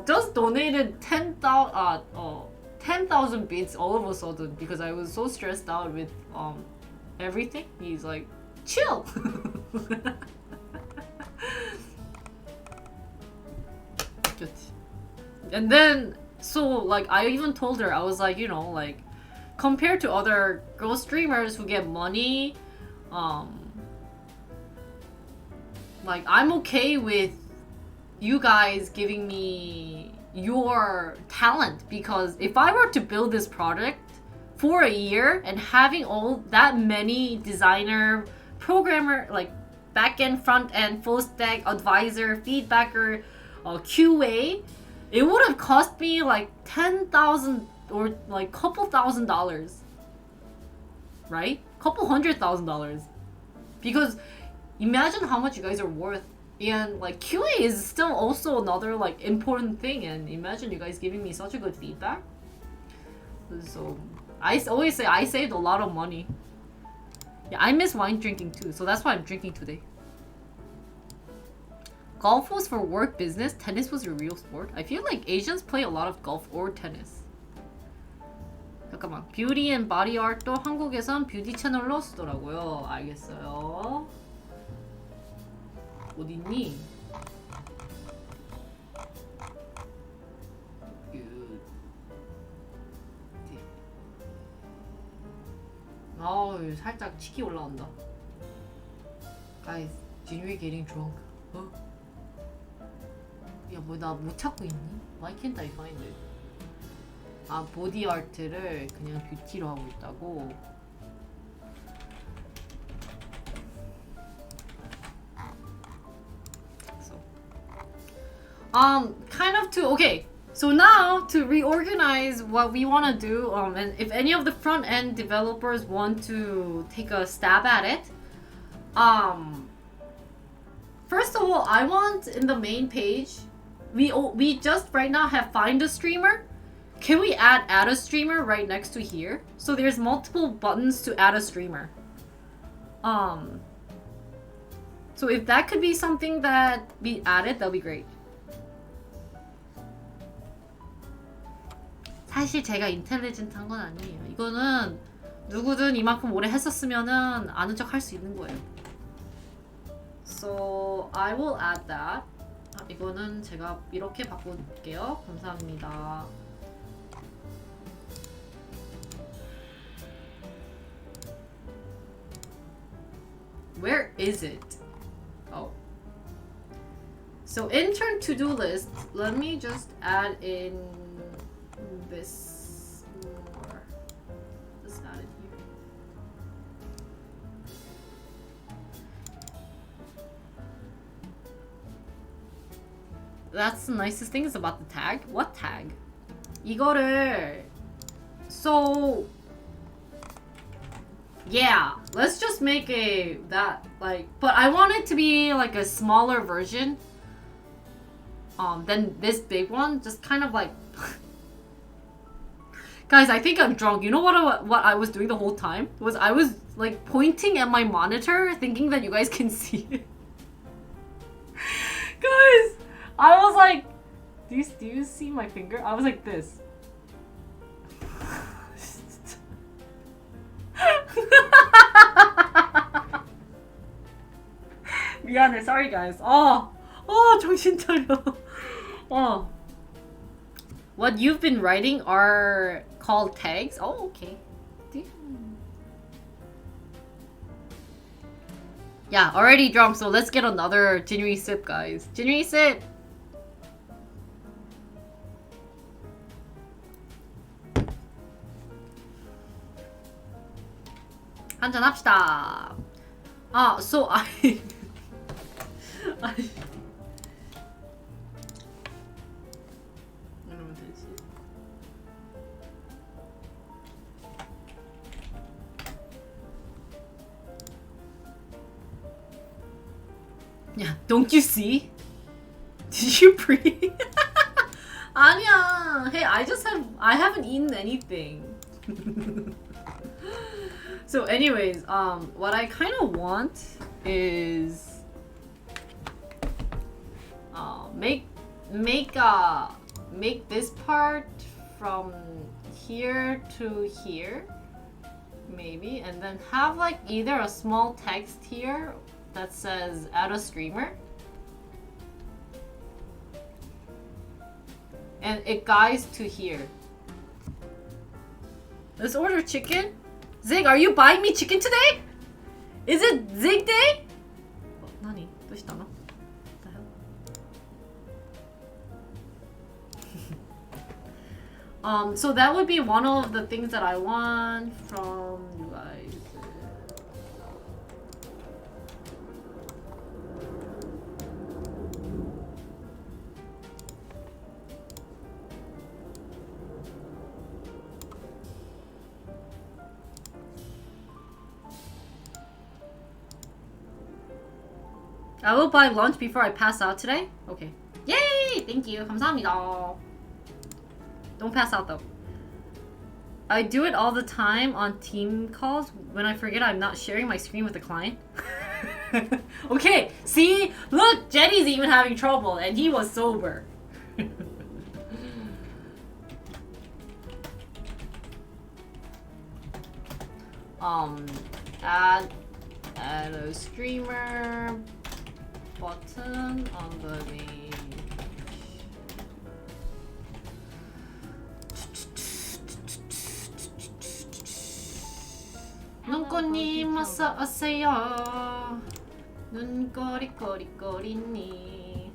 just donated 10,000 bits all of a sudden because I was so stressed out with everything. He's like, chill. And then so like I even told her I was like, you know, like compared to other girl streamers who get money, like I'm okay with you guys giving me your talent because if I were to build this product for a year and having all that many designer, programmer, like back-end, front-end, full-stack, advisor, feedbacker, QA, it would have cost me like 10,000 or like couple $1,000s, right? Couple $100,000, because imagine how much you guys are worth, and like QA is still also another like important thing, and imagine you guys giving me such a good feedback. So I always say I saved a lot of money. Yeah, I miss wine drinking too, so that's why I'm drinking today. Golf was for work business, tennis was a real sport. I feel like Asians play a lot of golf or tennis. 잠깐만, 뷰티 앤 바디 아트도 한국에선 뷰티 채널로 쓰더라고요. 알겠어요. 어딨니? 아우, 살짝 치기 올라온다. Guys, Jinri getting drunk. 어? 야, 뭐 나 못 찾고 있니? Why can't I find it? 아, 보디 아트를 그냥 뷰티로 하고 있다고? So, kind of to, okay. So now to reorganize what we want to do, and if any of the front-end developers want to take a stab at it, first of all, I want in the main page, we just right now have find a streamer. Can we add a streamer right next to here? So there's multiple buttons to add a streamer. So if that could be something that we added, that'll be great. 사실 제가 인텔리전트한 건 아니에요. 이거는 누구든 이만큼 오래 했었으면은 아는 척 할 수 있는 거예요. So I will add that. 아, 이거는 제가 이렇게 바꿀게요. 감사합니다. Where is it? Oh. So intern to-do list. Let me just add in this more. Just add it here. That's the nicest thing is about the tag. What tag? 이거를 so yeah, let's just make that like, but I want it to be like a smaller version than this big one, just kind of like guys, I think I'm drunk. You know what I was doing the whole time? Was I was like pointing at my monitor thinking that you guys can see it. Guys, I was like, do you see my finger? I was like this. 미안해. Sorry guys. 정신 차려. What you've been writing are called tags. Oh, okay. Yeah, already drunk, so let's get another Jinri sip, guys. Jinri sip! 한잔 합시다. So I 이러면 되지. Yeah, don't you see? Did you breathe? 아니야. Hey, I haven't eaten anything. So anyways, what I kind of want is make this part from here to here, maybe, and then have like either a small text here that says add a streamer, and it guides to here. Let's order chicken. Zig, are you buying me chicken today? Is it Zig day? Nani? どうしたの? So that would be one of the things that I want from you guys. I will buy lunch before I pass out today. Okay. Yay! Thank you. 감사합니다. Don't pass out though. I do it all the time on team calls when I forget I'm not sharing my screen with the client. Okay, see? Look, Jenny's even having trouble and he was sober. Add a streamer button on the main. 눈꽃님 어서 오세요. 눈꼬리꼬리꼬리니.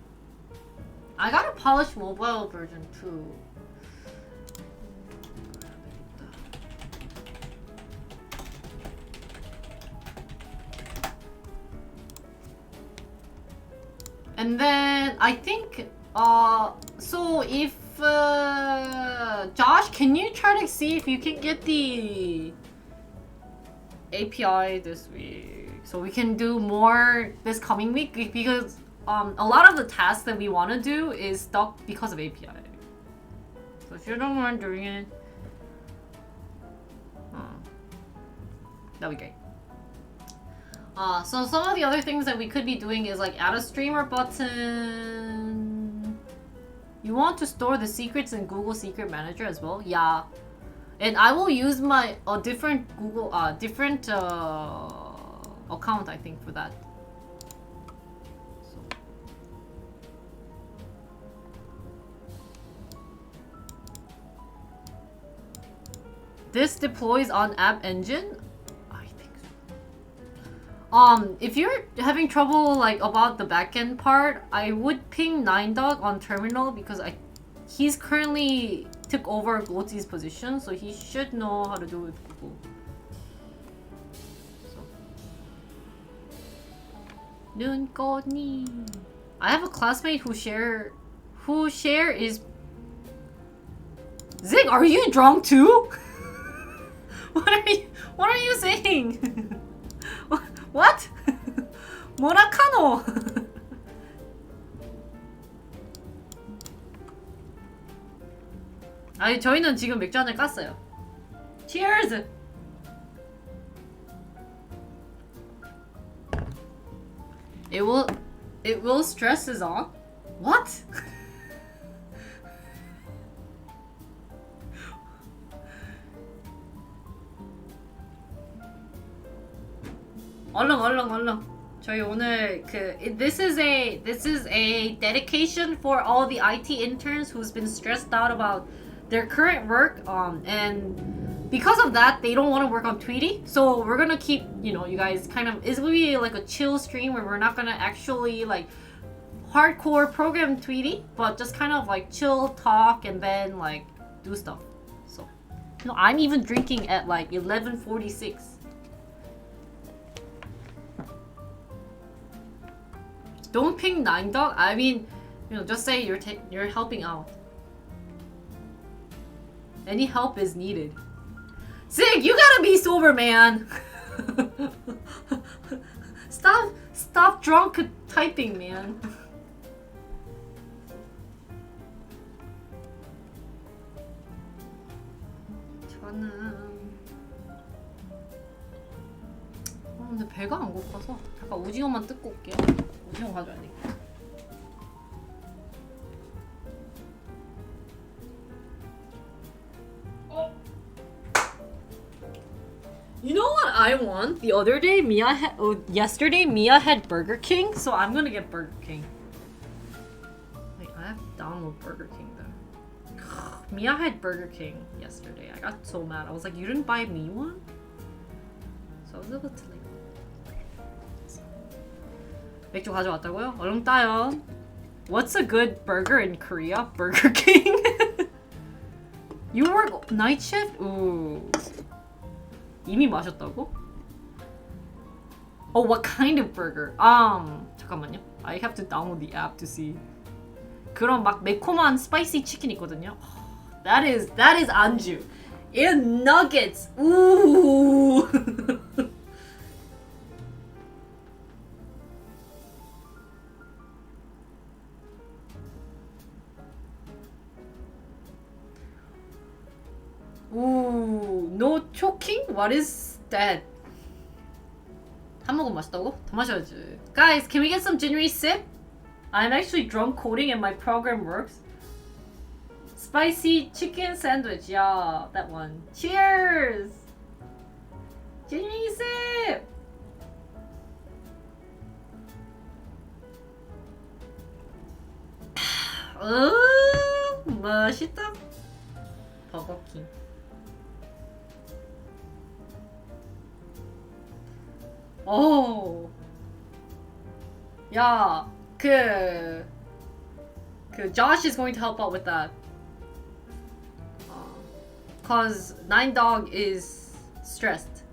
I got a polished mobile version too. And then I think so if Josh, can you try to see if you can get the API this week so we can do more this coming week, because a lot of the tasks that we want to do is stuck because of API. So if you don't mind doing it, that'd be great. So some of the other things that we could be doing is like add a streamer button. You want to store the secrets in Google Secret Manager as well? Yeah. And I will use my different Google account, I think, for that. So. This deploys on App Engine. I think so. If you're having trouble like about the backend part, I would ping 9dog on terminal because he's currently took over Goti's position, so he should know how to do it. 눈꽃님. I have a classmate who share is. Zig, are you drunk too? What are you saying? What? Morakano. 아니 저희는 지금 맥주 한잔 깠어요. Cheers! It will stress is on? What? 얼른. 저희 오늘 this is a dedication for all the IT interns who's been stressed out about their current work and because of that they don't want to work on Tweety. So we're gonna keep, you know, you guys kind of, it's gonna be like a chill stream where we're not gonna actually like hardcore program Tweety, but just kind of like chill talk and then like do stuff. So no, I'm even drinking at like 11:46. Don't ping 9dog. I mean, you know, just say you're helping out. Any help is needed. Zig, you gotta be sober, man. Stop drunk typing, man. 저는 근데 배가 안 고파서 잠깐 오징어만 뜯고 올게요. 오징어 가져야 돼. You know what I want? The other day, yesterday, Mia had Burger King, so I'm gonna get Burger King. Wait, I have to download Burger King though. Mia had Burger King yesterday. I got so mad. I was like, you didn't buy me one? So I was able to like. 맥주 가져왔다고요? 얼른 따요. What's a good burger in Korea? Burger King? You work night shift? Ooh. 이미 마셨다고? Oh, what kind of burger? 잠깐만요. I have to download the app to see. 그런 막 매콤한 spicy chicken 있거든요. That is 안주. And nuggets. Ooh. Ooh, no choking? What is that? 한 모금 마셨다고? 더 마셔야지. Guys, can we get some gingery sip? I'm actually drunk coding and my program works. Spicy chicken sandwich. Yeah, that one. Cheers! gingery sip! 맛있다. 버거킹. 오. 야, Josh is going to help out with that. Cause 9dog is stressed.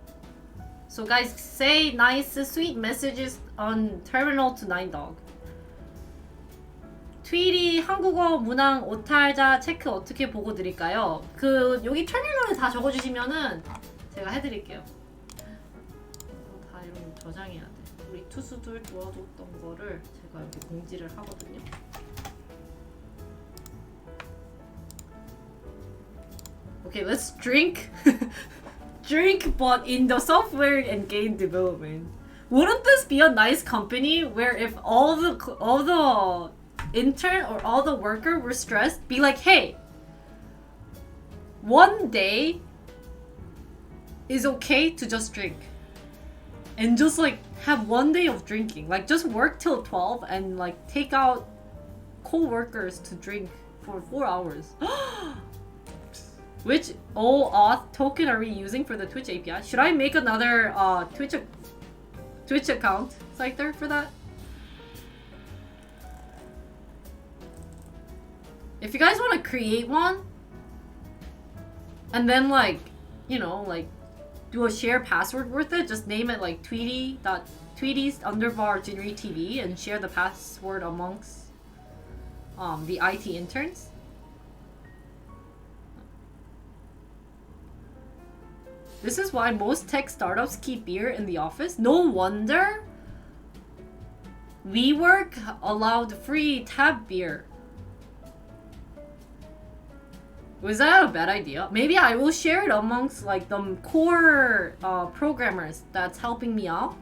So guys, say nice, sweet messages on terminal to 9dog. 트위리 한국어 문항 오탈자 체크 어떻게 보고 드릴까요? 여기 터미널에 다 적어주시면은 제가 해드릴게요. 다 이런 거 저장해야 돼. 우리 투수들 도와줬던 거를 제가 여기 공지를 하거든요. Okay, let's drink. Drink, but in the software and game development. Wouldn't this be a nice company where if all the intern or all the worker were stressed, be like, hey, one day is okay to just drink. And just like have one day of drinking. Like just work till 12 and like take out co-workers to drink for 4 hours. Which OAuth token are we using for the Twitch API? Should I make another Twitch account Scyther for that? If you guys want to create one and then like, you know, like do a share password with it, just name it like tweeties_GenryTV and share the password amongst the IT interns. This is why most tech startups keep beer in the office. No wonder WeWork allowed free tab beer. Was that a bad idea? Maybe I will share it amongst like the core programmers that's helping me out,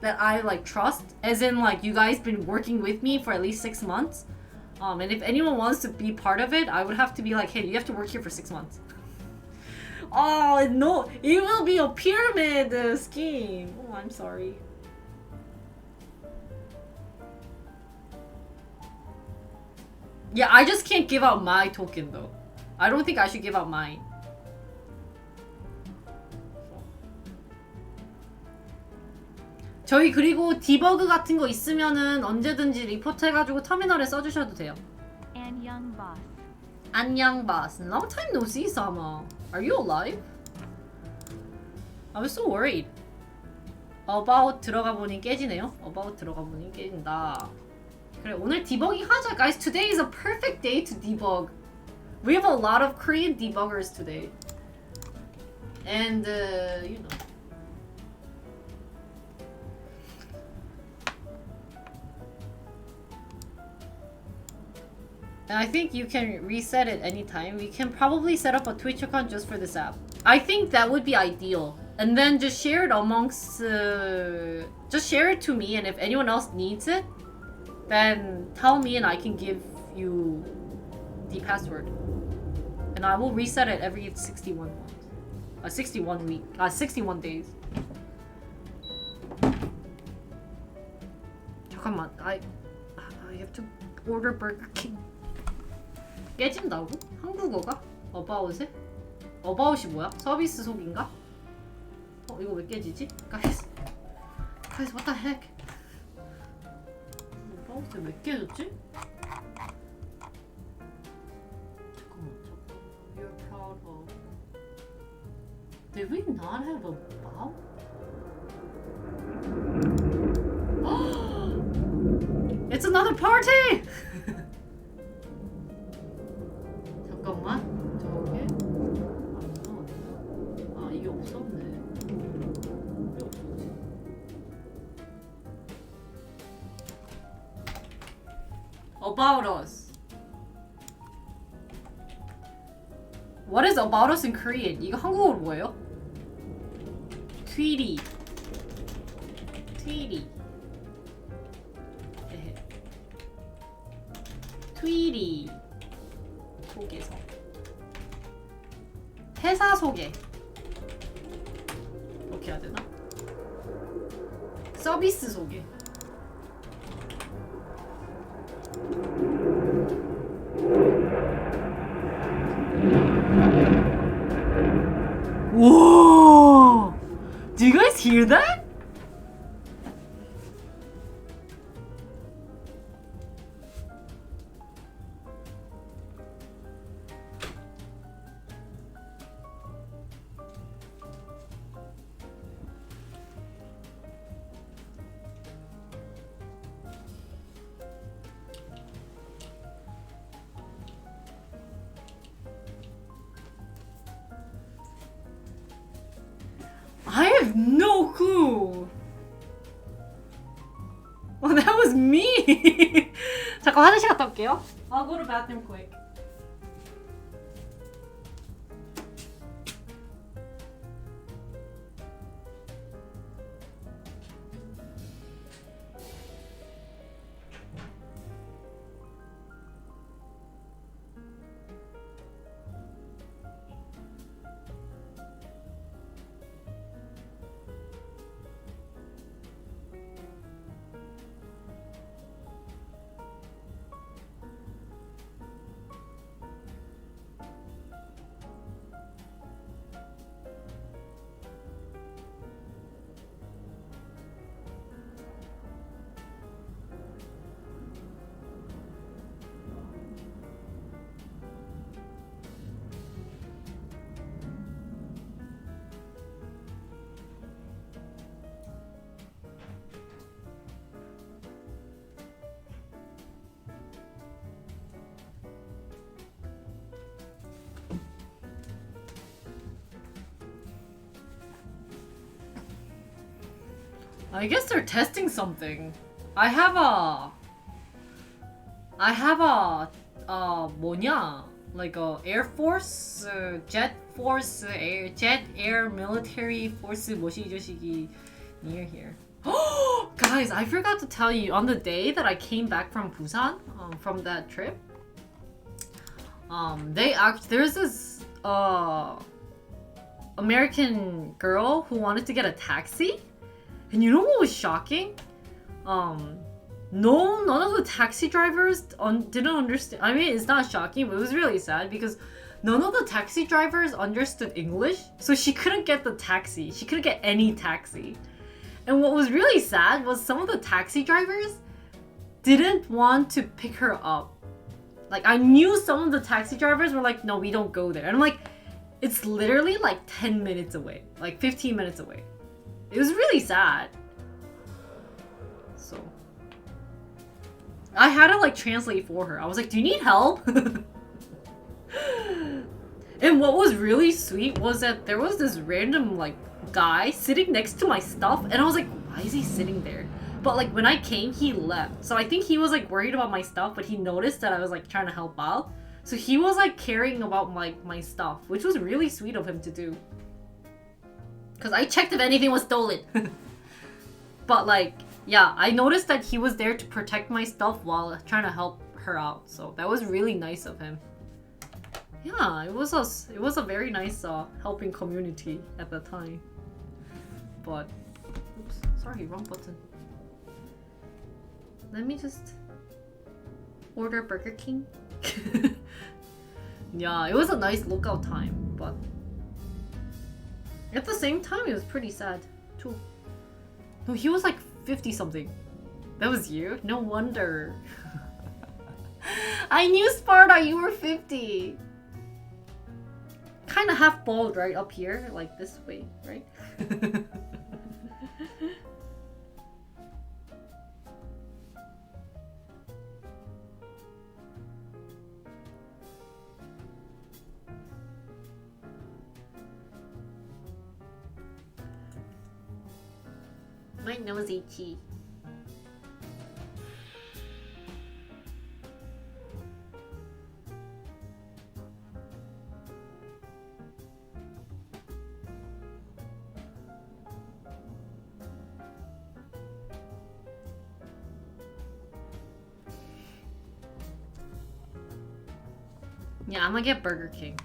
that I like trust, as in like you guys been working with me for at least 6 months. And if anyone wants to be part of it, I would have to be like, hey, you have to work here for 6 months. Oh no, it will be a pyramid scheme. Oh, I'm sorry. Yeah, I just can't give out my token though. I don't think I should give out mine. 저희 그리고 디버그 같은 거 있으면은 언제든지 리포트 해가지고 터미널에 써주셔도 돼요. 안녕 boss. 안녕 boss. Long time no see, Sama. Are you alive? I was so worried. About 들어가 보니 깨지네요. About 들어가 보니 깨진다. 그래 오늘 디버깅 하자, guys. Today is a perfect day to debug. We have a lot of Korean debuggers today, and you know. And I think you can reset it anytime. We can probably set up a Twitch account just for this app. I think that would be ideal. And then just share it amongst... just share it to me, and if anyone else needs it, then tell me and I can give you the password. And I will reset it every 61 months. 61 days. 잠깐만, I have to order Burger King. 깨진다고? 한국어가? About에? About이 뭐야? 서비스 속인가? 이거 왜 깨지지? Guys, what the heck? About에 왜 깨졌지? 잠깐만. You're proud of... Did we not have about? It's another party! 잠깐만, 저게 안 나왔나? 아, 이게 없었네. 왜 없었지? About us. What is about us in Korean? 이거 한국어로 뭐예요? Twiri. Twiri. 소개서. 회사 소개. 이렇게 해야 되나? 서비스 소개. Whoa! Do you guys hear that? I have no clue. Oh, that was me. 잠깐 화장실 갔다 올게요. I'll go to bathroom quick. I guess they're testing something. I have a 뭐냐, like a Air Force, Jet Force, Jet Air Military Force 뭐시 저시기 near here. Guys, I forgot to tell you, on the day that I came back from Busan, from that trip, there's this American girl who wanted to get a taxi. And you know what was shocking? No, none of the taxi drivers didn't understand. I mean, it's not shocking, but it was really sad because none of the taxi drivers understood English, so she couldn't get the taxi. She couldn't get any taxi. And what was really sad was some of the taxi drivers didn't want to pick her up. Like, I knew some of the taxi drivers were like, no, we don't go there. And I'm like, it's literally like 10 minutes away, like 15 minutes away. It was really sad. So I had to like translate for her. I was like, do you need help? And what was really sweet was that there was this random like guy sitting next to my stuff, and I was like, why is he sitting there? But like when I came, he left. So I think he was like worried about my stuff, but he noticed that I was like trying to help out. So he was like caring about my stuff, which was really sweet of him to do. Cause I checked if anything was stolen. But like, yeah, I noticed that he was there to protect my stuff while trying to help her out. So that was really nice of him. Yeah, it was a very nice helping community at the time. But oops, sorry, wrong button. Let me just order Burger King. Yeah, it was a nice lookout time, but at the same time it was pretty sad too. No, he was like 50 something. That was you? No wonder. I knew Sparta, you were 50. Kind of half bald right up here, like this way, right? My nose itchy. Yeah, I'm gonna get Burger King.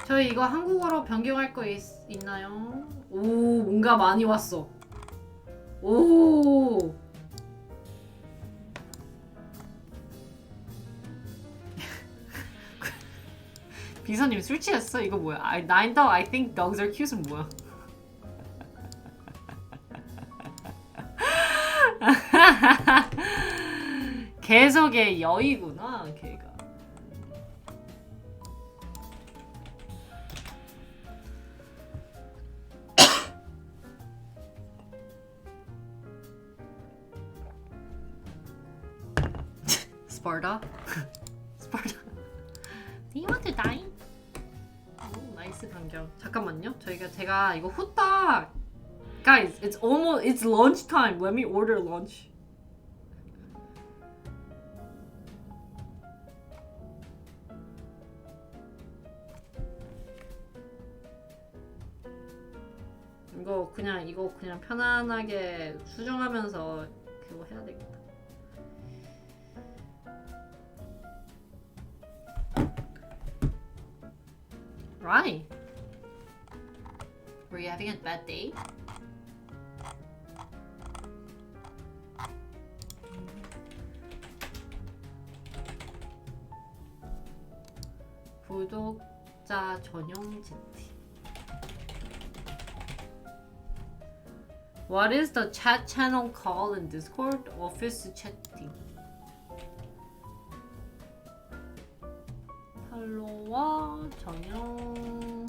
저희 이거 한국어로 변경할 거 있나요? 오, 뭔가 많이 왔어. 오. 비서님 술 취했어? 이거 뭐야? Nine dog, I think dogs are cute은 뭐야? 계속의 여의구나, 걔가. Sparta? Sparta. Do you want to dine? 오, 나이스 변경. 잠깐만요. 제가 이거 후딱. Guys, it's lunch time. Let me order lunch. 이거 그냥 편안하게 수정하면서 그거 해야 되겠다. Right. Were you having a bad day? 구독자 전용 채팅. What is the chat channel called in Discord? Office chatting. 팔로워 전용.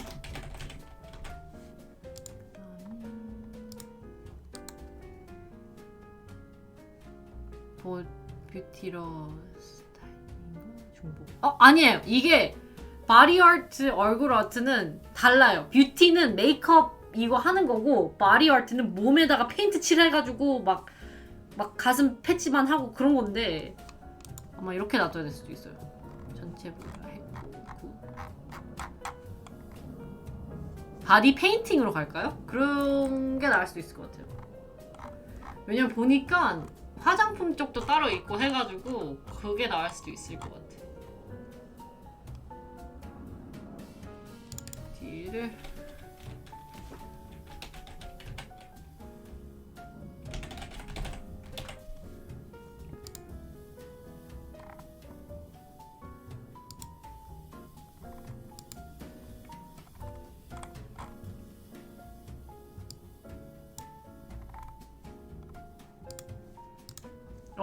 뷰티러 스타일인가? 중복. 아니에요. 이게 바디 아트, 얼굴 아트는 달라요. 뷰티는 메이크업 이거 하는 거고, 바디 아트는 몸에다가 페인트 칠해가지고 막 가슴 패치만 하고 그런 건데, 아마 이렇게 놔둬야 될 수도 있어요. 전체 했고 바디 페인팅으로 갈까요? 그런 게 나을 수도 있을 것 같아요. 왜냐면 보니까 화장품 쪽도 따로 있고 해가지고 그게 나을 수도 있을 것 같아. 뒤를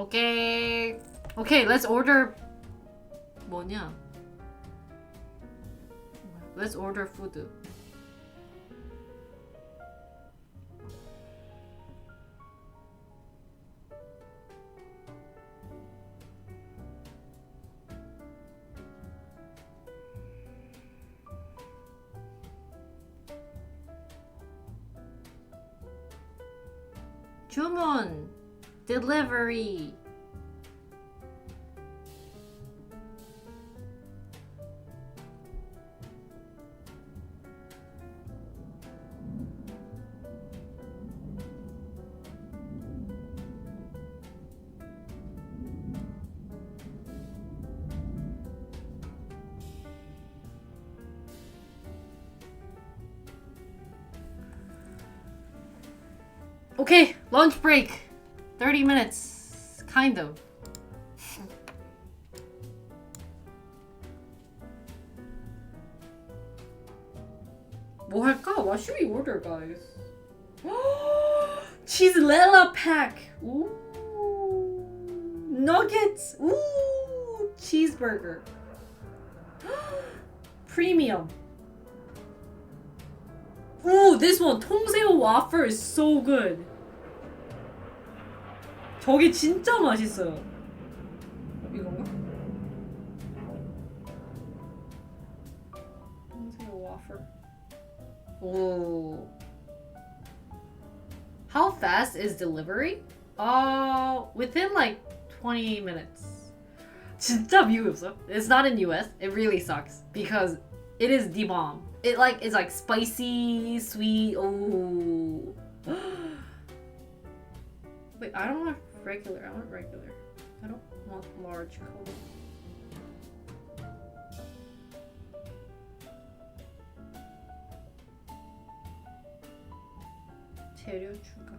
Okay. Okay, let's order. 뭐냐? Let's order food. 주문. Delivery. Okay, lunch break. 30 minutes. Kind of. 뭐 할까? What should we order, guys? Cheese Lela pack. Ooh. Nuggets. Ooh. Cheeseburger. Premium. Ooh, this one. 통새우 waffle is so good. 저게 진짜 맛있어요. 이건가? 통새우 waffle. Ooh. How fast is delivery? Within like 20 minutes. 진짜 미국에 없어요? It's not in US. It really sucks because it is the bomb. It's like spicy, sweet. Oh. Wait, I don't want regular. I want regular. I don't want large cola. 재료 추가.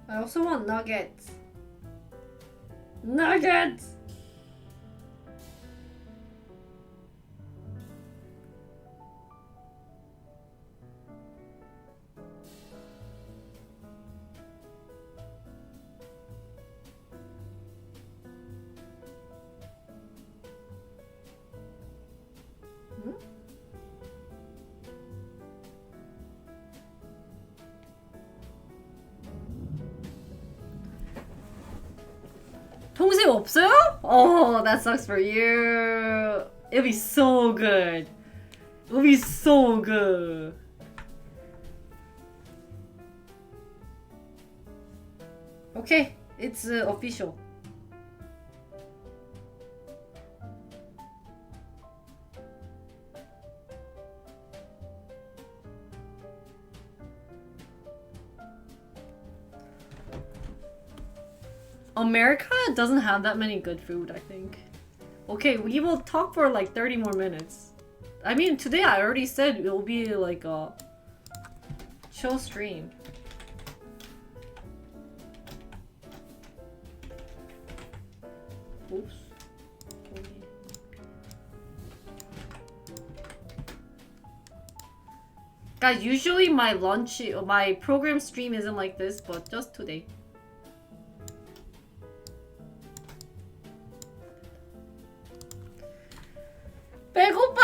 I also want nuggets. Nuggets! 통새우 없어요? Oh, that sucks for you. It'll be so good. It'll be so good. Okay, it's official. America doesn't have that many good food, I think. Okay, we will talk for like 30 more minutes. I mean, today I already said it will be like a chill stream. Oops. Guys, usually my program stream isn't like this, but just today. 배고파!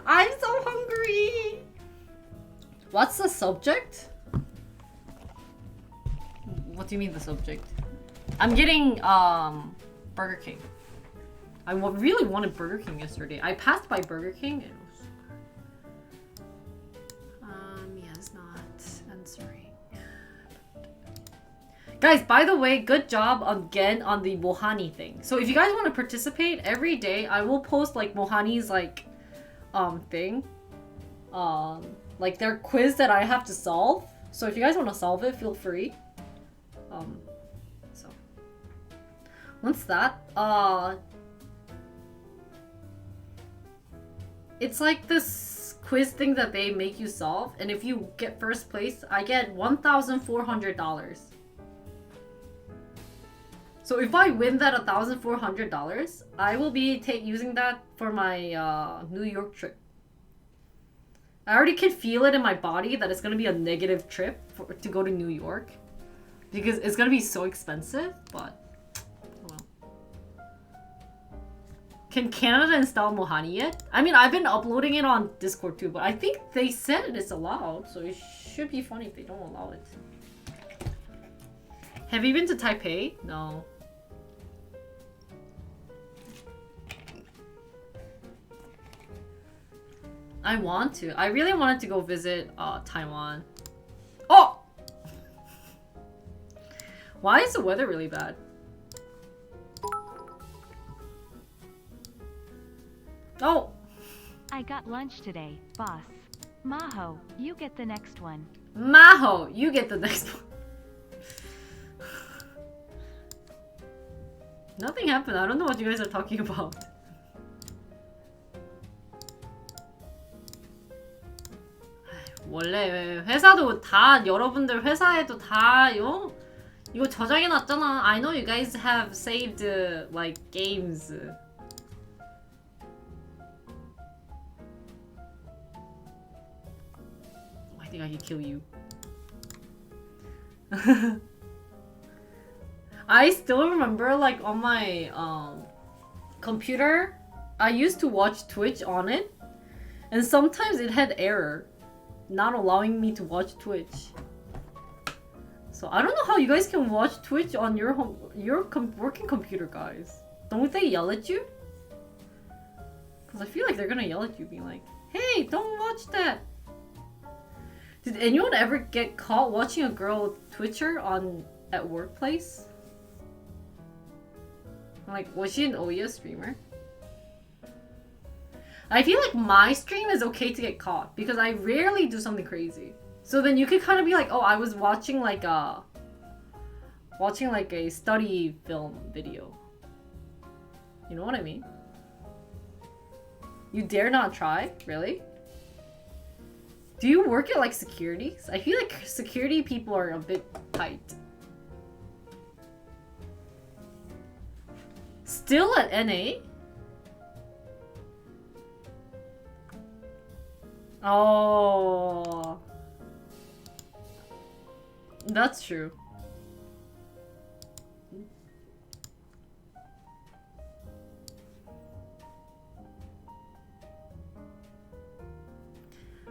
I'm so hungry! What's the subject? What do you mean the subject? I'm getting Burger King. I really wanted Burger King yesterday. I passed by Burger King and it was Mia's not answering. Guys, by the way, good job again on the Mohani thing. So if you guys want to participate, every day I will post like Mohani's like thing. Like their quiz that I have to solve. So if you guys want to solve it, feel free. So once that it's like this quiz thing that they make you solve, and if you get first place, I get $1,400. So if I win that $1,400, I will be using that for my New York trip. I already can feel it in my body that it's gonna be a negative trip to go to New York because it's gonna be so expensive, but well. Can Canada install Mohani yet? I mean, I've been uploading it on Discord too, but I think they said it's allowed, so it should be funny if they don't allow it. Have you been to Taipei? No. I want to. I really wanted to go visit Taiwan. Oh! Why is the weather really bad? Oh! I got lunch today, boss. Maho, you get the next one. Maho, you get the next one. Nothing happened. I don't know what you guys are talking about. 원래 회사도 다 여러분들 회사에도 다 이거 저장해 놨잖아. I know you guys have saved like games. I think I can kill you. I still remember like on my computer, I used to watch Twitch on it, and sometimes it had error. Not allowing me to watch Twitch. So I don't know how you guys can watch Twitch on your working computer, guys. Don't they yell at you? Because I feel like they're gonna yell at you, being like, "Hey, don't watch that." Did anyone ever get caught watching a girl Twitcher at workplace? Like, was she an OES streamer? I feel like my stream is okay to get caught because I rarely do something crazy. So then you could kind of be like, oh, I was watching like a study film video. You know what I mean? You dare not try? Really? Do you work at like securities? I feel like security people are a bit tight. Still at NA? Oh, that's true.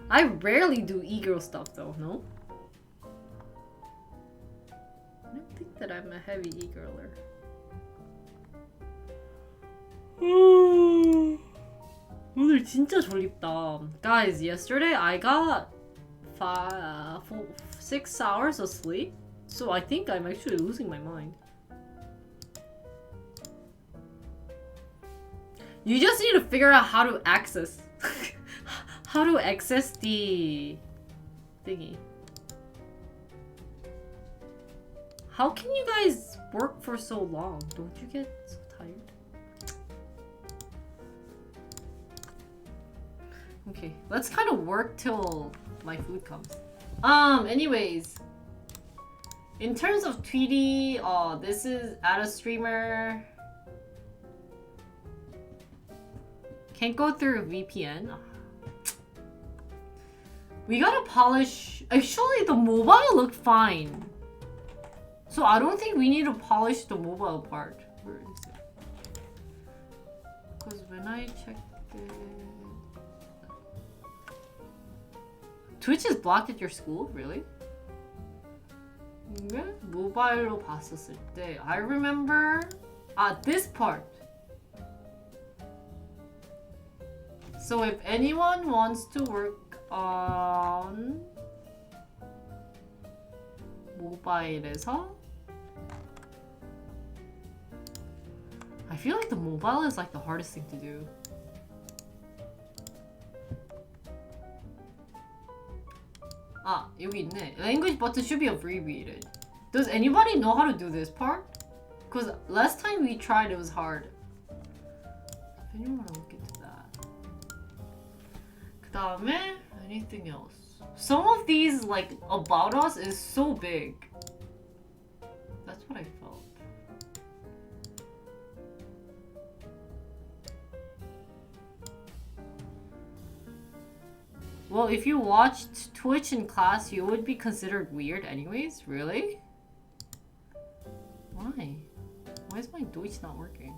I rarely do e-girl stuff though, no? I don't think that I'm a heavy e-girler. 오늘 진짜 졸립다. Guys, yesterday I got 6 hours of sleep, so I think I'm actually losing my mind. You just need to figure out how to access the thingy. How can you guys work for so long? Don't you get so tired? Okay, let's kind of work till my food comes. Anyways, in terms of Twiri, this is add a streamer. Can't go through VPN. We gotta polish. Actually, the mobile looked fine, so I don't think we need to polish the mobile part. Where is it? Because when I checked it. Twitch is blocked at your school? Really? 네? 모바일로 봤었을 때 I remember this part. So if anyone wants to work on 모바일에서 I feel like the mobile is like the hardest thing to do. 여기 있네. Language button should be abbreviated. Does anybody know how to do this part? Because last time we tried it was hard. If anyone want to look into that. 그다음에 anything else. Some of these like about us is so big. That's what I felt. Well, if you watched Twitch in class, you would be considered weird anyways? Really? Why? Why is my Deutsch not working?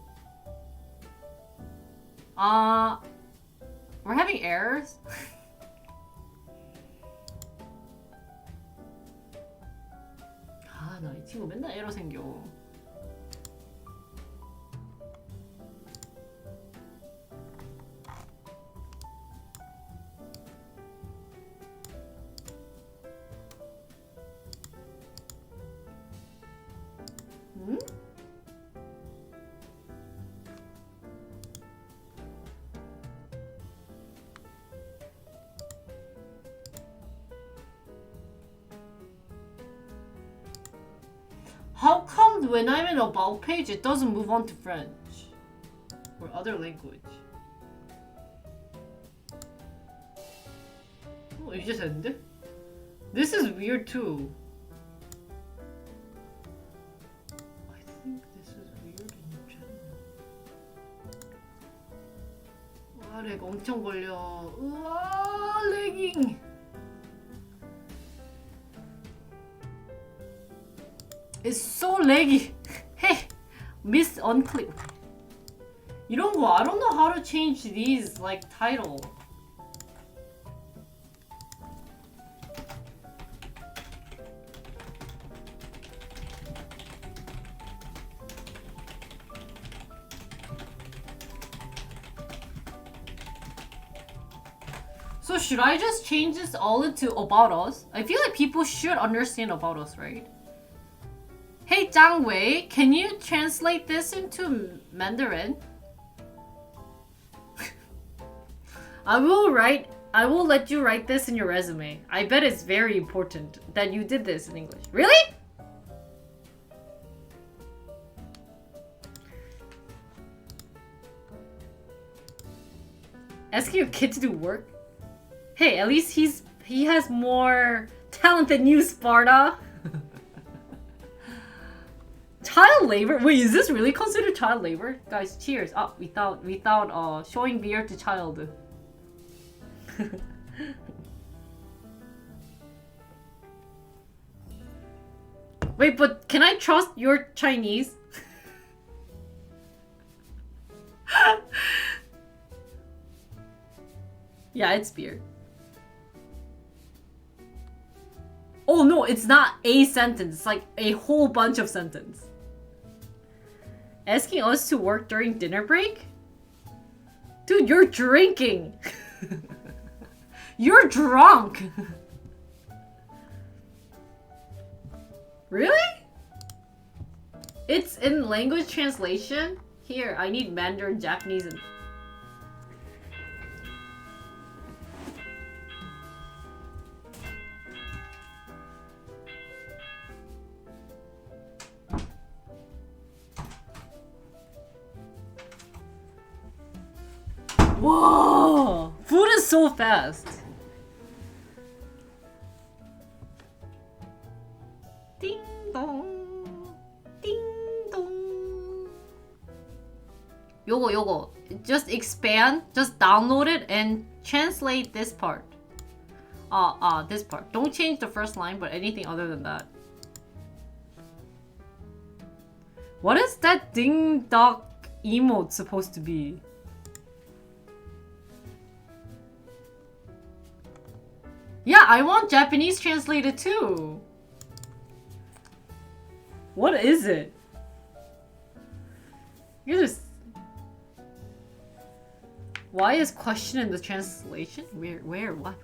We're having errors? 아, 나 이 친구 맨날 에러 생겨. 응? How come when I'm in about page it doesn't move on to French or other language? 이제 됐는데? This is weird too. I think this is weird in general. 와, 렉 엄청 걸려. 우와, 렉잉. It's so laggy. Hey, miss unclick. 이런 거 I don't know how to change these like title. So should I just change this all into about us? I feel like people should understand about us, right? Hey Zhang Wei, can you translate this into Mandarin? I will let you write this in your resume. I bet it's very important that you did this in English. Really? Asking your kid to do work? Hey, at least he has more talent than you, Sparta. Child labor? Wait, is this really considered child labor? Guys, cheers. Oh, without showing beer to child. Wait, but can I trust your Chinese? Yeah, it's beer. Oh no, it's not a sentence. It's like a whole bunch of sentences. Asking us to work during dinner break? Dude, you're drinking. You're drunk. Really? It's in language translation? Here, I need Mandarin, Japanese, and... Whoa! Food is so fast. Ding dong. Ding dong. 요거. Just expand, just download it and translate this part. This part. Don't change the first line, but anything other than that. What is that ding dong emote supposed to be? Yeah, I want Japanese translated too. What is it? You just... Why is question in the translation? Where, what?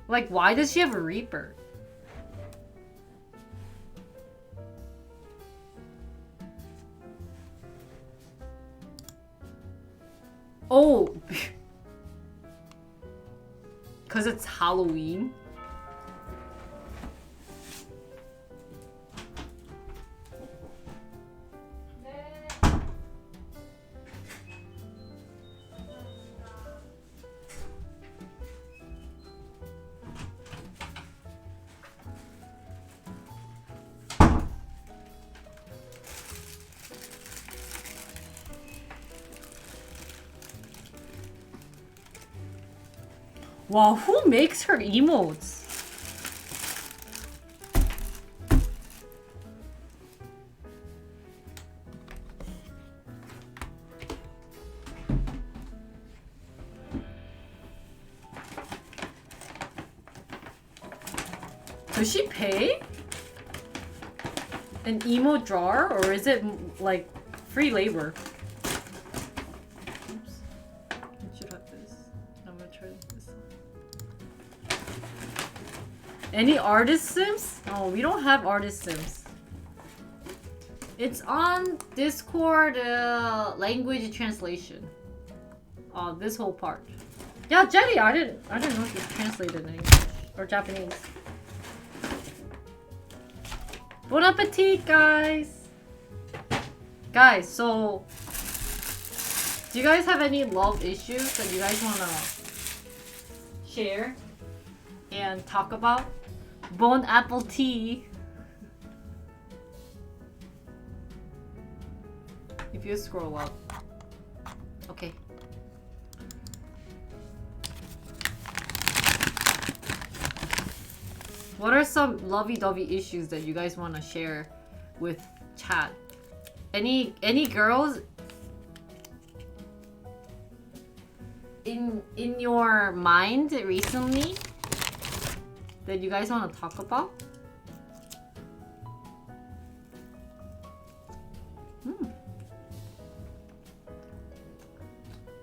Like, why does she have a Reaper? Oh! Because it's Halloween? Wow, who makes her emotes? Does she pay an emote drawer, or is it like free labor? Oops. I should have this. I'm gonna try this. Any artist sims? Oh, we don't have artist sims. It's on Discord language translation. Oh, this whole part. Yeah, Jetty, I didn't know she translated in English or Japanese. Bon appetit, guys! Guys, so do you guys have any love issues that you guys wanna share and talk about? Bon appetit! If you scroll up. Okay. What are some lovey-dovey issues that you guys want to share with chat? Any girls in your mind recently that you guys want to talk about?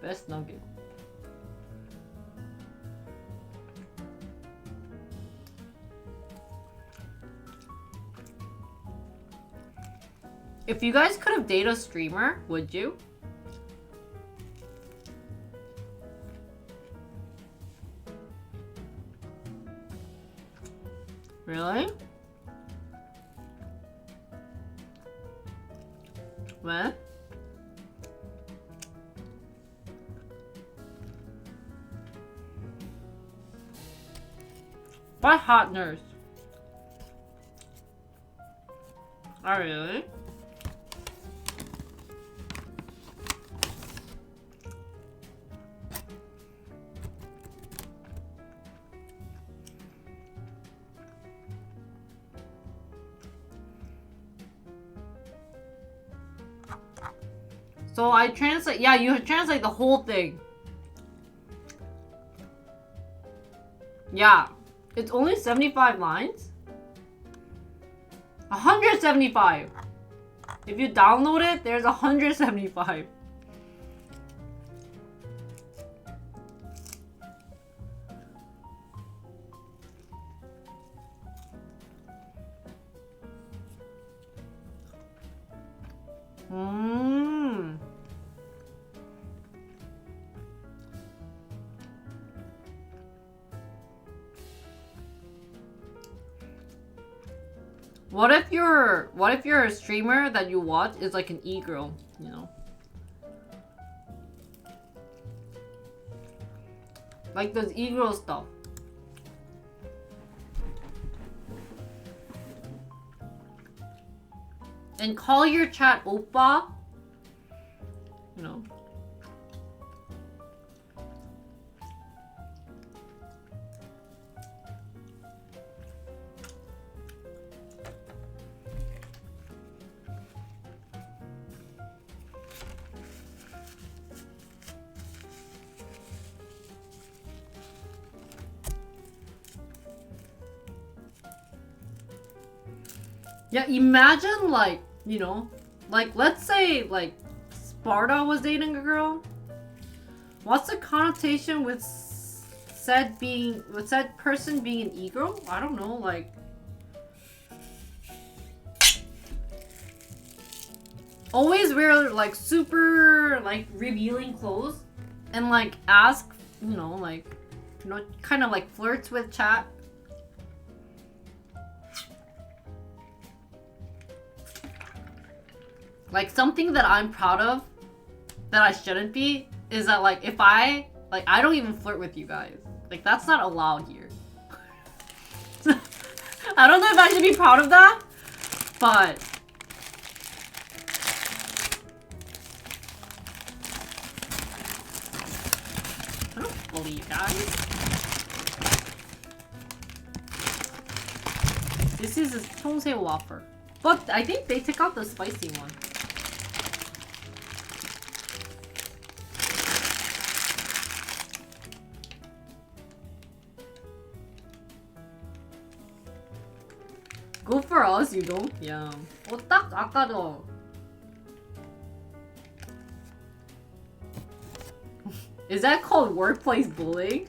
Best nugget. If you guys could have dated a streamer, would you? Really? What? Why hot nurse? Oh, really? So I translate, yeah, you translate the whole thing. Yeah, it's only 75 lines. 175. If you download it, there's 175. What if you're a streamer that you watch is like an e-girl, you know? Like those e-girl stuff. And call your chat oppa. You know. Yeah, imagine like, you know, like let's say like Sparta was dating a girl. What's the connotation with said person being an e-girl? I don't know, like always wear like super like revealing clothes and like ask, you know, like, you know, kind of like flirts with chat. Like something that I'm proud of that I shouldn't be is that like if I don't even flirt with you guys. Like that's not allowed here. I don't know if I should be proud of that, but I don't believe guys. This is a 청새 waffle. But I think they took out the spicy one. Good for us, you know? Yeah. 딱 아까도. Is that called workplace bullying?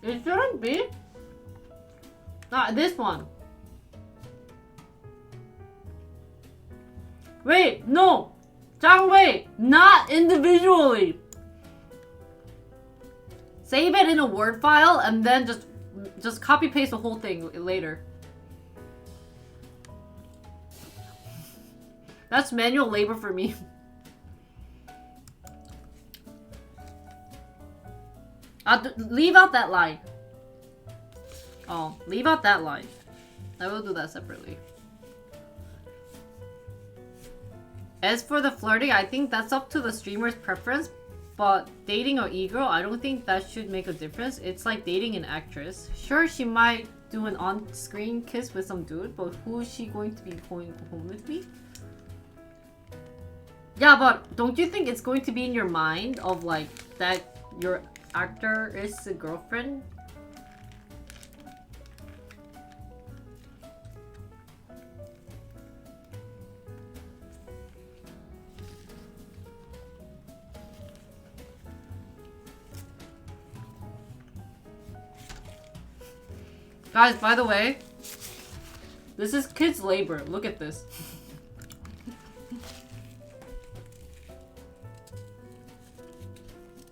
It shouldn't be. Not this one. Wait, no! Wait, not individually! Save it in a Word file and then just copy paste the whole thing later. That's manual labor for me. Leave out that line. Oh, leave out that line. I will do that separately. As for the flirting, I think that's up to the streamer's preference, but dating an e-girl, I don't think that should make a difference. It's like dating an actress. Sure, she might do an on-screen kiss with some dude, but who is she going to be going home with me? Yeah, but don't you think it's going to be in your mind of like that your actor is a girlfriend? Guys, by the way, this is kids' labor. Look at this.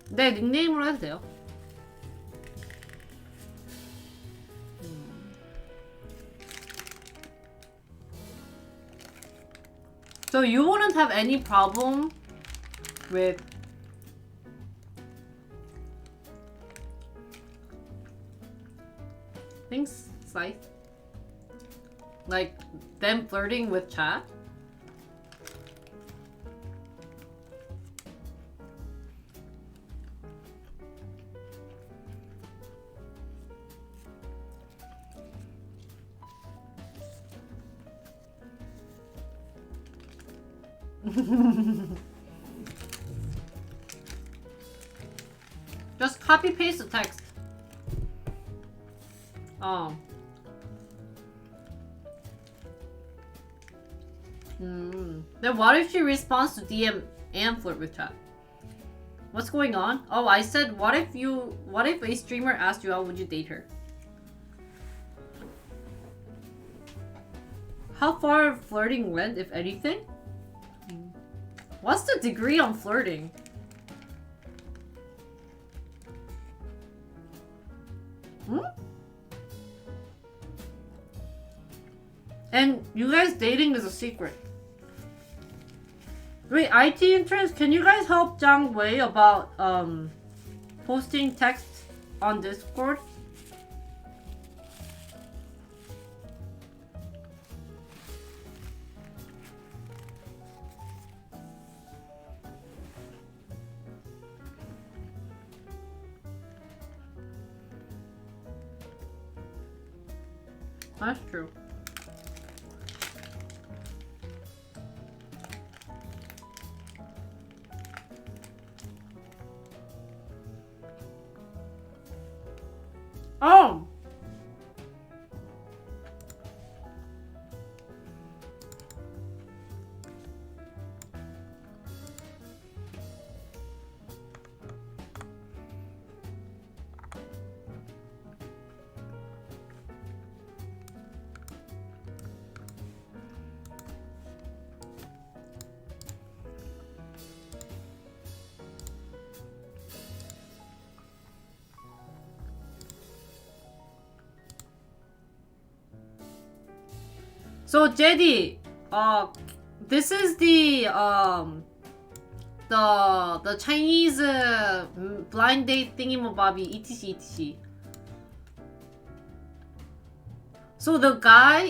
네, 닉네임으로 해도 돼요. So you wouldn't have any problem with things like them flirting with chat? Just copy paste the text. Oh. Then what if she responds to DM and flirt with chat? What's going on? Oh, I said what if a streamer asked you out, would you date her? How far flirting went, if anything? What's the degree on flirting? And you guys dating is a secret. Wait, IT interns, can you guys help Zhang Wei about posting text on Discord? That's true. Oh! So JD, this is the Chinese blind date thingy-mabobby, etc etc. So the guy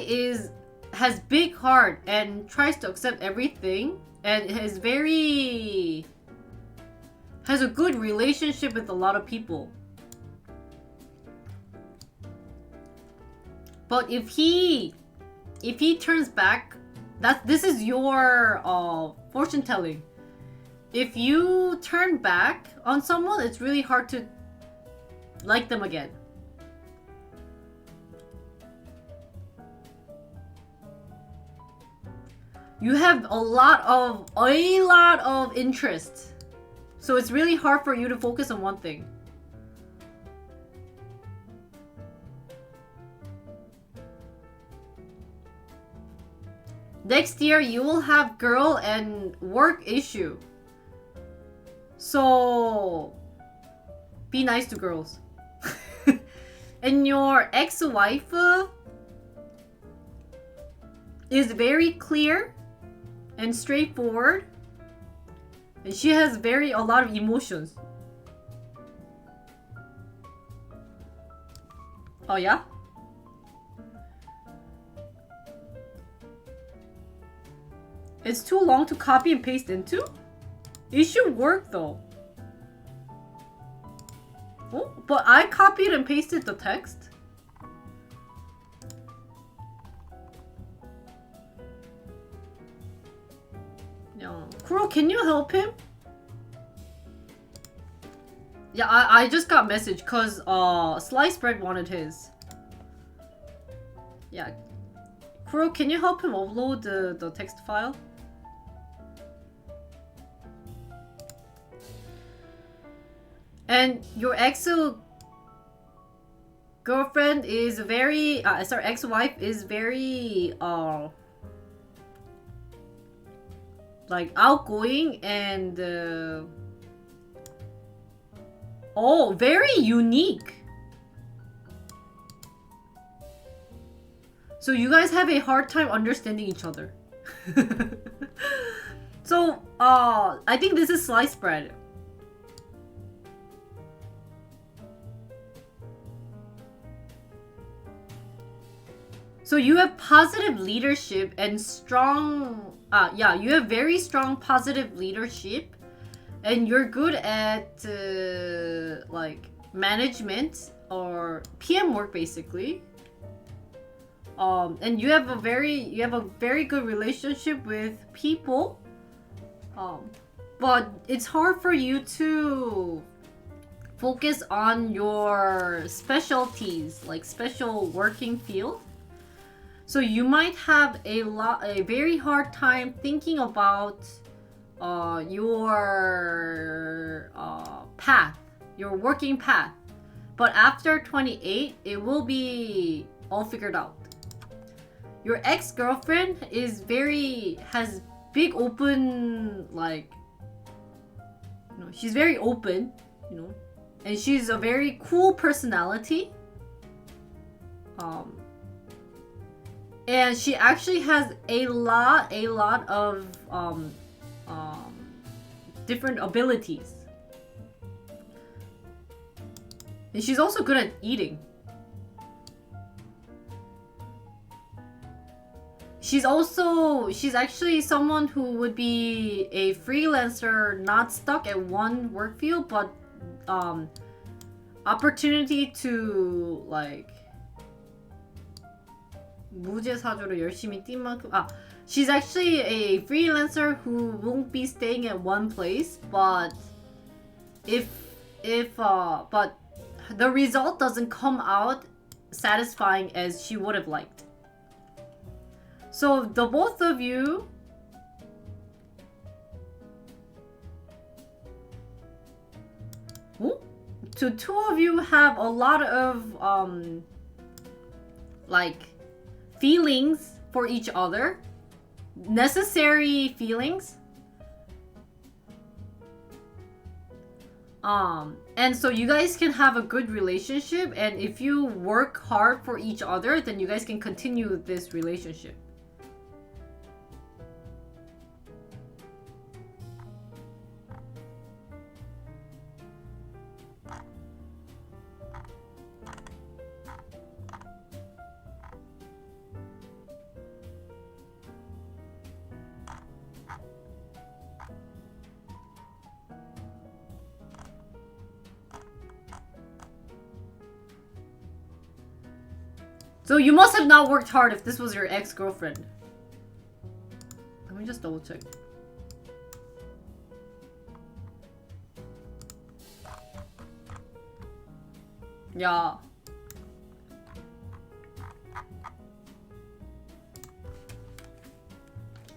has big heart and tries to accept everything and has a good relationship with a lot of people. But if he turns back, this is your fortune telling. If you turn back on someone, it's really hard to like them again. You have a lot of interest. So it's really hard for you to focus on one thing. Next year, you will have girl and work issue. So be nice to girls. And your ex-wife is very clear and straightforward, and she has a lot of emotions. Oh yeah? It's too long to copy and paste into? It should work though. Oh, but I copied and pasted the text. Yeah. Kuro, can you help him? Yeah, I just got message cause Sliced Bread wanted his. Yeah. Kuro, can you help him upload the text file? And your ex-girlfriend is very, sorry, ex-wife is very, like outgoing and, very unique. So you guys have a hard time understanding each other. So, I think this is Sliced Bread. So you have positive leadership and strong, you have very strong positive leadership, and you're good at like management or PM work basically. And you have a very good relationship with people. But it's hard for you to focus on your specialties, like special working field. So you might have a very hard time thinking about your path, your working path. But after 28, it will be all figured out. Your ex-girlfriend has big open, like, you know, she's very open, you know, and she's a very cool personality. And she actually has a lot of different abilities. And she's also good at eating. She's actually someone who would be a freelancer, not stuck at one work field, but opportunity to like 무제사조로 열심히 뛴 만큼 she's actually a freelancer who won't be staying at one place, but but the result doesn't come out satisfying as she would have liked. So the both of you the two of you have a lot of like feelings for each other, necessary feelings, and so you guys can have a good relationship, and if you work hard for each other, then you guys can continue this relationship. So you must have not worked hard if this was your ex-girlfriend. Let me just double check. Yeah.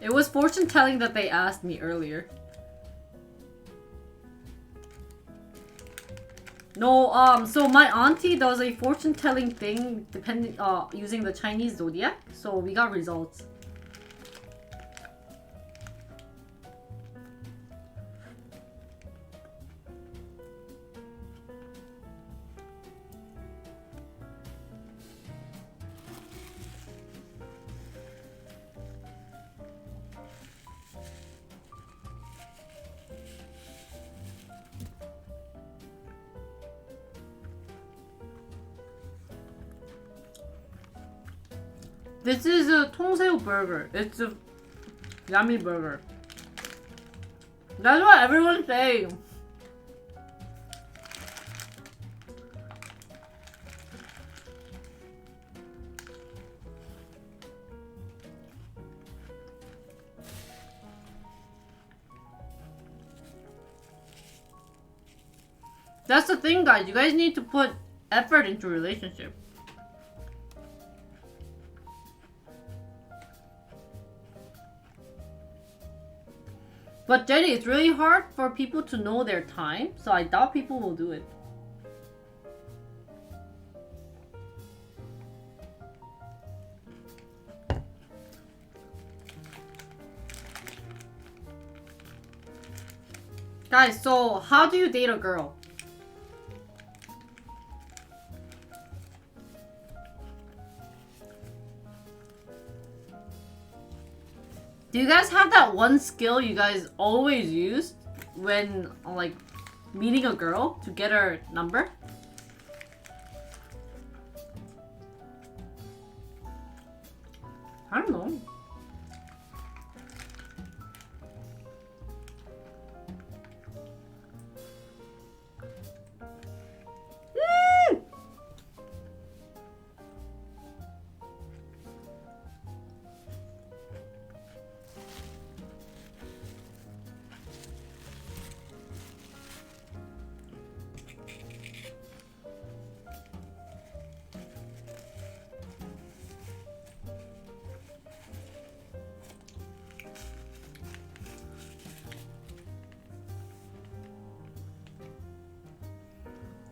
It was fortune telling that they asked me earlier. No, so my auntie does a fortune telling thing depending using the Chinese zodiac, so we got results. This is a 통새우 burger. It's a yummy burger. That's what everyone's saying. That's the thing, guys. You guys need to put effort into a relationship. But Jenny, it's really hard for people to know their time, so I doubt people will do it. Guys, so how do you date a girl? Do you guys have that one skill you guys always use when, like, meeting a girl to get her number? I don't know.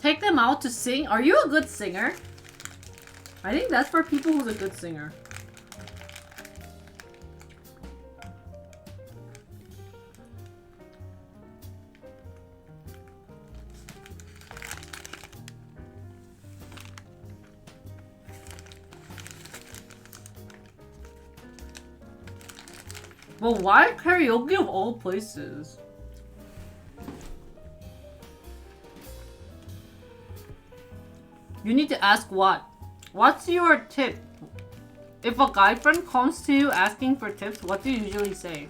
Take them out to sing? Are you a good singer? I think that's for people who's a good singer. But why karaoke of all places? You need to ask what? What's your tip? If a guy friend comes to you asking for tips, what do you usually say?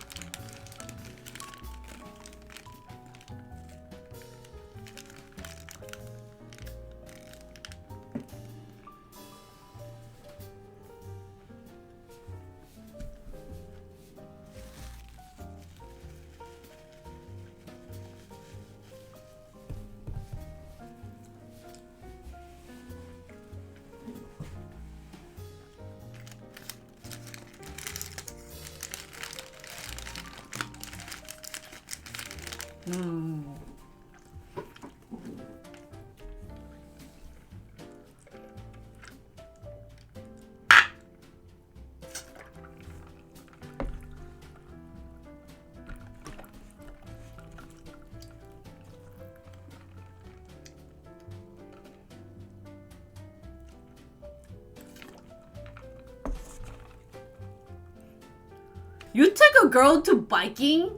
You took a girl to biking?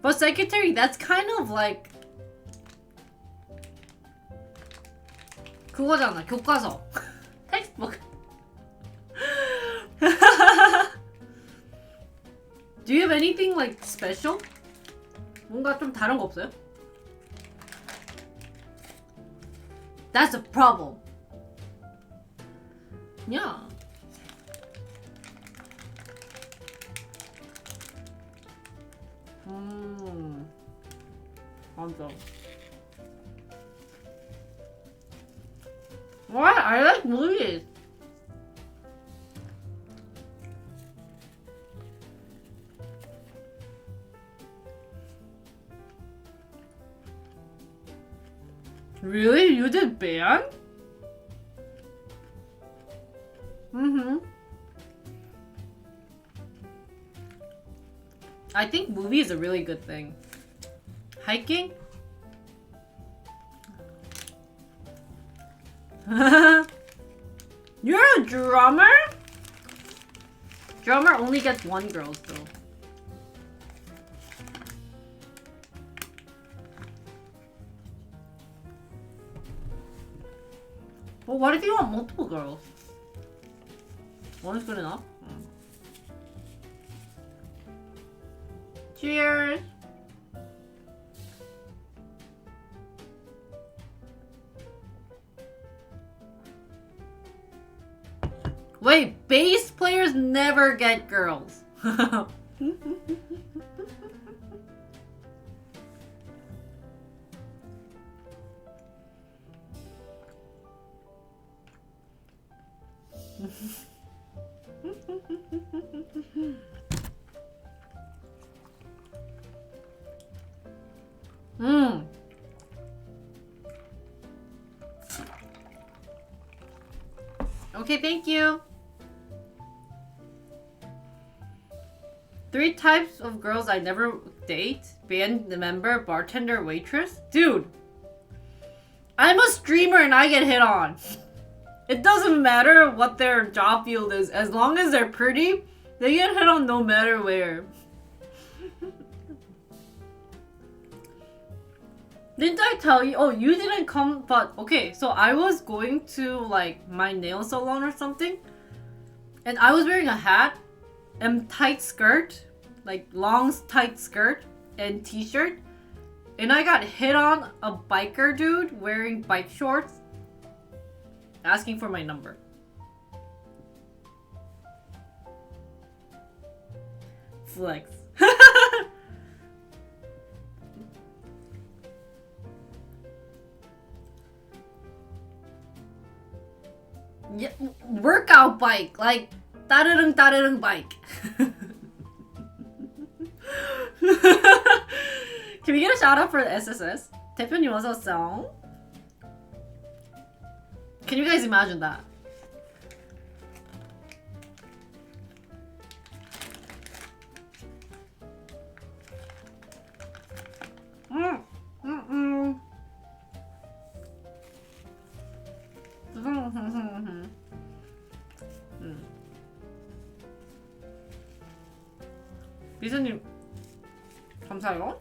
But secretary, that's kind of like 그거잖아, 교과서. Textbook. Do you have anything like special? 뭔가 좀 다른 거 없어요? That's a problem. Yeah. 맞아. What? I like movies. Really? You did band? Mm-hmm. I think movie is a really good thing. Hiking? You're a drummer? Drummer only gets one girl though. Well, what if you want multiple girls? One is good enough. Cheers! Wait, bass players never get girls. Okay, thank you. 3 types of girls I never date: band member, bartender, waitress. Dude, I'm a streamer and I get hit on. It doesn't matter what their job field is, as long as they're pretty, they get hit on no matter where. Didn't I tell you? Oh, you didn't come, but okay, so I was going to like my nail salon or something, and I was wearing a hat and tight skirt, like long tight skirt and t-shirt, and I got hit on a biker dude wearing bike shorts asking for my number. Flex. Yeah, workout bike, like 따르릉 bike. Can we get a shout out for the SSS? 대표님 어서 오세요. Can you guys imagine that? 미수님 감사해요.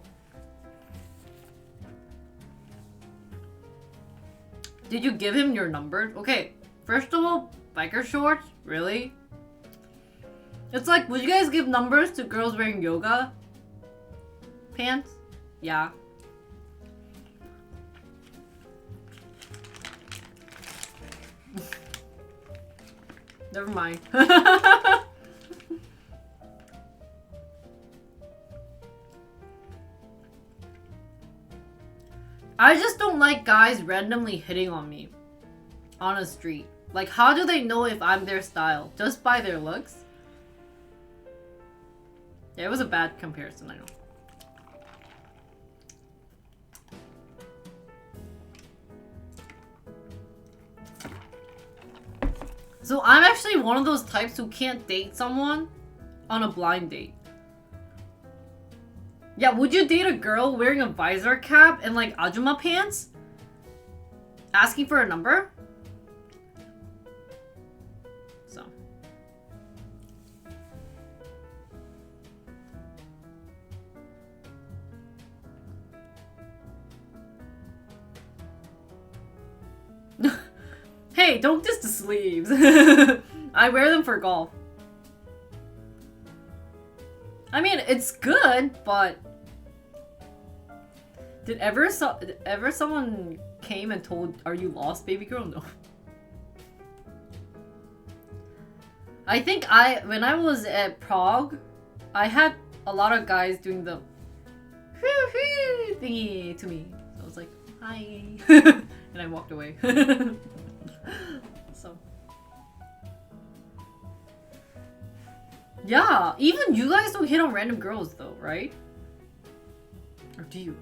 Did you give him your number? Okay, first of all, biker shorts? Really? It's like, would you guys give numbers to girls wearing yoga pants? Yeah. Never mind. I just don't like guys randomly hitting on me on a street. Like, how do they know if I'm their style? Just by their looks? Yeah, it was a bad comparison, I know. So I'm actually one of those types who can't date someone on a blind date. Yeah, would you date a girl wearing a visor cap and like ajumma pants? Asking for a number? So. Hey, don't diss the sleeves. I wear them for golf. I mean, it's good, but did ever someone came and told, "Are you lost, baby girl?" No. I think when I was at Prague, I had a lot of guys doing the thingy to me. So I was like, hi. And I walked away. So. Yeah, even you guys don't hit on random girls though, right? Or do you?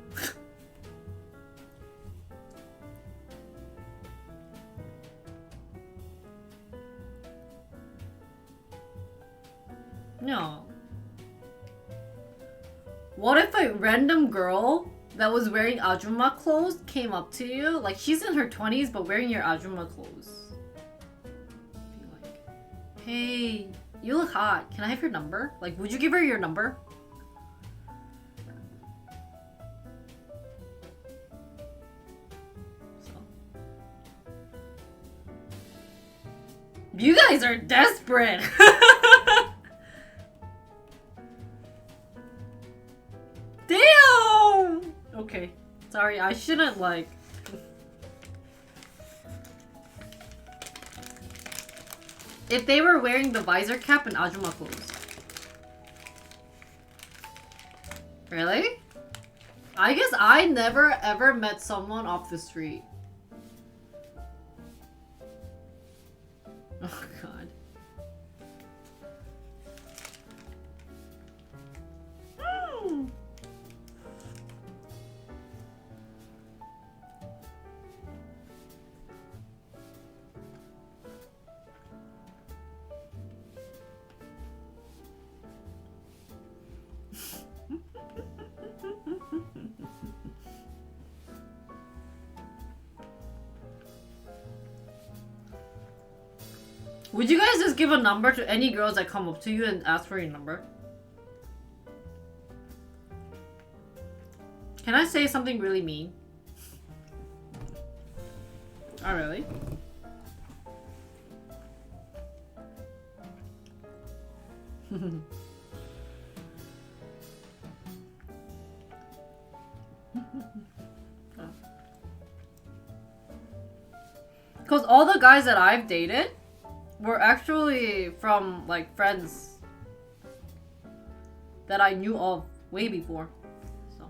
No. What if a random girl that was wearing ajumma clothes came up to you? Like she's in her 20s but wearing your ajumma clothes. Be like, hey, you look hot. Can I have your number? Like, would you give her your number? So. You guys are desperate! Damn! Okay. Sorry, I shouldn't like... If they were wearing the visor cap and ajumma clothes. Really? I guess I never ever met someone off the street. Oh god. Mm. Would you guys just give a number to any girls that come up to you and ask for your number? Can I say something really mean? Oh, really? Because all the guys that I've dated were actually from like friends that I knew of way before. So.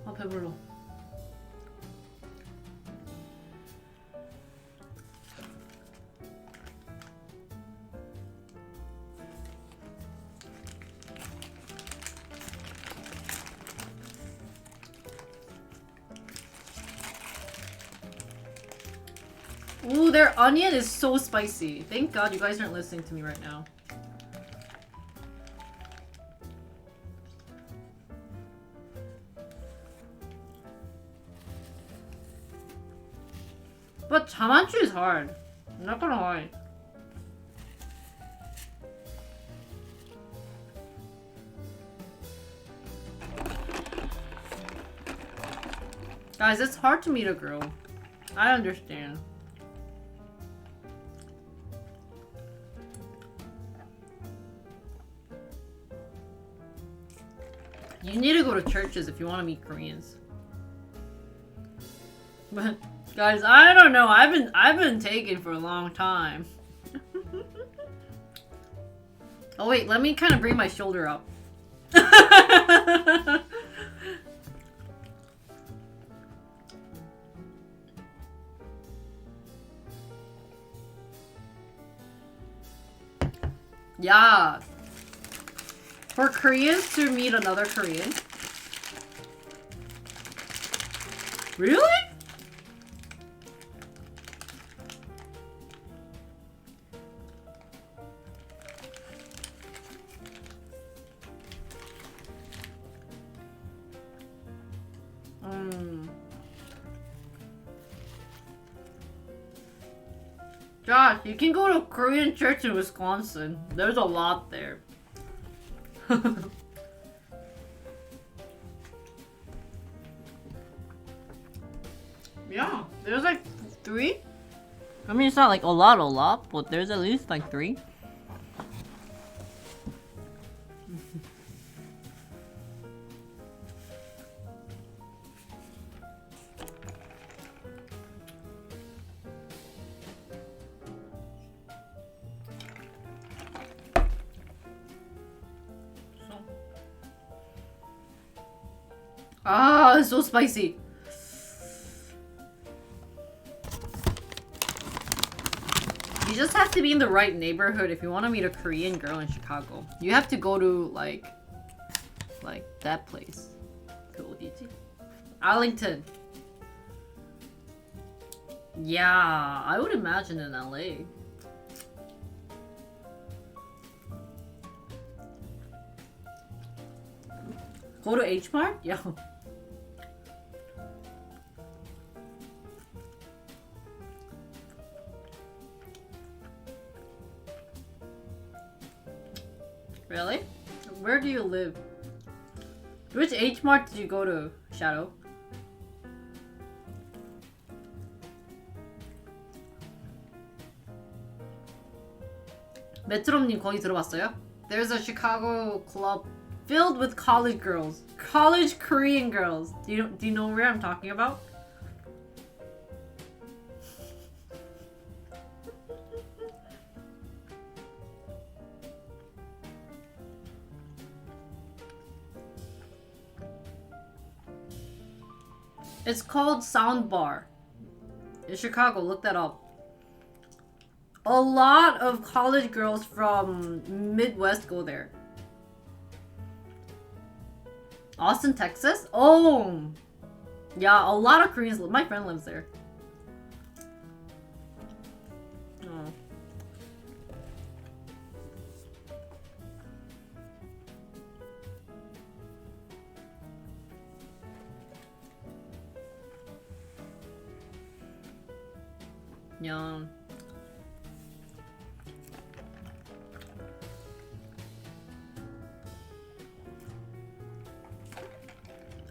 아 배불러. Ooh, their onion is so spicy. Thank God you guys aren't listening to me right now. But 자만추 is hard. I'm not gonna lie. Guys, it's hard to meet a girl. I understand. You need to go to churches if you want to meet Koreans. But guys, I don't know. I've been taken for a long time. Oh wait, let me kind of bring my shoulder up. Yeah. For Koreans to meet another Korean? Really? Josh, you can go to a Korean church in Wisconsin. There's a lot there. Yeah, there's like 3. I mean, it's not like a lot, but there's at least like 3. Ah, it's so spicy. You just have to be in the right neighborhood if you want to meet a Korean girl in Chicago. You have to go to like that place. 그 어디지? Arlington. Yeah, I would imagine in LA. Go to H Mart? Yeah. Really? Where do you live? Which H Mart did you go to, Shadow? 메트로님 거기 들어봤어요? There's a Chicago club filled with college girls. College Korean girls. Do you know where I'm talking about? It's called Soundbar. In Chicago, look that up. A lot of college girls from Midwest go there. Austin, Texas? Oh! Yeah, a lot of Koreans live. My friend lives there. Oh. Yeah.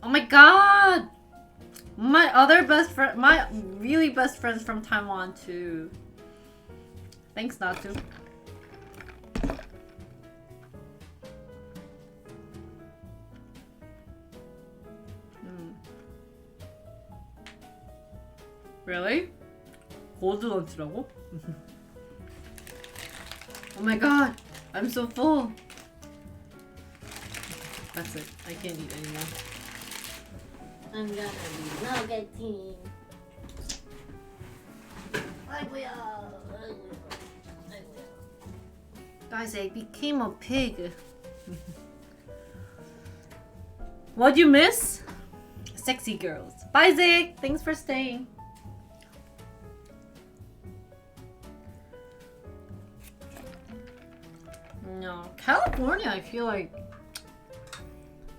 Oh my god! My other best friend, my really best friends from Taiwan too. Thanks, Natu. Really? 골드 런치라고? Oh my god! I'm so full! That's it. I can't eat anymore. I'm gonna be nuggeting. 아이고야, 아이고야. Guys, I became a pig. What'd you miss? Sexy girls. Bye, Zig! Thanks for staying. No, California, I feel like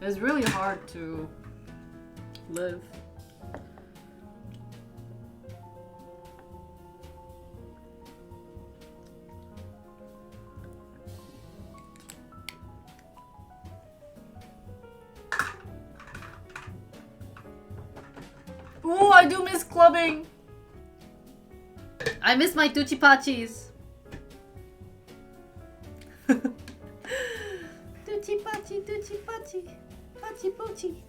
it's really hard to live. Ooh, I do miss clubbing. I miss my tuchi pachis. Tuchi pachi, tuchi pachi, pachi pochi,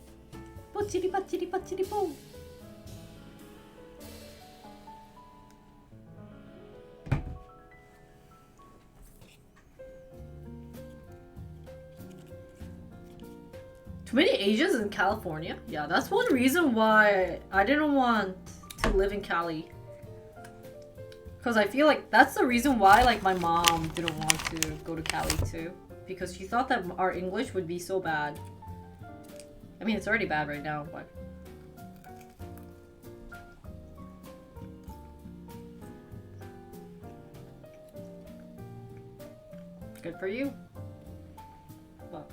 pochiri pachiri pachiri po. Too many Asians in California? Yeah, that's one reason why I didn't want to live in Cali. Because I feel like that's the reason why like my mom didn't want to go to Cali too. Because she thought that our English would be so bad. I mean, it's already bad right now, but... Good for you. But...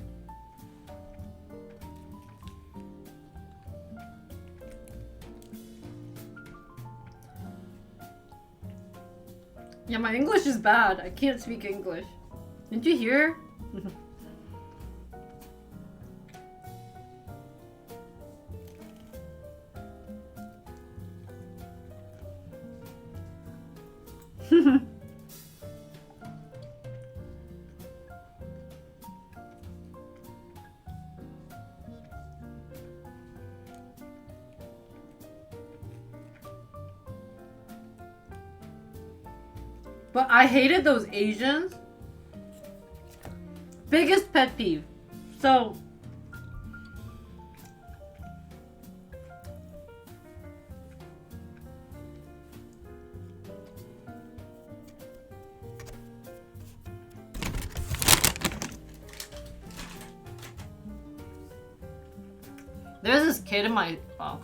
Yeah, my English is bad. I can't speak English. Didn't you hear? But I hated those Asians. Biggest pet peeve. So There's this kid in my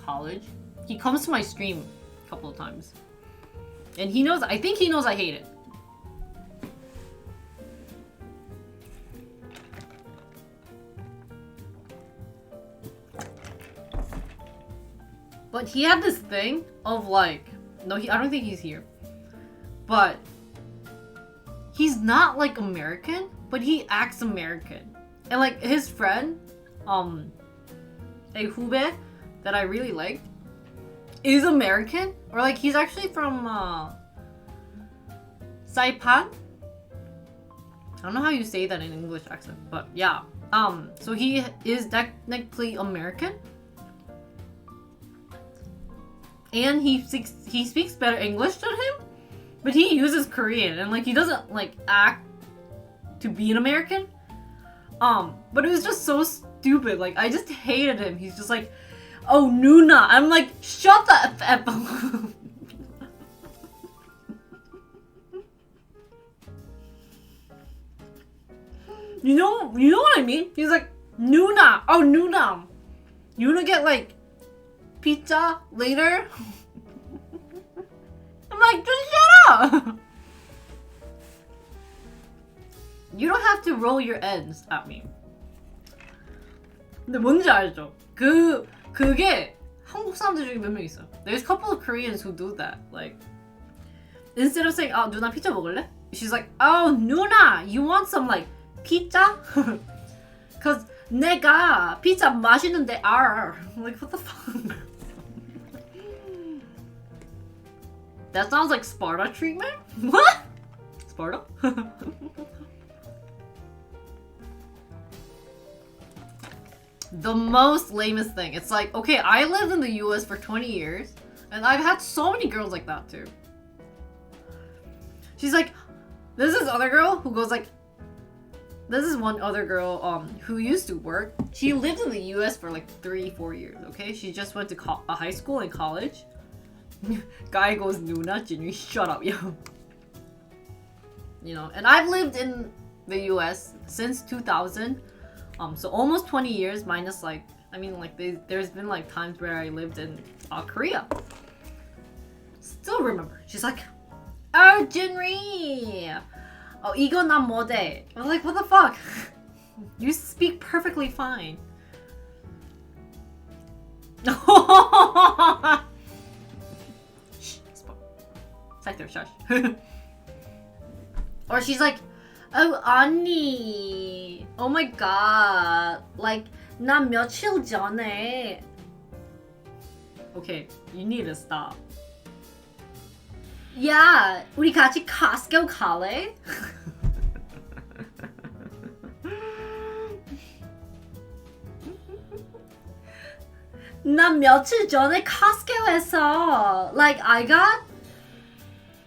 college. He comes to my stream a couple of times. And he knows, I think he knows I hate it. But he had this thing of like, no, I don't think he's here. But he's not like American, but he acts American. And like his friend, a hube that I really liked, is American, or like he's actually from Saipan. I don't know how you say that in English accent, but yeah. So he is technically American, and he speaks better English than him, but he uses Korean, and like he doesn't like act to be an American. But it was just so stupid. Like I just hated him. He's just like, oh Nuna. I'm like, shut the f up. You know what I mean? He's like, Nuna. Oh Nuna. You wanna get like pizza later? I'm like, just shut up. You don't have to roll your N's at me. 근데 뭔지 알죠? 그게 한국 사람들 중에 몇 명 있어요. There's a couple of Koreans who do that. Like, instead of saying, "Oh, 누나 피자 먹을래?" She's like, "Oh, 누나, you want some like pizza?" Cause 내가 피자 맛있는데 알아. I'm like, what the fuck? That sounds like Sparta treatment? What? Sparta? The most lamest thing. It's like, okay, I lived in the US for 20 years, and I've had so many girls like that too. She's like, there's this other girl who goes like, this is one other girl who used to work. She lived in the US for like 3-4 years, okay? She just went to high school and college. Guy goes, Nuna, Jinri, shut up, yo. You know, and I've lived in the US since 2000. So almost 20 years minus like, I mean like there's been like times where I lived in Korea. Still remember. She's like, oh Jinri, oh 이거 난 못해. I'm like, what the fuck? You speak perfectly fine. Shh, 살짝 shush. Or she's like, oh 언니, oh my god, like 난 며칠 전에. Okay, you need to stop. 야, 우리 같이 Costco 갈래? 난 며칠 전에 Costco에서 like I got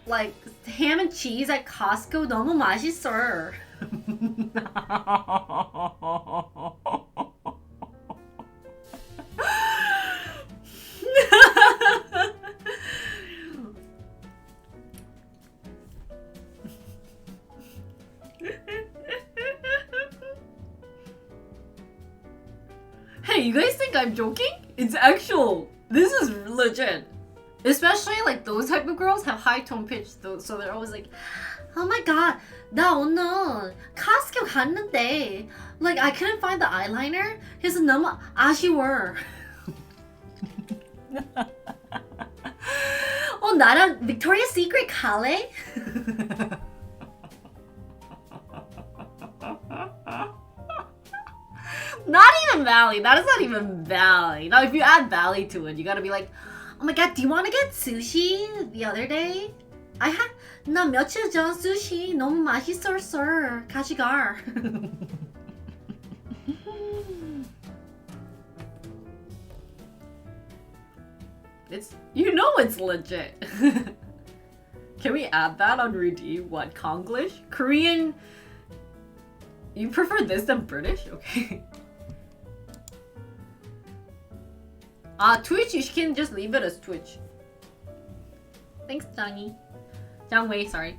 like ham and cheese at Costco. 너무 맛있어. Hey, you guys think I'm joking? It's actual. This is legit. Especially like those type of girls have high tone pitch, so they're always like, oh my god, 나 오늘 Costco 갔는데 like I couldn't find the eyeliner. 그래서 너무 아쉬워. 나랑 Victoria's Secret 갈래? Not even Valley. That is not even Valley. Now, if you add Valley to it, you gotta be like, oh my god, do you want to get sushi the other day? 나 며칠 전 sushi 너무 맛있었어. 같이 가. It's, you know it's legit. Can we add that on Redeem? What, Konglish? Korean? You prefer this than British? Okay. Twitch, you can just leave it as Twitch. Thanks, Johnny. Jiang Wei, sorry.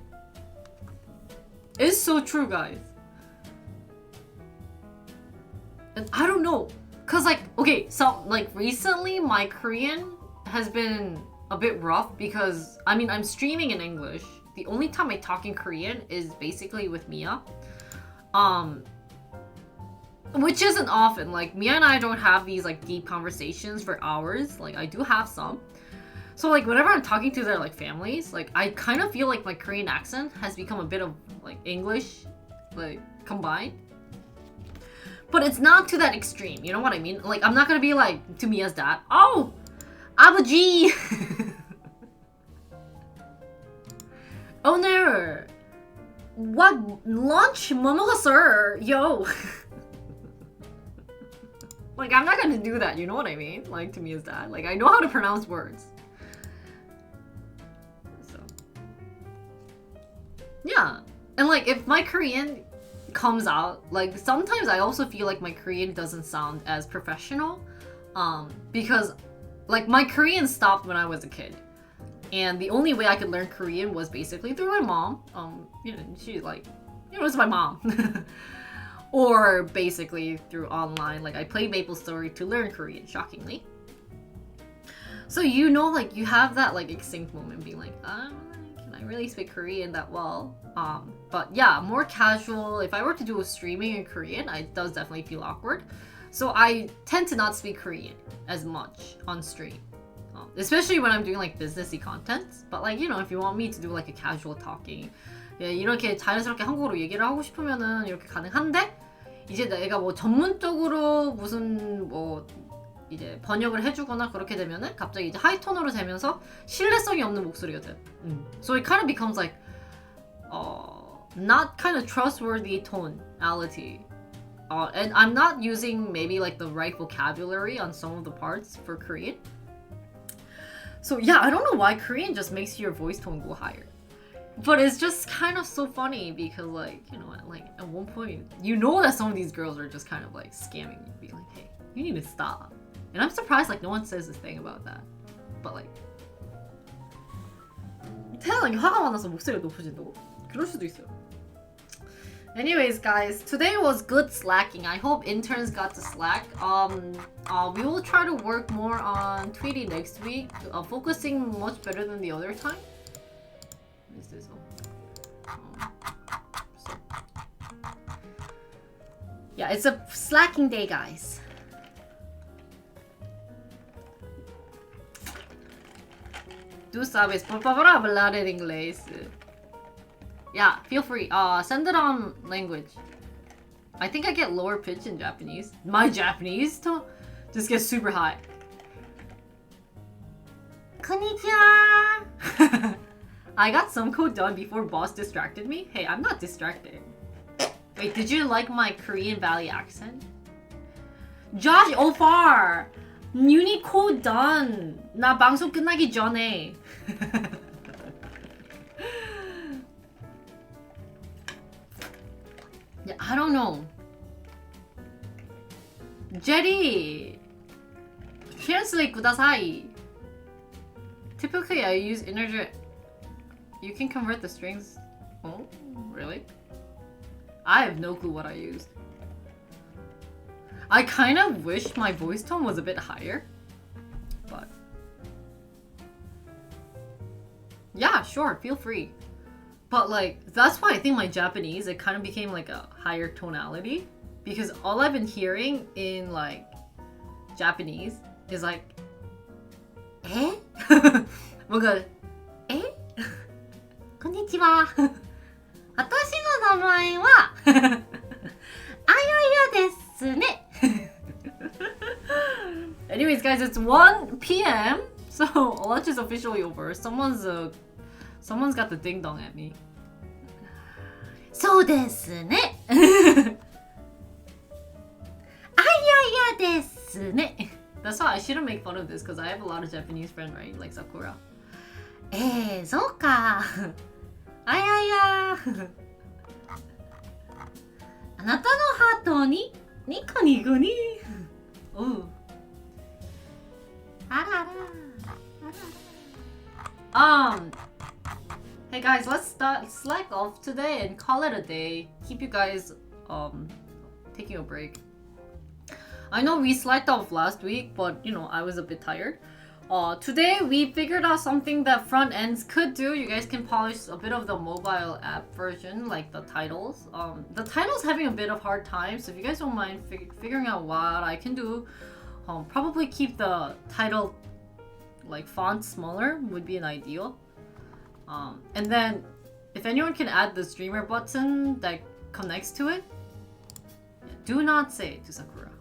It's so true, guys. And I don't know. Cause like, okay, so like recently my Korean has been a bit rough because I mean I'm streaming in English. The only time I talk in Korean is basically with Mia. Which isn't often. Like Mia and I don't have these like deep conversations for hours. Like I do have some. So like whenever I'm talking to their like families, like I kind of feel like my Korean accent has become a bit of like English like combined. But it's not to that extreme, you know what I mean? Like, I'm not gonna be like, to Mia's dad, oh, 아버지! 오늘 what lunch 뭐 먹었어? Yo! Like, I'm not gonna do that, you know what I mean? Like, to Mia's dad. Like, I know how to pronounce words. So. Yeah. And like, if my Korean comes out, like sometimes I also feel like my Korean doesn't sound as professional because like my Korean stopped when I was a kid, and the only way I could learn Korean was basically through my mom. You know, she like, you know, it's my mom. Or basically through online, like I played MapleStory to learn Korean, shockingly. So you know, like you have that like extinct moment being like, can I really speak Korean that well? But yeah, more casual. If I were to do a streaming in Korean, it does definitely feel awkward. So I tend to not speak Korean as much on stream, especially when I'm doing like businessy content. But like, you know, if you want me to do like a casual talking, 예, 이렇게 자연스럽게 한국어로 얘기를 하고 싶으면은 이렇게 가능한데, 이제 내가 뭐 전문적으로 무슨 뭐 이제 번역을 해주거나 그렇게 되면은 갑자기 이제 하이톤으로 되면서 신뢰성이 없는 목소리가 돼. So it kind of becomes like not kind of trustworthy tonality. And I'm not using maybe like the right vocabulary on some of the parts for Korean. So yeah, I don't know why Korean just makes your voice tone go higher. But it's just kind of so funny because like, you know, like at one point, you know that some of these girls are just kind of like scamming you, being like, hey, you need to stop. And I'm surprised like no one says this thing about that. But like, 태양이 화가 많아서 목소리가 높아진다고? 그럴 수도 있어요. Anyways, guys, today was good slacking. I hope interns got to slack. We will try to work more on Twiri next week, focusing much better than the other time. What is this? So. Yeah, it's a slacking day, guys. Tú sabes, por favor, hablar en inglés. Yeah, feel free. Send it on language. I think I get lower pitch in Japanese. My Japanese just gets super high. Konnichiwa! I got some code done before boss distracted me. Hey, I'm not distracted. Wait, did you like my Korean Valley accent? Josh Ofar! Uni code done! 나 방송 끝나기 전에. Yeah, I don't know. Jerry! Translate kudasai. Typically, I use integer. You can convert the strings. Oh, really? I have no clue what I used. I kind of wish my voice tone was a bit higher. But. Yeah, sure, feel free. But like, that's why I think my Japanese, it kind of became like a higher tonality. Because all I've been hearing in like Japanese is like, eh? 뭔가, eh? konnichiwa. 私の名前はあややですね. Anyways, guys, it's 1 p.m. So lunch is officially over. Someone's got the ding dong at me. そうですね. あややですね. That's why I shouldn't make fun of this because I have a lot of Japanese friends, right? Like Sakura. そうか. あやや. あなたのハートにニコニコに. Oh. あらら. Hey guys, let's slack off today and call it a day. Keep you guys taking a break. I know we slacked off last week, but you know, I was a bit tired. Today we figured out something that front ends could do. You guys can polish a bit of the mobile app version, like the titles. The title's having a bit of hard time, so if you guys don't mind figuring out what I can do, probably keep the title like font smaller would be an ideal. And then if anyone can add the streamer button that connects to it, do not say it to Sakura.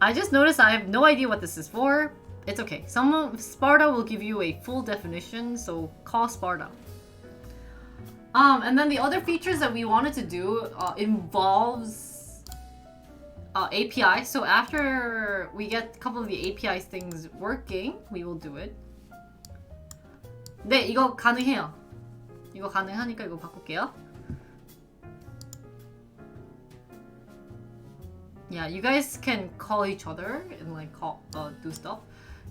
I just noticed I have no idea what this is for. It's okay. Sparta will give you a full definition, so call Sparta. And then the other features that we wanted to do involves API. So after we get a couple of the API things working, we will do it. 네, 이거 가능해요. 이거 가능하니까 이거 바꿀게요. Yeah, you guys can call each other and like do stuff.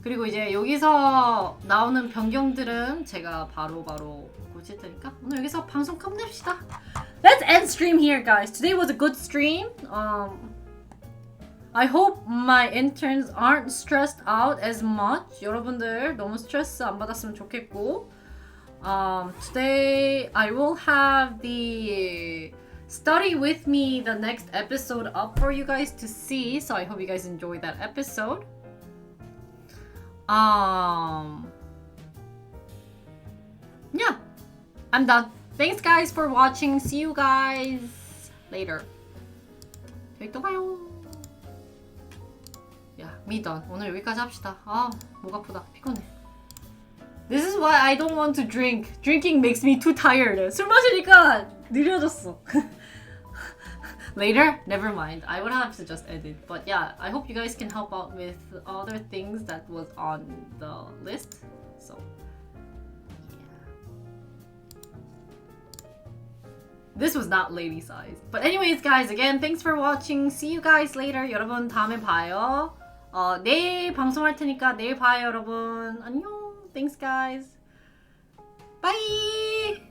그리고 이제 여기서 나오는 변경들은 제가 바로 고칠 테니까 오늘 여기서 방송 끝냅시다. Let's end stream here, guys. Today was a good stream. I hope my interns aren't stressed out as much. 여러분들 너무 스트레스 안 받았으면 좋겠고. Today I will have the study with me the next episode up for you guys to see, so I hope you guys enjoyed that episode. Yeah, I'm done. Thanks guys for watching. See you guys later. 또 봐요. Yeah, me done. 오늘 여기까지 합시다. 목 아프다. 피곤해. This is why I don't want to drink. Drinking makes me too tired. 술 마시니까 느려졌어. Later? Never mind. I would have to just edit. But yeah, I hope you guys can help out with other things that was on the list. So, yeah. This was not lady size. But anyways, guys, again, thanks for watching. See you guys later. 여러분, 다음에 봐요. 내일 방송할 테니까 내일 봐요, 여러분. 안녕. Thanks, guys. Bye!